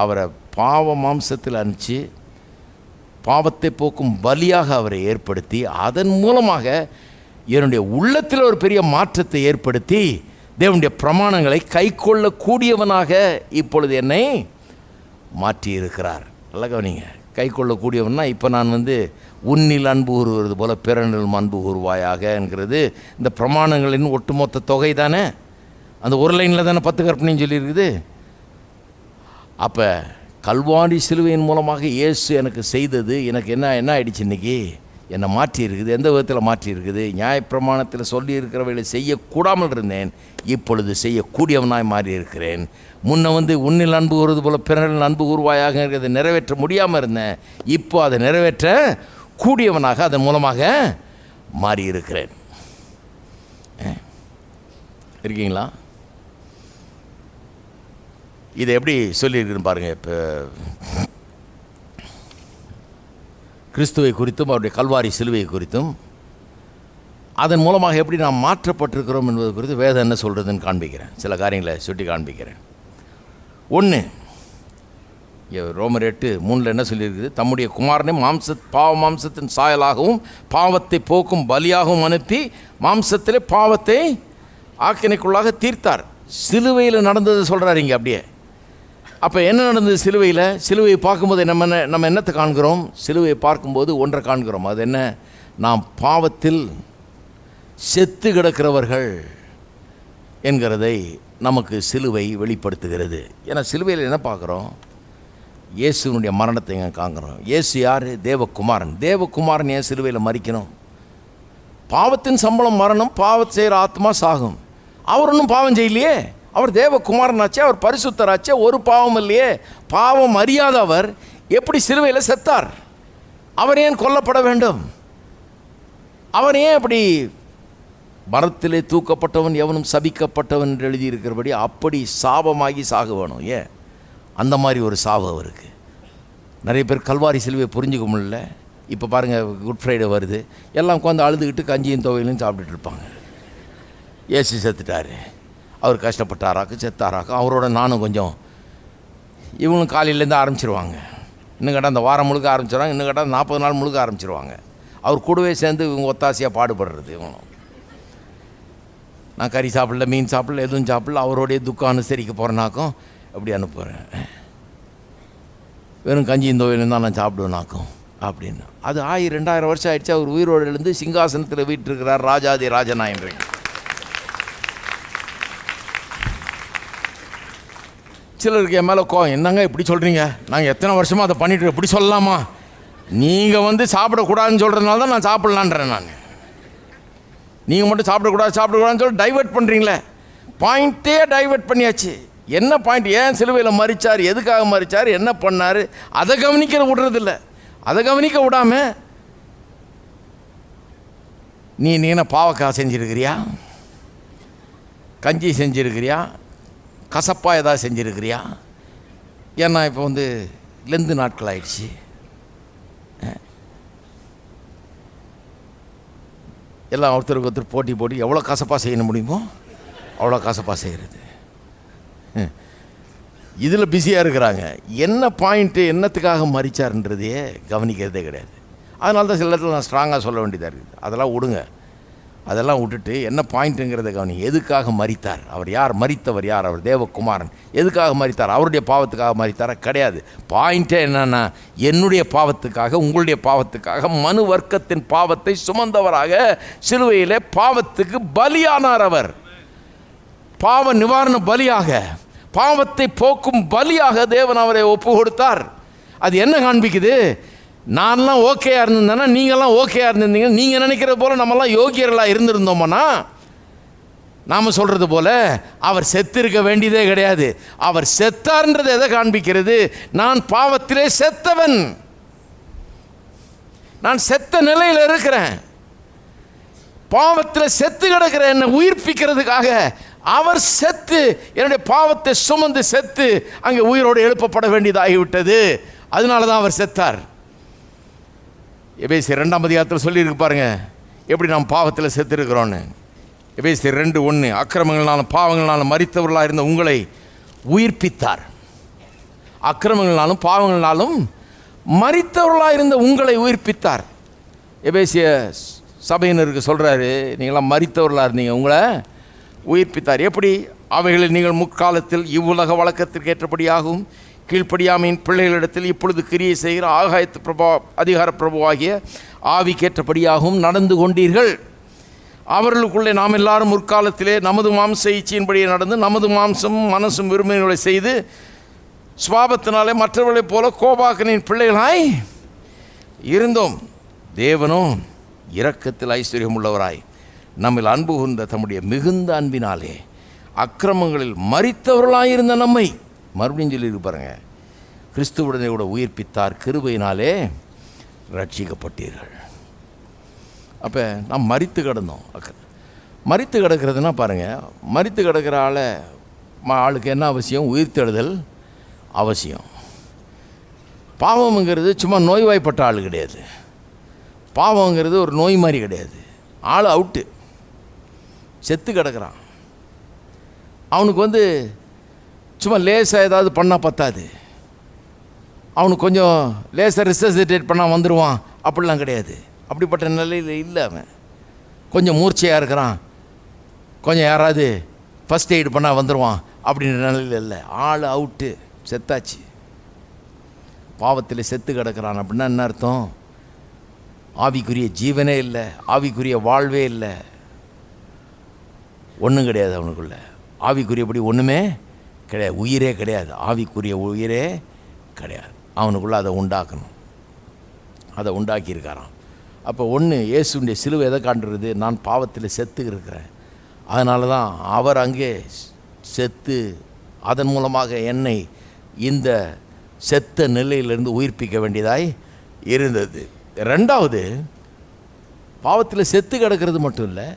அவரை பாவ மாம்சத்தில் அனுப்பிச்சு பாவத்தை போக்கும் பலியாக அவரை ஏற்படுத்தி, அதன் மூலமாக என்னுடைய உள்ளத்தில் ஒரு பெரிய மாற்றத்தை ஏற்படுத்தி தேவனுடைய பிரமாணங்களை கை கொள்ளக்கூடியவனாக இப்பொழுது என்னை மாற்றியிருக்கிறார். நல்லா கவனிங்க. கை கொள்ளக்கூடியவன்னா, இப்போ நான் உன்னில் அன்பு கூறுவது போல பிறனிலும் அன்பு கூறுவாயாக என்கிறது இந்த பிரமாணங்களின் ஒட்டுமொத்த தொகை தானே. அந்த ஒரு லைனில் தானே 10 கற்பனைன்னு சொல்லியிருக்குது. அப்போ கல்வாரி சிலுவையின் மூலமாக இயேசு எனக்கு செய்தது எனக்கு என்ன ஆயிடுச்சு? இன்றைக்கி என்னை மாற்றி இருக்குது. எந்த விதத்தில் மாற்றி இருக்குது? நியாயப்பிரமாணத்தில் சொல்லியிருக்கிறவர்களை செய்யக்கூடாமல் இருந்தேன், இப்பொழுது செய்யக்கூடியவனாய் மாறி இருக்கிறேன். முன்ன உன்னில் அன்பு கூறுவது போல பிறனில் அன்பு கூறுவாயாக இருக்கிறதை நிறைவேற்ற முடியாமல் இருந்தேன், இப்போ அதை நிறைவேற்ற கூடியவனாக அதன் மூலமாக மாறி இருக்கிறேன். இருக்கீங்களா? இதை எப்படி சொல்லியிருக்குன்னு பாருங்கள். இப்போ கிறிஸ்துவை குறித்தும் அவருடைய கல்வாரி சிலுவை குறித்தும் அதன் மூலமாக எப்படி நாம் மாற்றப்பட்டிருக்கிறோம் என்பது குறித்து வேதம் என்ன சொல்கிறதுன்னு காண்பிக்கிறேன். சில காரியங்களை சுட்டி காண்பிக்கிறேன். 1, ரோமர் 8:3 என்ன சொல்லியிருக்குது? தம்முடைய குமாரனை மாம்சத்தின் சாயலாகவும் பாவத்தை போக்கும் பலியாகவும் அனுப்பி மாம்சத்திலே பாவத்தை ஆக்கினைக்குள்ளாக தீர்த்தார். சிலுவையில் நடந்தது சொல்கிறார் இங்கே அப்படியே. அப்போ என்ன நடந்தது சிலுவையில்? சிலுவையை பார்க்கும்போது நம்ம என்னத்தை காண்கிறோம்? சிலுவையை பார்க்கும்போது ஒன்றை காண்கிறோம். அது என்ன? நாம் பாவத்தில் செத்து கிடக்கிறவர்கள் என்கிறதை நமக்கு சிலுவை வெளிப்படுத்துகிறது. ஏன்னா சிலுவையில் என்ன பார்க்குறோம்? இயேசுனுடைய மரணத்தை இங்கே காண்கிறோம். இயேசு யார்? தேவகுமாரன். தேவகுமாரன் ஏன் சிலுவையில் மரிக்கணும்? பாவத்தின் சம்பளம் மரணம், பாவத்தை செய்கிற ஆத்மா சாகும். அவர் ஒன்றும் பாவம் செய்யலையே. அவர் தேவகுமாரன் ஆச்சே, அவர் பரிசுத்தராச்சே, ஒரு பாவம் இல்லையே. பாவம் அறியாத அவர் எப்படி சிலுவையில் செத்தார்? அவர் ஏன் கொல்லப்பட வேண்டும்? அவர் ஏன் அப்படி மரத்திலே தூக்கப்பட்டவன் எவனும் சபிக்கப்பட்டவன் என்று எழுதியிருக்கிறபடி அப்படி சாபமாகி சாக வேணும்? ஏன் அந்த மாதிரி ஒரு சாவு அவருக்கு? நிறைய பேர் கல்வாரி சிலுவையை புரிஞ்சுக்க முடியல. இப்போ பாருங்கள், குட் ஃப்ரைடே வருது, எல்லாம் உட்காந்து அழுதுகிட்டு கஞ்சியும் துவையிலும் சாப்பிட்டுட்டு இருப்பாங்க. ஏசு செத்துட்டார், அவர் கஷ்டப்பட்டாராக்கு, செத்தாராக்கு, அவரோட நானும் கொஞ்சம். இவங்களும் காலையிலேருந்து ஆரம்பிச்சிருவாங்க. இன்னும் கேட்டால் அந்த வாரம் முழுக்க ஆரம்பிச்சிடுவாங்க, இன்னும் கேட்டால் 40 நாள் முழுக்க ஆரம்பிச்சிருவாங்க. அவர் கூடவே சேர்ந்து இவங்க ஒத்தாசையாக பாடுபடுறது. இவங்களும் நான் கறி சாப்பிடல, மீன் சாப்பிடல, எதுவும் சாப்பிடல, அவருடைய துக்கம் அனுசரிக்க போகிறேனாக்கும் அப்படி அனுப்புகிறேன். வெறும் கஞ்சியும் தோயிலும் தான் நான் சாப்பிடுவேனாக்கும் அப்படின்னு. அது 2000 வருஷம் ஆயிடுச்சு. அவர் உயிரோடு எழுந்து சிங்காசனத்தில் வீட்டிருக்கிறார், ராஜாதி ராஜநாயகன். சிலருக்கு என் மேலே கோவம், என்னங்க இப்படி சொல்கிறீங்க? நாங்கள் எத்தனை வருஷமாக அதை பண்ணிட்டு இப்படி சொல்லலாமா? நீங்கள் சாப்பிடக்கூடாதுன்னு சொல்கிறதுனால தான் நான் சாப்பிட்லான்றேன். நான் நீங்கள் மட்டும் சாப்பிடக்கூடாதுன்னு சொல்லி டைவெர்ட் பண்ணுறீங்களே. பாயிண்ட்டே டைவெர்ட் பண்ணியாச்சு. என்ன பாயிண்ட்? ஏன் சிலுவையில் மரித்தார், எதுக்காக மரித்தார், என்ன பண்ணார், அதை கவனிக்க விடுறதில்ல. அதை கவனிக்க விடாமல் நீ என்ன பாவக்காய் செஞ்சுருக்கிறியா, கஞ்சி செஞ்சுருக்கிறியா, கசப்பாக ஏதாவது செஞ்சுருக்கிறியா? ஏன்னா இப்போ லெந்து நாட்கள் ஆயிடுச்சு. எல்லாம் ஒருத்தருக்கு ஒருத்தர் போட்டி எவ்வளோ கசப்பாக செய்ய முடியுமோ அவ்வளோ கசப்பாக செய்கிறது. இதில் பிஸியாக இருக்கிறாங்க. என்ன பாயிண்ட்டு, என்னத்துக்காக மரிச்சார்ன்றதையே கவனிக்கிறதே கிடையாது. அதனால தான் சில இடத்துல நான் ஸ்ட்ராங்காக சொல்ல வேண்டியதாக இருக்குது. அதெல்லாம் விடுங்க, அதெல்லாம் விட்டுட்டு என்ன பாயிண்ட்டுங்கிறத கவனி. எதுக்காக மரித்தார்? அவர் யார்? மரித்தவர் யார்? அவர் தேவகுமாரன். எதுக்காக மரித்தார்? அவருடைய பாவத்துக்காக மரித்தாரா? கிடையாது. பாயிண்ட்டே என்னன்னா, என்னுடைய பாவத்துக்காக, உங்களுடைய பாவத்துக்காக, மனு வர்க்கத்தின் பாவத்தை சுமந்தவராக சிலுவையிலே பாவத்துக்கு பலியானார். அவர் பாவ நிவாரண பலியாக, பாவத்தை போக்கும் பலியாக தேவன் அவரை ஒப்பு கொடுத்தார். அது என்ன காண்பிக்குது? நான்லாம் ஓகேயா இருந்திருந்தேன்னா, நீங்கள்லாம் ஓகேயா இருந்திருந்தீங்க, நீங்கள் நினைக்கிறது போல் நம்மலாம் யோகியர்களாக இருந்திருந்தோம்னா, நாம் சொல்கிறது போல் அவர் செத்திருக்க வேண்டியதே கிடையாது. அவர் செத்தார்ன்றது எதை காண்பிக்கிறது? நான் பாவத்திலே செத்தவன், நான் செத்த நிலையில் இருக்கிறேன், பாவத்தில் செத்து கிடக்கிற என்னை உயிர்ப்பிக்கிறதுக்காக அவர் செத்து, என்னுடைய பாவத்தை சுமந்து செத்து அங்கே உயிரோடு எழுப்பப்பட வேண்டியதாகிவிட்டது. அதனால தான் அவர் செத்தார். எபேசியர் 2ஆம் அதிகாரத்தில் சொல்லியிருக்கு பாருங்க, எப்படி நாம் பாவத்தில் செத்துருக்கிறோன்னு. எபேசியர் 2:1, அக்கிரமங்களாலும் பாவங்களாலும் மரித்தவர்களாக இருந்த உங்களை உயிர்ப்பித்தார். அக்கிரமங்களாலும் பாவங்களாலும் மரித்தவர்களாக இருந்த உங்களை உயிர்ப்பித்தார். எபேசிய சபையினருக்கு சொல்கிறாரு, நீங்களாம் மரித்தவர்களாக இருந்தீங்க, உங்களை உயிர்ப்பித்தார். எப்படி? அவைகளில் நீங்கள் முற்காலத்தில் இவ்வுலக வழக்கத்திற்கு ஏற்றபடியாகவும் கீழ்ப்படியாமையின் பிள்ளைகளிடத்தில் இப்பொழுது கிரியை செய்கிற ஆகாயத்து அதிகார பிரபுவாகிய ஆவிக்கேற்றபடியாகவும் நடந்து கொண்டீர்கள். அவர்களுக்குள்ளே நாம் எல்லாரும் முற்காலத்திலே நமது மாம்ச இச்சையின்படியே நடந்து நமது மாம்சமும் மனசும் விரும்பினங்களை செய்து சுவாபத்தினாலே மற்றவர்களைப் போல கோபாக்கனின் பிள்ளைகளாய் இருந்தோம். தேவனும் இரக்கத்தில் ஐஸ்வர்யம் உள்ளவராய் நம்மில் அன்பு கூர்ந்த தம்முடைய மிகுந்த அன்பினாலே அக்கிரமங்களில் மரித்தவர்களாயிருந்த நம்மை, மறுபடியும் சொல்லியிருக்கு பாருங்க, கிறிஸ்துவுடனே கூட உயிர்ப்பித்தார், கிருபையினாலே ரட்சிக்கப்பட்டீர்கள். அப்போ நாம் மரித்து கிடந்தோம். மரித்து கிடக்கிறதுனா பாருங்கள், மரித்து கிடக்கிற ஆளுக்கு என்ன அவசியம்? உயிர்த்தெழுதல் அவசியம். பாவம்ங்கிறது சும்மா நோய்வாய்ப்பட்ட ஆள் கிடையாது. பாவங்கிறது ஒரு நோய் மாதிரி கிடையாது. ஆள் அவுட்டு, செத்து கிடக்கிறான். அவனுக்கு சும்மா லேசாக ஏதாவது பண்ணால் பத்தாது. அவனுக்கு கொஞ்சம் லேசாக ரிசசிட்டேட் பண்ணால் வந்துடுவான், அப்படிலாம் கிடையாது. அப்படிப்பட்ட நிலையில் இல்லை. அவன் கொஞ்சம் மூர்ச்சையாக இருக்கிறான், கொஞ்சம் யாராவது ஃபஸ்ட் எய்டு பண்ணால் வந்துடுவான் அப்படின்ற நிலையில் இல்லை. ஆள் அவுட்டு, செத்தாச்சு. பாவத்தில் செத்து கிடக்கிறான் அப்படின்னா என்ன அர்த்தம்? ஆவிக்குரிய ஜீவனே இல்லை, ஆவிக்குரிய வாழ்வே இல்லை, ஒன்றும் கிடையாது அவனுக்குள்ள. ஆவிக்குரியபடி ஒன்றுமே கிடையாது, உயிரே கிடையாது, ஆவிக்குரிய உயிரே கிடையாது. அவனுக்குள்ளே அதை உண்டாக்கணும், அதை உண்டாக்கியிருக்காராம். அப்போ ஒன்று, இயேசுடைய சிலுவை எதை காட்டுறது? நான் பாவத்தில் செத்து இருக்கிறேன், அதனால தான் அவர் அங்கே செத்து அதன் மூலமாக என்னை இந்த செத்த நிலையிலிருந்து உயிர்ப்பிக்க வேண்டியதாய் இருந்தது. ரெண்டாவது, பாவத்தில் செத்து கிடக்கிறது மட்டும் இல்லை,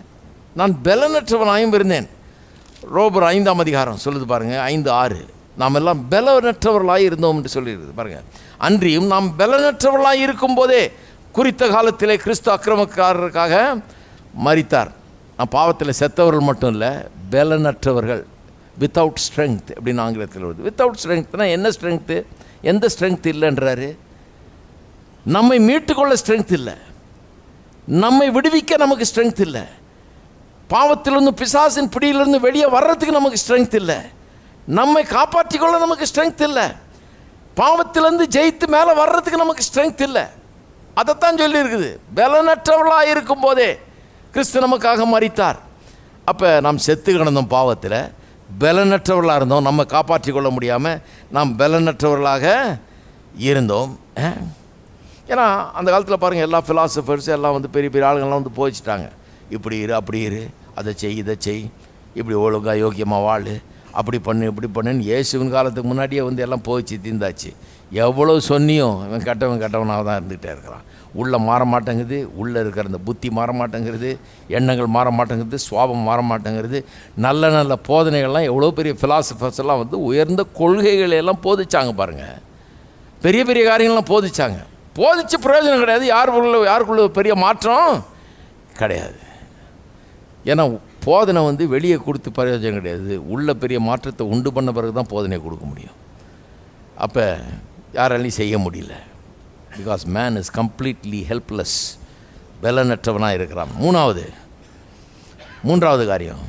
நான் பலனற்றவனாயும் இருந்தேன். ரோமர் 5ஆம் அதிகாரம் சொல்லுது பாருங்கள், 5:6. நாம் எல்லாம் பலனற்றவர்களாக இருந்தோம் என்று சொல்லியிருக்குது பாருங்கள். அன்றியும் நாம் பலனற்றவர்களாக இருக்கும்போதே குறித்த காலத்திலே கிறிஸ்து அக்கிரமக்காரருக்காக மரித்தார். நான் பாவத்தில் செத்தவர்கள் மட்டும் இல்லை, பலனற்றவர்கள், வித்தவுட் ஸ்ட்ரென்த் அப்படின்னு ஆங்கிலத்தில் வருது. வித்தவுட் ஸ்ட்ரென்த்னா என்ன ஸ்ட்ரென்த்து? எந்த ஸ்ட்ரென்த் இல்லைன்றாரு? நம்மை மீட்டுக்கொள்ள ஸ்ட்ரென்த் இல்லை, நம்மை விடுவிக்க நமக்கு ஸ்ட்ரென்த் இல்லை, பாவத்திலிருந்து பிசாசின் பிடியிலிருந்து வெளியே வர்றதுக்கு நமக்கு ஸ்ட்ரென்த் இல்லை, நம்மை காப்பாற்றிக்கொள்ள நமக்கு ஸ்ட்ரென்த் இல்லை, பாவத்திலிருந்து ஜெயித்து மேலே வர்றதுக்கு நமக்கு ஸ்ட்ரென்த் இல்லை. அதைத்தான் சொல்லியிருக்குது, பலனற்றவர்களாக இருக்கும் போதே கிறிஸ்து நமக்காக மரித்தார். அப்போ நாம் செத்து கிடந்தோம், பாவத்தில் பலனற்றவர்களாக இருந்தோம், நம்ம காப்பாற்றி கொள்ள முடியாமல் நாம் பலனற்றவர்களாக இருந்தோம். ஏன்னா அந்த காலத்தில் பாருங்கள், எல்லா ஃபிலாசபர்ஸ் எல்லாம் வந்து பெரிய பெரிய ஆளுங்கள்லாம் வந்து போயிச்சிட்டாங்க. இப்படி இரு, அப்படி இரு, அதை செய், இதை செய், இப்படி ஒழுங்காக யோக்கியமாக வாழு, அப்படி பண்ணு, இப்படி பண்ணுன்னு இயேசுவின் காலத்துக்கு முன்னாடியே வந்து எல்லாம் போயிச்சு தீர்ந்தாச்சு. எவ்வளோ சொன்னியும் இவன் கெட்டவனாக தான் இருந்துகிட்டே இருக்கிறான். உள்ளே மாற மாட்டேங்குது, உள்ளே இருக்கிற அந்த புத்தி மாற மாட்டேங்கிறது, எண்ணங்கள் மாற மாட்டேங்கிறது, சுவாபம் மாற மாட்டேங்கிறது. நல்ல நல்ல போதனைகள்லாம் எவ்வளோ பெரிய ஃபிலாசபர்ஸ் எல்லாம் வந்து உயர்ந்த கொள்கைகளெல்லாம் போதிச்சாங்க பாருங்கள், பெரிய பெரிய காரியங்கள்லாம் போதிச்சாங்க. போதிச்சு பிரயோஜனம் கிடையாது, யாருக்குள்ள பெரிய மாற்றம் கிடையாது. ஏன்னா போதனை வந்து வெளியே கொடுத்து பிரயோஜனம் கிடையாது, உள்ள பெரிய மாற்றத்தை உண்டு பண்ண பிறகு தான் போதனை கொடுக்க முடியும். அப்போ யாராலையும் செய்ய முடியல, because man is completely helpless, பலனற்றவனாக இருக்கிறான். மூன்றாவது காரியம்,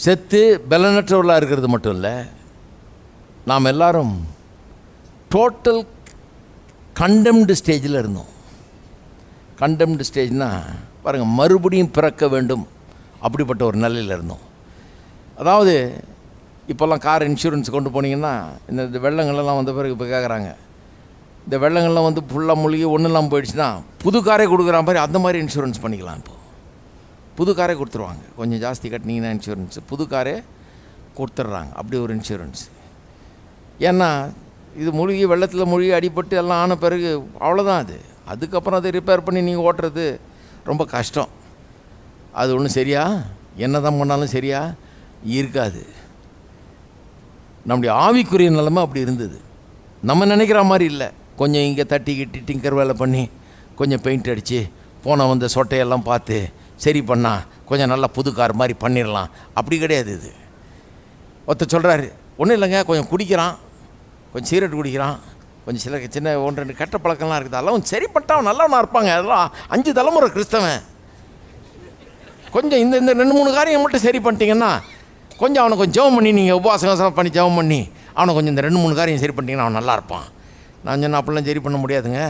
செத்து பலனற்றவர்களாக இருக்கிறது மட்டும் இல்லை, நாம் எல்லாரும் டோட்டல் கண்டெம்டு ஸ்டேஜில் இருந்தோம். கண்டெம்டு ஸ்டேஜ்னால் பாருங்கள், மறுபடியும் பிறக்க வேண்டும் அப்படிப்பட்ட ஒரு நிலையில் இருந்தோம். அதாவது இப்போல்லாம் கார் இன்சூரன்ஸ் கொண்டு போனீங்கன்னா இந்த வெள்ளங்கள்லாம் வந்த பிறகு இப்போ கேட்குறாங்க, இந்த வெள்ளங்கள்லாம் வந்து ஃபுல்லாக மூழ்கி ஒன்றும் இல்லாமல் போயிடுச்சுன்னா புது காரே கொடுக்குற மாதிரி அந்த மாதிரி இன்சூரன்ஸ் பண்ணிக்கலாம். இப்போது புது காரே கொடுத்துருவாங்க, கொஞ்சம் ஜாஸ்தி கட்டினீங்கன்னா இன்சூரன்ஸு புது காரே கொடுத்துட்றாங்க. அப்படி ஒரு இன்சூரன்ஸ். ஏன்னா இது மூழ்கி வெள்ளத்தில் மூழ்கி அடிபட்டு எல்லாம் ஆன பிறகு அவ்வளோதான். அதுக்கப்புறம் அதை ரிப்பேர் பண்ணி நீங்கள் ஓட்டுறது ரொம்ப கஷ்டம். அது ஒன்றும் சரியா என்ன தான் பண்ணாலும் சரியா இருக்காது. நம்முடைய ஆவிக்குரிய நிலைமை அப்படி இருந்தது. நம்ம நினைக்கிற மாதிரி இல்லை. கொஞ்சம் இங்கே தட்டி கிட்டி டிங்கர் வேலை பண்ணி கொஞ்சம் பெயிண்ட் அடித்து போன வந்த சொட்டையெல்லாம் பார்த்து சரி பண்ணால் கொஞ்சம் நல்லா புது கார் மாதிரி பண்ணிடலாம், அப்படி கிடையாது. இது ஒருத்தர் சொல்கிறாரு, ஒன்றும் இல்லைங்க, கொஞ்சம் குடிக்கிறான், கொஞ்சம் சிகரெட் குடிக்கிறான், கொஞ்சம் சில சின்ன 1-2 கெட்ட பழக்கம்லாம் இருக்குது, அதெல்லாம் சரி பண்ணிட்டான் நல்லவனாக இருப்பாங்க, அதெல்லாம் 5 தலைமுறை கிறிஸ்தவன். கொஞ்சம் இந்த 2-3 காரியம் மட்டும் சரி பண்ணிட்டீங்கன்னா, கொஞ்சம் அவனை கொஞ்சம் ஜெபம் பண்ணி நீங்கள் உபவாசம் பண்ணி ஜெபம் பண்ணி அவனை கொஞ்சம் இந்த 2-3 காரியம் சரி பண்ணிட்டீங்கன்னா அவன் நல்லா இருப்பான். நான் சொன்னேன், அப்படிலாம் சரி பண்ண முடியாதுங்க,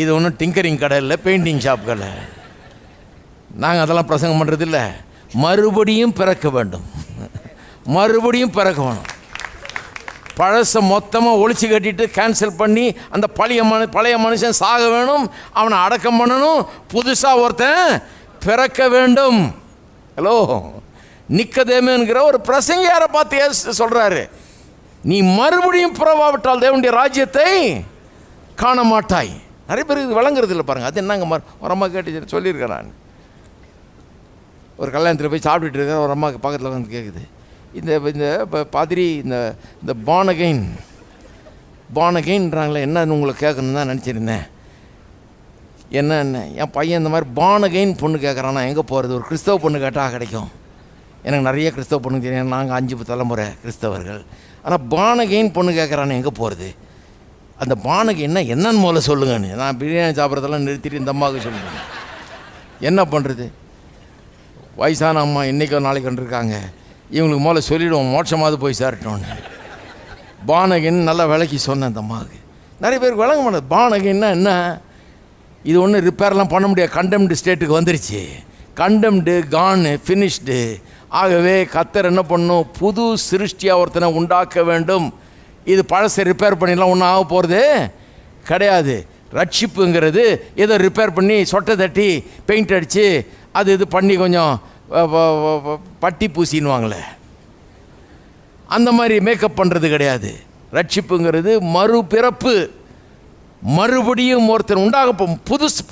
இது ஒன்றும் டிங்கரிங் கடை இல்லை, பெயிண்டிங் ஷாப் கடை, நாங்கள் அதெல்லாம் பிரசங்கம் பண்ணுறது இல்லை. மறுபடியும் பிறக்க வேண்டும், மறுபடியும் பிறக்க வேணும். பழசை மொத்தமாக ஒழிச்சு கட்டிட்டு கேன்சல் பண்ணி அந்த பழைய மனுஷன் சாக வேணும், அவனை அடக்கம் பண்ணணும், புதுசாக ஒருத்தன் பிறக்க வேண்டும். ஹலோ, நிக்கதேமுங்கிற ஒரு பிரசங்கியாரை பார்த்து சொல்கிறாரு, நீ மறுபடியும் பிறவாவிட்டால் தேவனுடைய ராஜ்யத்தை காண மாட்டாய். நிறைய பேருக்கு இது விளங்குறது இல்லை பாருங்கள். அது என்னங்க ஒரு அம்மா கேட்டு சொல்லியிருக்கேன் நான். ஒரு கல்யாணத்தில் போய் சாப்பிட்டுட்டு இருக்கிற ஒரு அம்மாவுக்கு பக்கத்தில் வந்து கேட்குது, இந்த பாதிரி இந்த பானகைன்றாங்களே என்னன்னு உங்களை கேட்கணுன்னு தான் நினச்சிருந்தேன். என்ன என் பையன் இந்த மாதிரி பானகைன் பொண்ணு கேட்குறான்னா எங்கே போகிறது? ஒரு கிறிஸ்தவ பொண்ணு கேட்டால் கிடைக்கும், எனக்கு நிறைய கிறிஸ்தவ பொண்ணு தெரியும், நாங்கள் 5 தலைமுறை கிறிஸ்தவர்கள். ஆனால் பானகைன்னு பொண்ணு கேட்குறானே, எங்கே போகிறது? அந்த பானகைன்னா என்னன்னு முதல்ல சொல்லுங்கன்னு. நான் பிரியாணி சாப்பிட்றதெல்லாம் நிறுத்திட்டு இந்த அம்மாவுக்கு சொல்லுங்க. என்ன பண்ணுறது? வயசான அம்மா இன்றைக்கோ நாளைக்கு வந்துருக்காங்க, இவங்களுக்கு முதல்ல சொல்லிவிடுவோம், மோட்சமாவது போய் சேரட்டோன்னு. பானகைன்னு நல்லா விலைக்கு சொன்னேன் அந்த அம்மாவுக்கு. நிறைய பேருக்கு விளங்க மாட்டேது. பானகைன்னா என்ன? இது ஒன்றும் ரிப்பேர்லாம் பண்ண முடியாது, கண்டெம்டு ஸ்டேட்டுக்கு வந்துருச்சு. கண்டெம்டு, கானு, ஃபினிஷ்டு. ஆகவே கர்த்தர் என்ன பண்ணணும்? புது சிருஷ்டியாக ஒருத்தனை உண்டாக்க வேண்டும். இது பழசை ரிப்பேர் பண்ணிடலாம் ஒன்றும் ஆக போகிறது கிடையாது. ரட்சிப்புங்கிறது ஏதோ ரிப்பேர் பண்ணி சொட்டை தட்டி பெயிண்ட் அடித்து அது இது பண்ணி கொஞ்சம் பட்டி பூசின்னுவாங்களே, அந்த மாதிரி மேக்கப் பண்ணுறது கிடையாது. ரட்சிப்புங்கிறது மறுபிறப்பு. மறுபடியும் ஒருத்தர் உண்டாக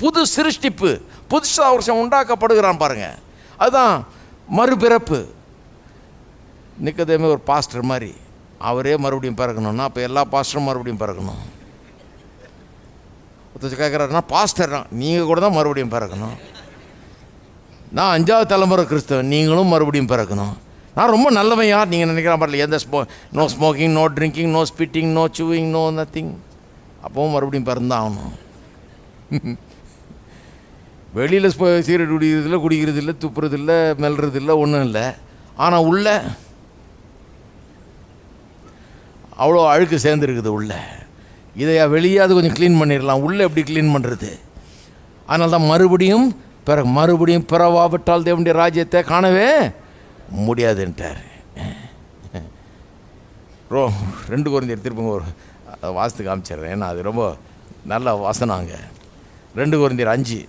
புது சிருஷ்டிப்பு, புதுசாக வருஷம் உண்டாக்கப்படுகிறான் பாருங்கள், அதுதான் மறுபிறப்பு. நிக்கதேமே ஒரு பாஸ்டர் மாதிரி, அவரே மறுபடியும் பிறக்கணும்னா அப்போ எல்லா பாஸ்டரும் மறுபடியும் பிறக்கணும். ஒருத்தர் கேட்குறாருன்னா பாஸ்டர் தான், நீங்கள் கூட தான் மறுபடியும் பிறக்கணும். நான் 5வது தலைமுறை கிறிஸ்தவன், நீங்களும் மறுபடியும் பிறக்கணும். நான் ரொம்ப நல்லவன் யார் நீங்கள் நினைக்கிற மாதிரி, எந்த no smoking, no drinking, no spitting, no chewing, no nothing. அப்போவும் மறுபடியும் பிறந்தான் ஆகணும். வெளியில் சீரட் குடிக்கிறது இல்லை, துப்புறது இல்லை, மெல்றது இல்லை, ஒன்றும் இல்லை. ஆனால் உள்ள அவ்வளோ அழுக்கு சேர்ந்துருக்குது உள்ள. இதை வெளியாவது கொஞ்சம் க்ளீன் பண்ணிடலாம், உள்ளே எப்படி க்ளீன் பண்ணுறது? அதனால தான் மறுபடியும் பிறவாவிட்டால் தேவனுடைய ராஜ்யத்தை காணவே முடியாதுன்ட்டார். 2 கொரிந்தியர் திருப்பங்க ஒரு வாசத்துக்கு காமிச்சிடுறேன், ஏன்னா அது ரொம்ப நல்ல வாசனாங்க. 2 கொரிந்தியர் 5:5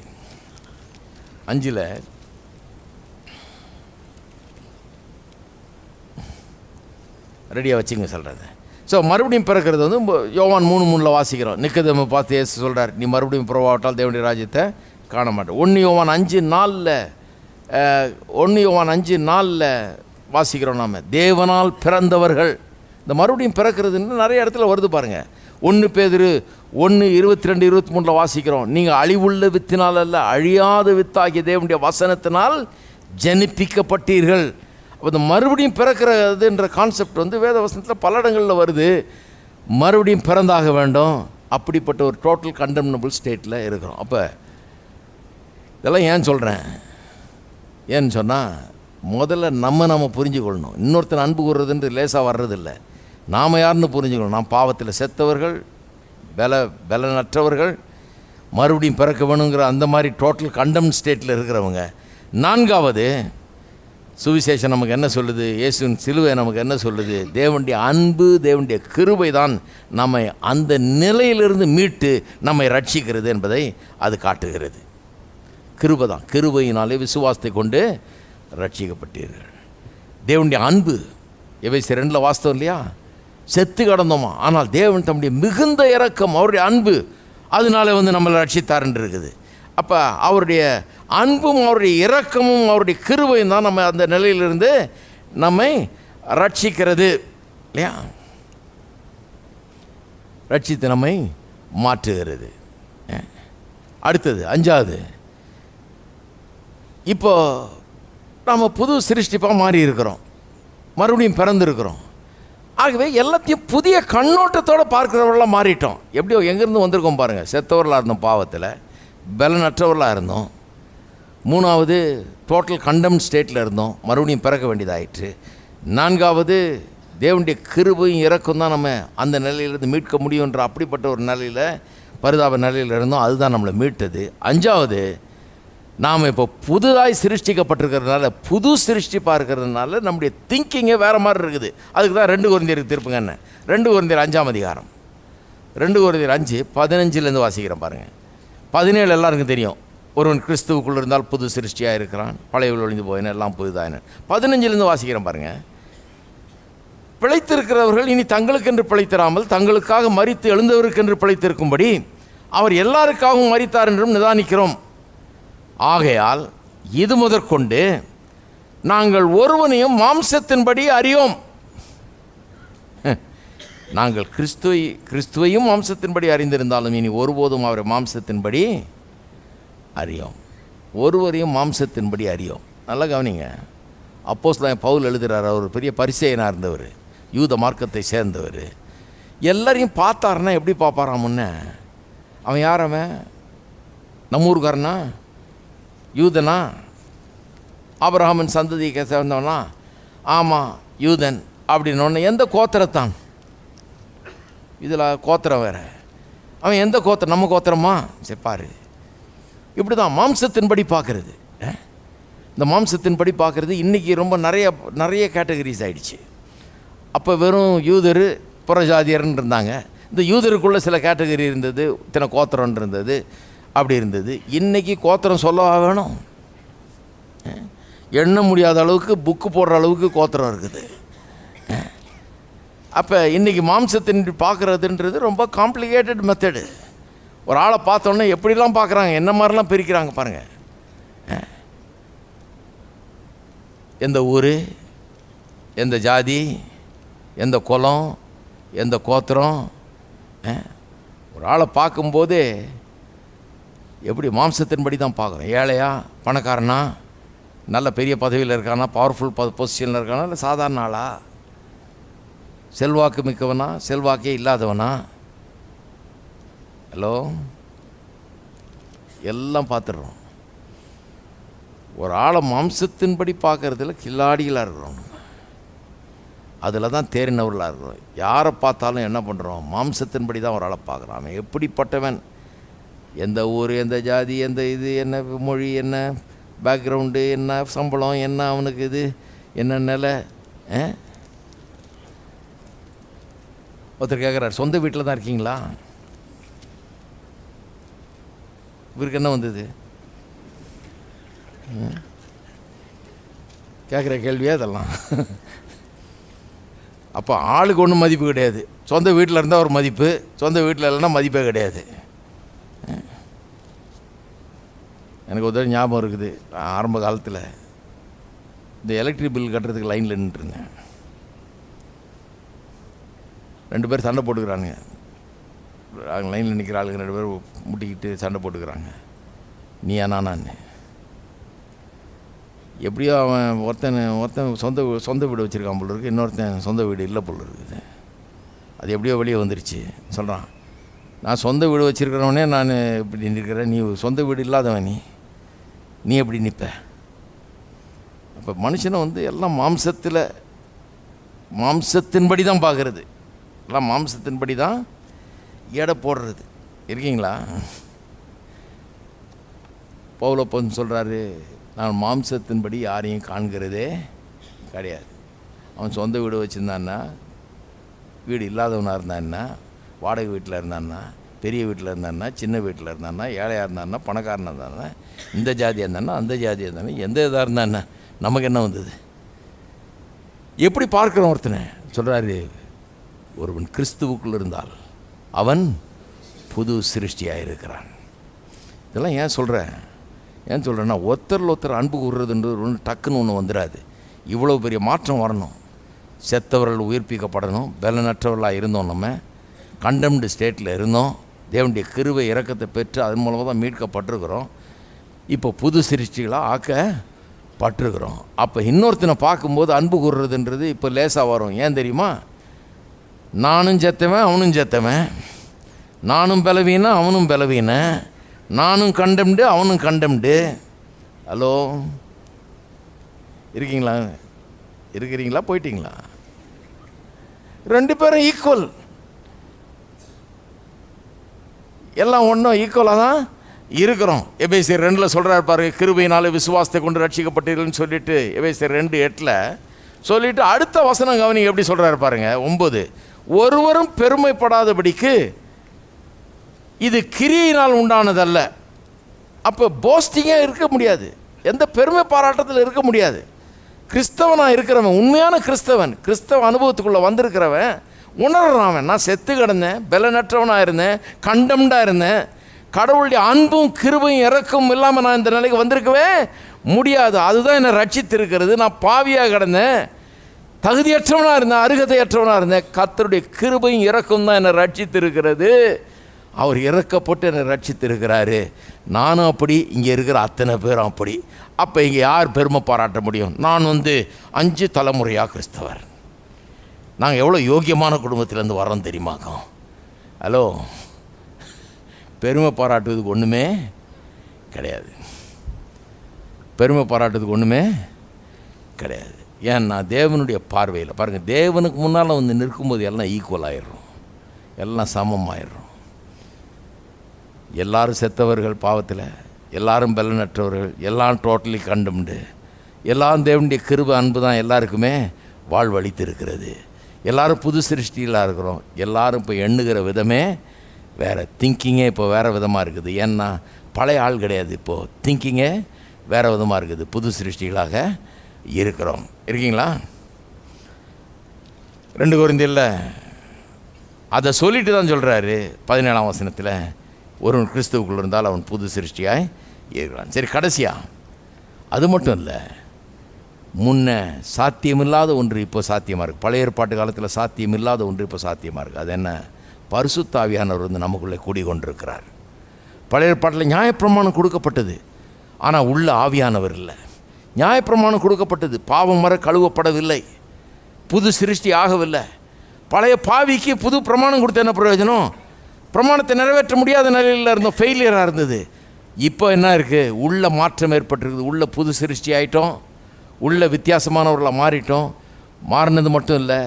ரெடியாக வச்சுங்க சொல்கிறது. ஸோ மறுபடியும் பிறக்கிறது வந்து யோவான் 3:3 வாசிக்கிறோம். நிக்கதேமை பார்த்து இயேசு சொல்கிறார், நீ மறுபடியும் பிறவாவிட்டால் தேவனுடைய ராஜ்யத்தை காண மாட்டேன். 1 யோவான் 5:4 வாசிக்கிறோம். நாம் தேவனால் பிறந்தவர்கள். இந்த மறுபடியும் பிறக்கிறதுன்னு நிறைய இடத்துல வருது பாருங்கள். 1 பேதுரு 1:22-23 வாசிக்கிறோம். நீங்கள் அழிவுள்ள வித்தினால் அல்ல, அழியாத வித்தாகிய தேவனுடைய வசனத்தினால் ஜனிப்பிக்கப்பட்டீர்கள். அப்போ இந்த மறுபடியும் பிறக்கிறதுன்ற கான்செப்ட் வந்து வேத வசனத்தில் பல இடங்களில் வருது. மறுபடியும் பிறந்தாக வேண்டும். அப்படிப்பட்ட ஒரு டோட்டல் கண்டெம்னபிள் ஸ்டேட்டில் இருக்கிறோம். அப்போ இதெல்லாம் ஏன் சொல்கிறேன்? ஏன்னு சொன்னால், முதல்ல நம்ம புரிஞ்சுக்கொள்ளணும். இன்னொருத்தர் அன்பு கூறுறதுன்ற லேசாக வர்றதில்லை. நாம் யாருன்னு புரிஞ்சுக்கணும். நாம் பாவத்தில் செத்தவர்கள், பலனற்றவர்கள், மறுபடியும் பிறக்க வேணுங்கிற அந்த மாதிரி டோட்டல் கண்டெம் ஸ்டேட்டில் இருக்கிறவங்க. 4வது சுவிசேஷம் நமக்கு என்ன சொல்லுது? இயேசுவின் சிலுவை நமக்கு என்ன சொல்லுது? தேவனுடைய அன்பு, தேவனுடைய கிருபை தான் நம்மை அந்த நிலையிலிருந்து மீட்டு நம்மை ரட்சிக்கிறது என்பதை அது காட்டுகிறது. கிருபை தான். கிருபையினாலே விசுவாசத்தை கொண்டு ரட்சிக்கப்பட்டீர்கள். தேவனுடைய அன்பு எபேசியர் 2 வாஸ்தவம் இல்லையா? செத்து கடந்தோமா, ஆனால் தேவன் தம்முடைய மிகுந்த இரக்கம், அவருடைய அன்பு, அதனால வந்து நம்மளை ரட்சித்தாருன்னு இருக்குது. அப்போ அவருடைய அன்பும் அவருடைய இரக்கமும் அவருடைய கிருபையும் தான் நம்ம அந்த நிலையிலிருந்து நம்மை ரட்சிக்கிறது இல்லையா? ரட்சித்து நம்மை மாற்றுகிறது. அடுத்தது 5வது, இப்போ நம்ம புது சிருஷ்டிப்பாக மாறி இருக்கிறோம், மறுபடியும் பிறந்திருக்கிறோம். ஆகவே எல்லாத்தையும் புதிய கண்ணோட்டத்தோடு பார்க்குறவர்களாக மாறிட்டோம். எப்படியோ எங்கேருந்து வந்திருக்கோம் பாருங்கள். செத்தவர்களாக இருந்தோம், பாவத்தில் பலனற்றவர்களாக இருந்தோம். 3வது டோட்டல் கண்டெம் ஸ்டேட்டில் இருந்தோம், மறுபடியும் பிறக்க வேண்டியதாயிற்று. 4வது தேவனுடைய கிருபையும் இறக்கம் தான் நம்ம அந்த நிலையிலிருந்து மீட்க முடியுன்ற அப்படிப்பட்ட ஒரு நிலையில், பரிதாப நிலையில் இருந்தோம், அதுதான் நம்மளை மீட்டது. 5வது நாம் இப்போ புதுதாய் சிருஷ்டிக்கப்பட்டிருக்கிறதுனால, புது சிருஷ்டிப்பாக இருக்கிறதுனால நம்முடைய திங்கிங்கே வேறு மாதிரி இருக்குது. அதுக்கு தான் 2 கொரிந்தியருக்கு திருப்புங்க. என்ன 2 கொரிந்தியர் 5ஆம் அதிகாரம், 2 கொரிந்தியர் 5:15 வாசிக்கிறேன் பாருங்கள். 17 எல்லாருக்கும் தெரியும். ஒருவன் கிறிஸ்துவுக்குள் இருந்தால் புது சிருஷ்டியாக இருக்கிறான், பழையவள் ஒழிந்து போயின, எல்லாம் புதுதாயின. 15 வாசிக்கிறேன் பாருங்கள். பிழைத்திருக்கிறவர்கள் இனி தங்களுக்கென்று பிழைத்திராமல் தங்களுக்காக மரித்து எழுந்தவருக்கென்று பிழைத்திருக்கும்படி அவர் எல்லாருக்காகவும் மரித்தார் என்றும் நிதானிக்கிறோம். ஆகையால் இது முதற்கொண்டு நாங்கள் ஒருவனையும் மாம்சத்தின்படி அறியோம். நாங்கள் கிறிஸ்துவையும் மாம்சத்தின்படி அறிந்திருந்தாலும் இனி ஒருபோதும் அவரை மாம்சத்தின்படி அறியோம். ஒருவரையும் மாம்சத்தின்படி அறியோம். நல்லா கவனிங்க. அப்போஸ்தலன் பவுல் எழுதுகிறார். அவர் பெரிய பரிசேயனாக இருந்தவர், யூத மார்க்கத்தை சேர்ந்தவர். எல்லாரையும் பார்த்தாருன்னா எப்படி பார்ப்பாராம்? முன்ன அவன் யார்? அவன் நம்ம ஊருக்காரனா, யூதனா, ஆபிரகாமின் சந்ததியை சேர்ந்தவனா? ஆமாம் யூதன் அப்படின்னு. எந்த கோத்திரத்தான்? இதில் கோத்திரம் வேறு. அவன் எந்த கோத்திரம்? நம்ம கோத்திரமா? சரி பாரு, இப்படி தான் மாம்சத்தின்படி பார்க்குறது. இந்த மாம்சத்தின்படி பார்க்குறது இன்றைக்கி ரொம்ப நிறைய கேட்டகரிஸ் ஆகிடுச்சு. அப்போ வெறும் யூதர் புறஜாதியர்ன்னு இருந்தாங்க. இந்த யூதருக்குள்ளே சில கேட்டகரி இருந்தது, இத்தனை கோத்திரம் இருந்தது, அப்படி இருந்தது. இன்றைக்கி கோத்திரம் சொல்லவா வேணும்? எண்ண முடியாத அளவுக்கு, புக்கு போடுற அளவுக்கு கோத்திரம் இருக்குது. அப்போ இன்றைக்கி மாம்சத்தின் பார்க்குறதுன்றது ரொம்ப காம்ப்ளிகேட்டட் மெத்தடு. ஒரு ஆளை பார்த்தோன்னே எப்படிலாம் பார்க்குறாங்க, என்ன மாதிரிலாம் பிரிக்கிறாங்க பாருங்கள். எந்த ஊர், எந்த ஜாதி, எந்த குலம், எந்த கோத்திரம். ஒரு ஆளை பார்க்கும்போதே எப்படி மாம்சத்தின்படி தான் பார்க்குறோம். ஏழையா, பணக்காரனா, நல்ல பெரிய பதவியில் இருக்கானா, பவர்ஃபுல் பொசிஷனில் இருக்கானா, இல்லை சாதாரண ஆளா, செல்வாக்கு மிக்கவனா, செல்வாக்கே இல்லாதவனா? ஹலோ, எல்லாம் பார்த்துடுறோம். ஒரு ஆளை மாம்சத்தின்படி பார்க்குறதுல கில்லாடிகளாக இருக்கிறோம். அதில் தான் தேறினவர்களாக இருக்கிறோம். யாரை பார்த்தாலும் என்ன பண்ணுறோம்? மாம்சத்தின்படி தான் ஒரு ஆளை பார்க்குறோம். அவன் எப்படிப்பட்டவன், எந்த ஊர், எந்த ஜாதி, எந்த இது, என்ன மொழி, என்ன பேக்ரவுண்டு, என்ன சம்பளம், என்ன அவனுக்கு இது, என்ன நிலை. ஒருத்தர் கேட்குறாரு, சொந்த வீட்டில் தான் இருக்கீங்களா? இவருக்கு என்ன வந்தது? கேட்குற கேள்வியே அதெல்லாம். அப்போ ஆளுக்கு ஒன்றும் மதிப்பு கிடையாது. சொந்த வீட்டில் இருந்தால் ஒரு மதிப்பு, சொந்த வீட்டில் இல்லைன்னா மதிப்பே கிடையாது. எனக்கு ஒரு ஞாபகம் இருக்குது, ஆரம்ப காலத்தில் இந்த எலக்ட்ரிக் பில் கட்டுறதுக்கு லைனில் நின்றுருந்தேன். 2 பேர் சண்டை போட்டுக்கிறானுங்க. லைனில் நிற்கிற ஆளுங்க 2 பேர் முட்டிக்கிட்டு சண்டை போட்டுக்கிறாங்க. நீயா நானான்னு. எப்படியோ அவன் ஒருத்தன் சொந்த வீடு வச்சுருக்கான் போல இருக்குது, இன்னொருத்தன் சொந்த வீடு இல்லை போல இருக்குது. அது எப்படியோ வெளியே வந்துருச்சு. சொல்கிறான், நான் சொந்த வீடு வச்சுருக்கிறவனே நான் இப்படி நிற்கிறேன், நீ சொந்த வீடு இல்லாதவன், நீ எப்படி நிற்ப? அப்போ மனுஷனை எல்லாம் மாம்சத்தின்படி தான் பார்க்குறது, எல்லாம் மாம்சத்தின்படி தான் எடை போடுறது. இருக்கீங்களா? பவுலப்பன் சொல்கிறாரு, நான் மாம்சத்தின்படி யாரையும் காண்கிறதே கிடையாது. அவன் சொந்த வீடு வச்சுருந்தான்னா, வீடு இல்லாதவனாக இருந்தான்னா, வாடகை வீட்டில் இருந்தான்னா, பெரிய வீட்டில் இருந்தான்னா, சின்ன வீட்டில் இருந்தான்னா, ஏழையாக இருந்தான்னா, பணக்காரனாக இருந்தான்னா, இந்த ஜாதியாக இருந்தானா, அந்த ஜாதியாக இருந்தானா, எந்த இதாக இருந்தான்னா நமக்கு என்ன வந்தது? எப்படி பார்க்குறோம் ஒருத்தனை? சொல்கிறாரு, ஒருவன் கிறிஸ்துவுக்குள் இருந்தால் அவன் புது சிருஷ்டியாக இருக்கிறான். இதெல்லாம் ஏன் சொல்கிறேன்னா, ஒருத்தர் அன்பு கூறுறதுன்றது ஒன்று டக்குன்னு ஒன்று வந்துடாது. இவ்வளோ பெரிய மாற்றம் வரணும். செத்தவர்கள் உயிர்ப்பிக்கப்படணும். பலனற்றவர்களாக இருந்தோம், நம்ம கண்டம்டு ஸ்டேட்டில் இருந்தோம். தேவனுடைய கிருபை இரக்கத்தை பெற்று அதன் மூலமாக தான் மீட்கப்பட்டிருக்கிறோம். இப்போ புது சிருஷ்டிகளாக ஆக்கப்பட்டிருக்கிறோம். அப்போ இன்னொருத்தனை பார்க்கும்போது அன்பு கூறுறதுன்றது இப்போ லேசாக வரும். ஏன் தெரியுமா? நானும் செத்தவன், அவனும் செத்தவன். நானும் பலவீனா, அவனும் பலவீன. நானும் கண்டம்டு, அவனும் கண்டம்டு. ஹலோ, இருக்கிறீங்களா போயிட்டீங்களா? 2 பேரும் ஈக்குவல். எல்லாம் ஒன்றும் ஈக்குவலாக தான் இருக்கிறோம். எபேசியர் 2 சொல்கிறார் பாருங்க, கிருபையினாலே விசுவாசத்தை கொண்டு ரட்சிக்கப்பட்டீர்கள்னு சொல்லிட்டு எபேசியர் 2:8 சொல்லிட்டு அடுத்த வசனம் கவனிங்க எப்படி சொல்கிறார் பாருங்க, 9. ஒருவரும் பெருமைப்படாதபடிக்கு இது கிரியினால் உண்டானதல்ல. அப்போ போஸ்டிங்கே இருக்க முடியாது, எந்த பெருமை பாராட்டத்தில் இருக்க முடியாது. கிறிஸ்தவனாக இருக்கிறவன், உண்மையான கிறிஸ்தவ அனுபவத்துக்குள்ளே வந்திருக்கிறவன் உணர்றான், நான் செத்து கிடந்தேன், பலனற்றவனாக இருந்தேன், கண்டம்டாக இருந்தேன், கடவுளுடைய அன்பும் கிருபையும் இறக்கும் இல்லாமல் நான் இந்த நிலைக்கு வந்திருக்கவே முடியாது. அதுதான் என்னை ரட்சித்திருக்கிறது. நான் பாவியாக கிடந்தேன், தகுதியற்றவனாக இருந்தேன், அருகதையற்றவனாக இருந்தேன். கர்த்தருடைய கிருபையும் இறக்கும் தான் என்னை ரட்சித்திருக்கிறது. அவர் இறக்கப்பட்டு என்னை ரட்சித்திருக்கிறாரு. நானும் அப்படி, இங்கே இருக்கிற அத்தனை பேரும் அப்படி. அப்போ இங்கே யார் பெருமை பாராட்ட முடியும்? நான் 5 தலைமுறையாக கிறிஸ்தவர். நாங்கள் எவ்வளோ யோக்கியமான குடும்பத்திலேருந்து வரோம் தெரியுமாக்கோ? ஹலோ, பெருமை பாராட்டுவதுக்கு ஒன்றுமே கிடையாது. பெருமை பாராட்டுறதுக்கு ஒன்றுமே கிடையாது. ஏன்னா தேவனுடைய பார்வையில் பாருங்கள், தேவனுக்கு முன்னால் நிற்கும்போது எல்லாம் ஈக்குவல் ஆயிடுறோம், எல்லாம் சமமாயிடுறோம். எல்லாரும் செத்தவர்கள் பாவத்தில், எல்லாரும் பலனற்றவர்கள், எல்லாம் டோட்டலி கண்டம்டு. எல்லாம் தேவனுடைய கிருபை அன்பு தான் எல்லாருக்குமே வாழ்வழித்து இருக்கிறது. எல்லோரும் புது சிருஷ்டிகளாக இருக்கிறோம். எல்லோரும் இப்போ எண்ணுகிற விதமே வேறு, திங்கிங்கே இப்போ வேறு விதமாக இருக்குது. ஏன்னா பழைய ஆள் கிடையாது, இப்போது திங்கிங்கே வேறு விதமாக இருக்குது. புது சிருஷ்டிகளாக இருக்கிறோம். இருக்கீங்களா? 2 கொரிந்தியரில் அதை சொல்லிட்டு தான் சொல்கிறாரு 17ஆம் வசனத்தில், ஒருவன் கிறிஸ்துவுக்குள் இருந்தால் அவன் புது சிருஷ்டியாய் இருக்கிறான். சரி, கடைசியாக அது மட்டும் இல்லை, முன்ன சாத்தியமில்லாத ஒன்று இப்போ சாத்தியமாக இருக்குது. பழைய ஏற்பாட்டு காலத்தில் சாத்தியமில்லாத ஒன்று இப்போ சாத்தியமாக இருக்குது. அது என்ன? பரிசுத்த ஆவியானவர் நமக்குள்ளே கூடிக்கொண்டிருக்கிறார். பழைய ஏற்பாட்டில் நியாயப்பிரமாணம் கொடுக்கப்பட்டது, ஆனால் உள்ள ஆவியானவர் இல்லை. நியாயப்பிரமாணம் கொடுக்கப்பட்டது, பாவம் வர கழுவப்படவில்லை, புது சிருஷ்டி ஆகவில்லை. பழைய பாவிக்கு புது பிரமாணம் கொடுத்த என்ன பிரயோஜனம்? பிரமாணத்தை நிறைவேற்ற முடியாத நிலையில் இருந்தோம், ஃபெயிலியராக இருந்தது. இப்போ என்ன இருக்குது? உள்ள மாற்றம் ஏற்பட்டிருக்குது. உள்ள புது சிருஷ்டி ஆகிட்டோம், உள்ள வித்தியாசமானவர்களாக மாறிட்டோம். மாறினது மட்டும் இல்லை,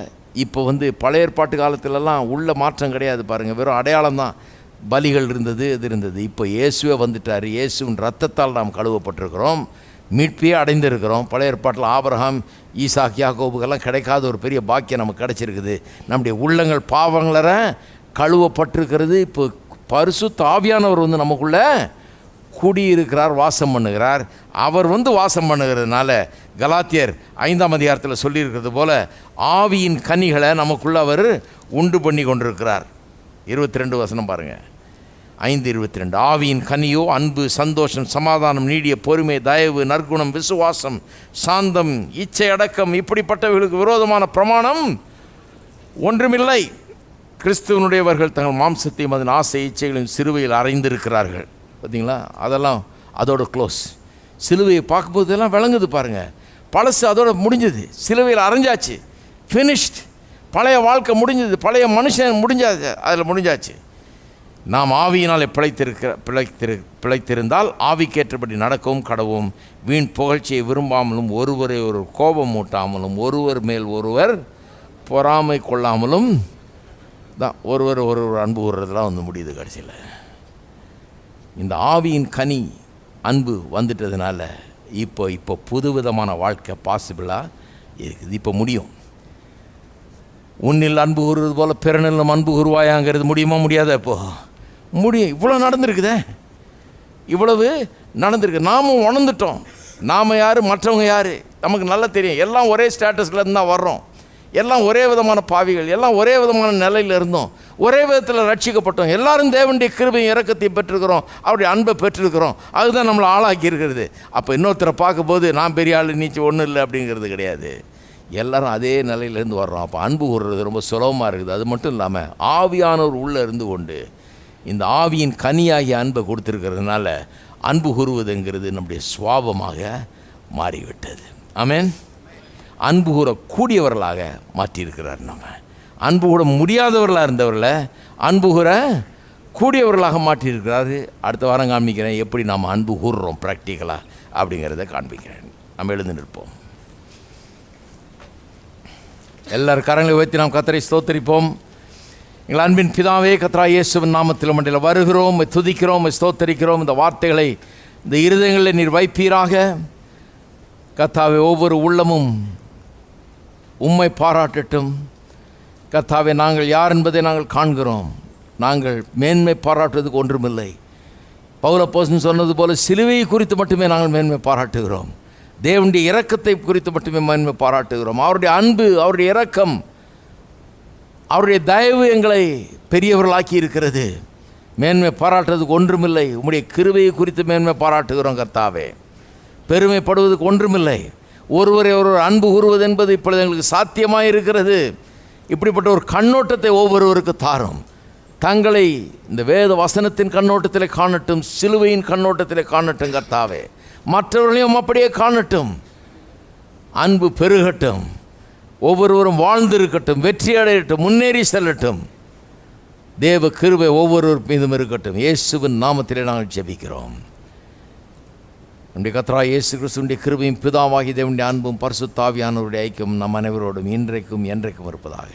இப்போ பழைய ஏற்பாட்டு காலத்திலலாம் உள்ள மாற்றம் கிடையாது. பாருங்கள், வெறும் அடையாளம் தான். பலிகள் இருந்தது, இது இருந்தது. இப்போ இயேசுவே வந்துட்டார். இயேசுவின் ரத்தத்தால் நாம் கழுவப்பட்டிருக்கிறோம், மீட்பையே அடைந்திருக்கிறோம். பழைய ஏற்பாட்டில் ஆபிரகாம், ஈசாக், யாக்கோபுக்கெல்லாம் கிடைக்காத ஒரு பெரிய பாக்கியம் நமக்கு கிடைச்சிருக்குது. நம்முடைய உள்ளங்கள் பாவங்கள கழுவப்பட்டிருக்கிறது. இப்போ பரிசுத்த ஆவியானவர் நமக்குள்ளே குடியிருக்கிறார், வாசம் பண்ணுகிறார். அவர் வாசம் பண்ணுகிறதுனால கலாத்தியர் 5ஆம் அதிகாரத்தில் சொல்லியிருக்கிறது போல ஆவியின் கனிகளை நமக்குள்ளே அவர் உண்டு பண்ணி கொண்டிருக்கிறார். 22 வசனம் பாருங்கள், 5:22. ஆவியின் கனியோ அன்பு, சந்தோஷம், சமாதானம், நீடிய பொறுமை, தயவு, நற்குணம், விசுவாசம், சாந்தம், இச்சை அடக்கம். இப்படிப்பட்டவர்களுக்கு விரோதமான பிரமாணம் ஒன்றுமில்லை. கிறிஸ்துவனுடையவர்கள் தங்கள் மாம்சத்தையும் அதன் ஆசை இச்சைகளையும் சிலுவையில் அறைந்திருக்கிறார்கள். பார்த்தீங்களா? அதெல்லாம் அதோட க்ளோஸ். சிலுவையை பார்க்கும்போது எல்லாம் விளங்குது பாருங்கள். பழசு அதோட முடிஞ்சது, சிலுவையில் அரைஞ்சாச்சு, ஃபினிஷ்ட். பழைய வாழ்க்கை முடிஞ்சது, பழைய மனுஷன் முடிஞ்சாச்சு, அதில் முடிஞ்சாச்சு. நாம் ஆவியினால் பிழைத்திருந்தால் ஆவிக்கேற்றபடி நடக்கவும் கடவும், வீண் புகழ்ச்சியை விரும்பாமலும், ஒருவரை ஒரு கோபம் மூட்டாமலும், ஒருவர் மேல் ஒருவர் பொறாமை கொள்ளாமலும் தான் ஒருவர் அன்பு கூறுறதுலாம் முடியுது. கடைசியில் இந்த ஆவியின் கனி அன்பு வந்துட்டதுனால இப்போ புதுவிதமான வாழ்க்கை பாசிபிளாக இருக்குது. இப்போ முடியும். உன்னில் அன்பு கூறுவது போல பிறனிலும் அன்பு கூறுவாயாங்கிறது முடியுமா? முடியாத? இப்போது முடியும். இவ்வளோ நடந்திருக்குதே, இவ்வளவு நடந்திருக்கு. நாமும் உணர்ந்துட்டோம். நாம் யார், மற்றவங்க யார் நமக்கு நல்லா தெரியும். எல்லாம் ஒரே ஸ்டேட்டஸ்லேருந்து தான் வர்றோம். எல்லாம் ஒரே விதமான பாவிகள், எல்லாம் ஒரே விதமான நிலையில் இருந்தோம், ஒரே விதத்தில் ரட்சிக்கப்பட்டோம். எல்லாரும் தேவனுடைய கிருபையும் இரக்கத்தையும் பெற்றிருக்கிறோம், அவருடைய அன்பை பெற்றிருக்கிறோம். அதுதான் நம்மளை ஆளாக்கி இருக்கிறது. அப்போ இன்னொருத்தரை பார்க்கும்போது நான் பெரிய ஆள், நீச்சி ஒன்றும் இல்லை அப்படிங்கிறது கிடையாது. எல்லோரும் அதே நிலையிலேருந்து வர்றோம். அப்போ அன்பு கூறுறது ரொம்ப சுலபமாக இருக்குது. அது மட்டும் இல்லாமல் ஆவியானவர் உள்ளே இருந்து கொண்டு இந்த ஆவியின் கனியாகிய அன்பை கொடுத்துருக்கிறதுனால அன்பு கூறுவதுங்கிறது நம்முடைய சுவாபமாக மாறிவிட்டது. ஆமென். அன்பு கூறக்கூடியவர்களாக மாற்றியிருக்கிறார். நம்ம அன்பு கூட முடியாதவர்களாக இருந்தவர்களை அன்பு கூற கூடியவர்களாக மாற்றியிருக்கிறாரு. அடுத்த வாரம் காண்பிக்கிறேன் எப்படி நாம் அன்பு கூறுறோம் ப்ராக்டிக்கலாக அப்படிங்கிறத காண்பிக்கிறேன். நம்ம எழுந்து நிற்போம். எல்லாரும் கரங்களை உயர்த்தி நாம் கர்த்தரை ஸ்தோத்தரிப்போம். எங்கள் அன்பின் பிதாவே, கர்த்தராகிய இயேசுவின் நாமத்தில் மண்டியில் வருகிறோம், துதிக்கிறோம், ஸ்தோத்தரிக்கிறோம். இந்த வார்த்தைகளை இந்த இருதயங்களில் நீர் வைப்பீராக. கர்த்தாவே, ஒவ்வொரு உள்ளமும் உம்மை பாராட்டட்டும். கர்த்தாவே, நாங்கள் யார் என்பதை நாங்கள் காண்கிறோம். நாங்கள் மேன்மை பாராட்டுவதற்கு ஒன்றுமில்லை. பவுலப்போஸ்தலன் சொன்னது போல சிலுவையை குறித்து மட்டுமே நாங்கள் மேன்மை பாராட்டுகிறோம். தேவனுடைய இரக்கத்தை குறித்து மட்டுமே மேன்மை பாராட்டுகிறோம். அவருடைய அன்பு, அவருடைய இரக்கம், அவருடைய தயவு எங்களை பெரியவர்களாக்கி இருக்கிறது. மேன்மை பாராட்டுறதுக்கு ஒன்றுமில்லை. உம்முடைய கிருபையை குறித்து மேன்மை பாராட்டுகிறோம். கர்த்தாவே, பெருமைப்படுவதற்கு ஒன்றுமில்லை. ஒருவரை ஒருவர் அன்பு கூறுவது என்பது இப்பொழுது எங்களுக்கு சாத்தியமாக இருக்கிறது. இப்படிப்பட்ட ஒரு கண்ணோட்டத்தை ஒவ்வொருவருக்கு தாரும். தங்களை இந்த வேத வசனத்தின் கண்ணோட்டத்தில் காணட்டும், சிலுவையின் கண்ணோட்டத்தில் காணட்டும். கர்த்தாவே, மற்றவர்களையும் அப்படியே காணட்டும். அன்பு பெருகட்டும். ஒவ்வொருவரும் வாழ்ந்திருக்கட்டும், வெற்றி அடையட்டும், முன்னேறி செல்லட்டும். தேவ கிருபை ஒவ்வொருவர் மீதும் இருக்கட்டும். இயேசுவின் நாமத்திலே நாங்கள் ஜெபிக்கிறோம். நம்முடைய கர்த்தராகிய இயேசு கிறிஸ்துவின் கிருபையும் பிதாவாகிய தேவனுடைய அன்பும் பரிசுத்த ஆவியானவருடைய ஐக்கியம் நம் அனைவரோடும் இன்றைக்கும் என்றைக்கும் இருப்பதாக.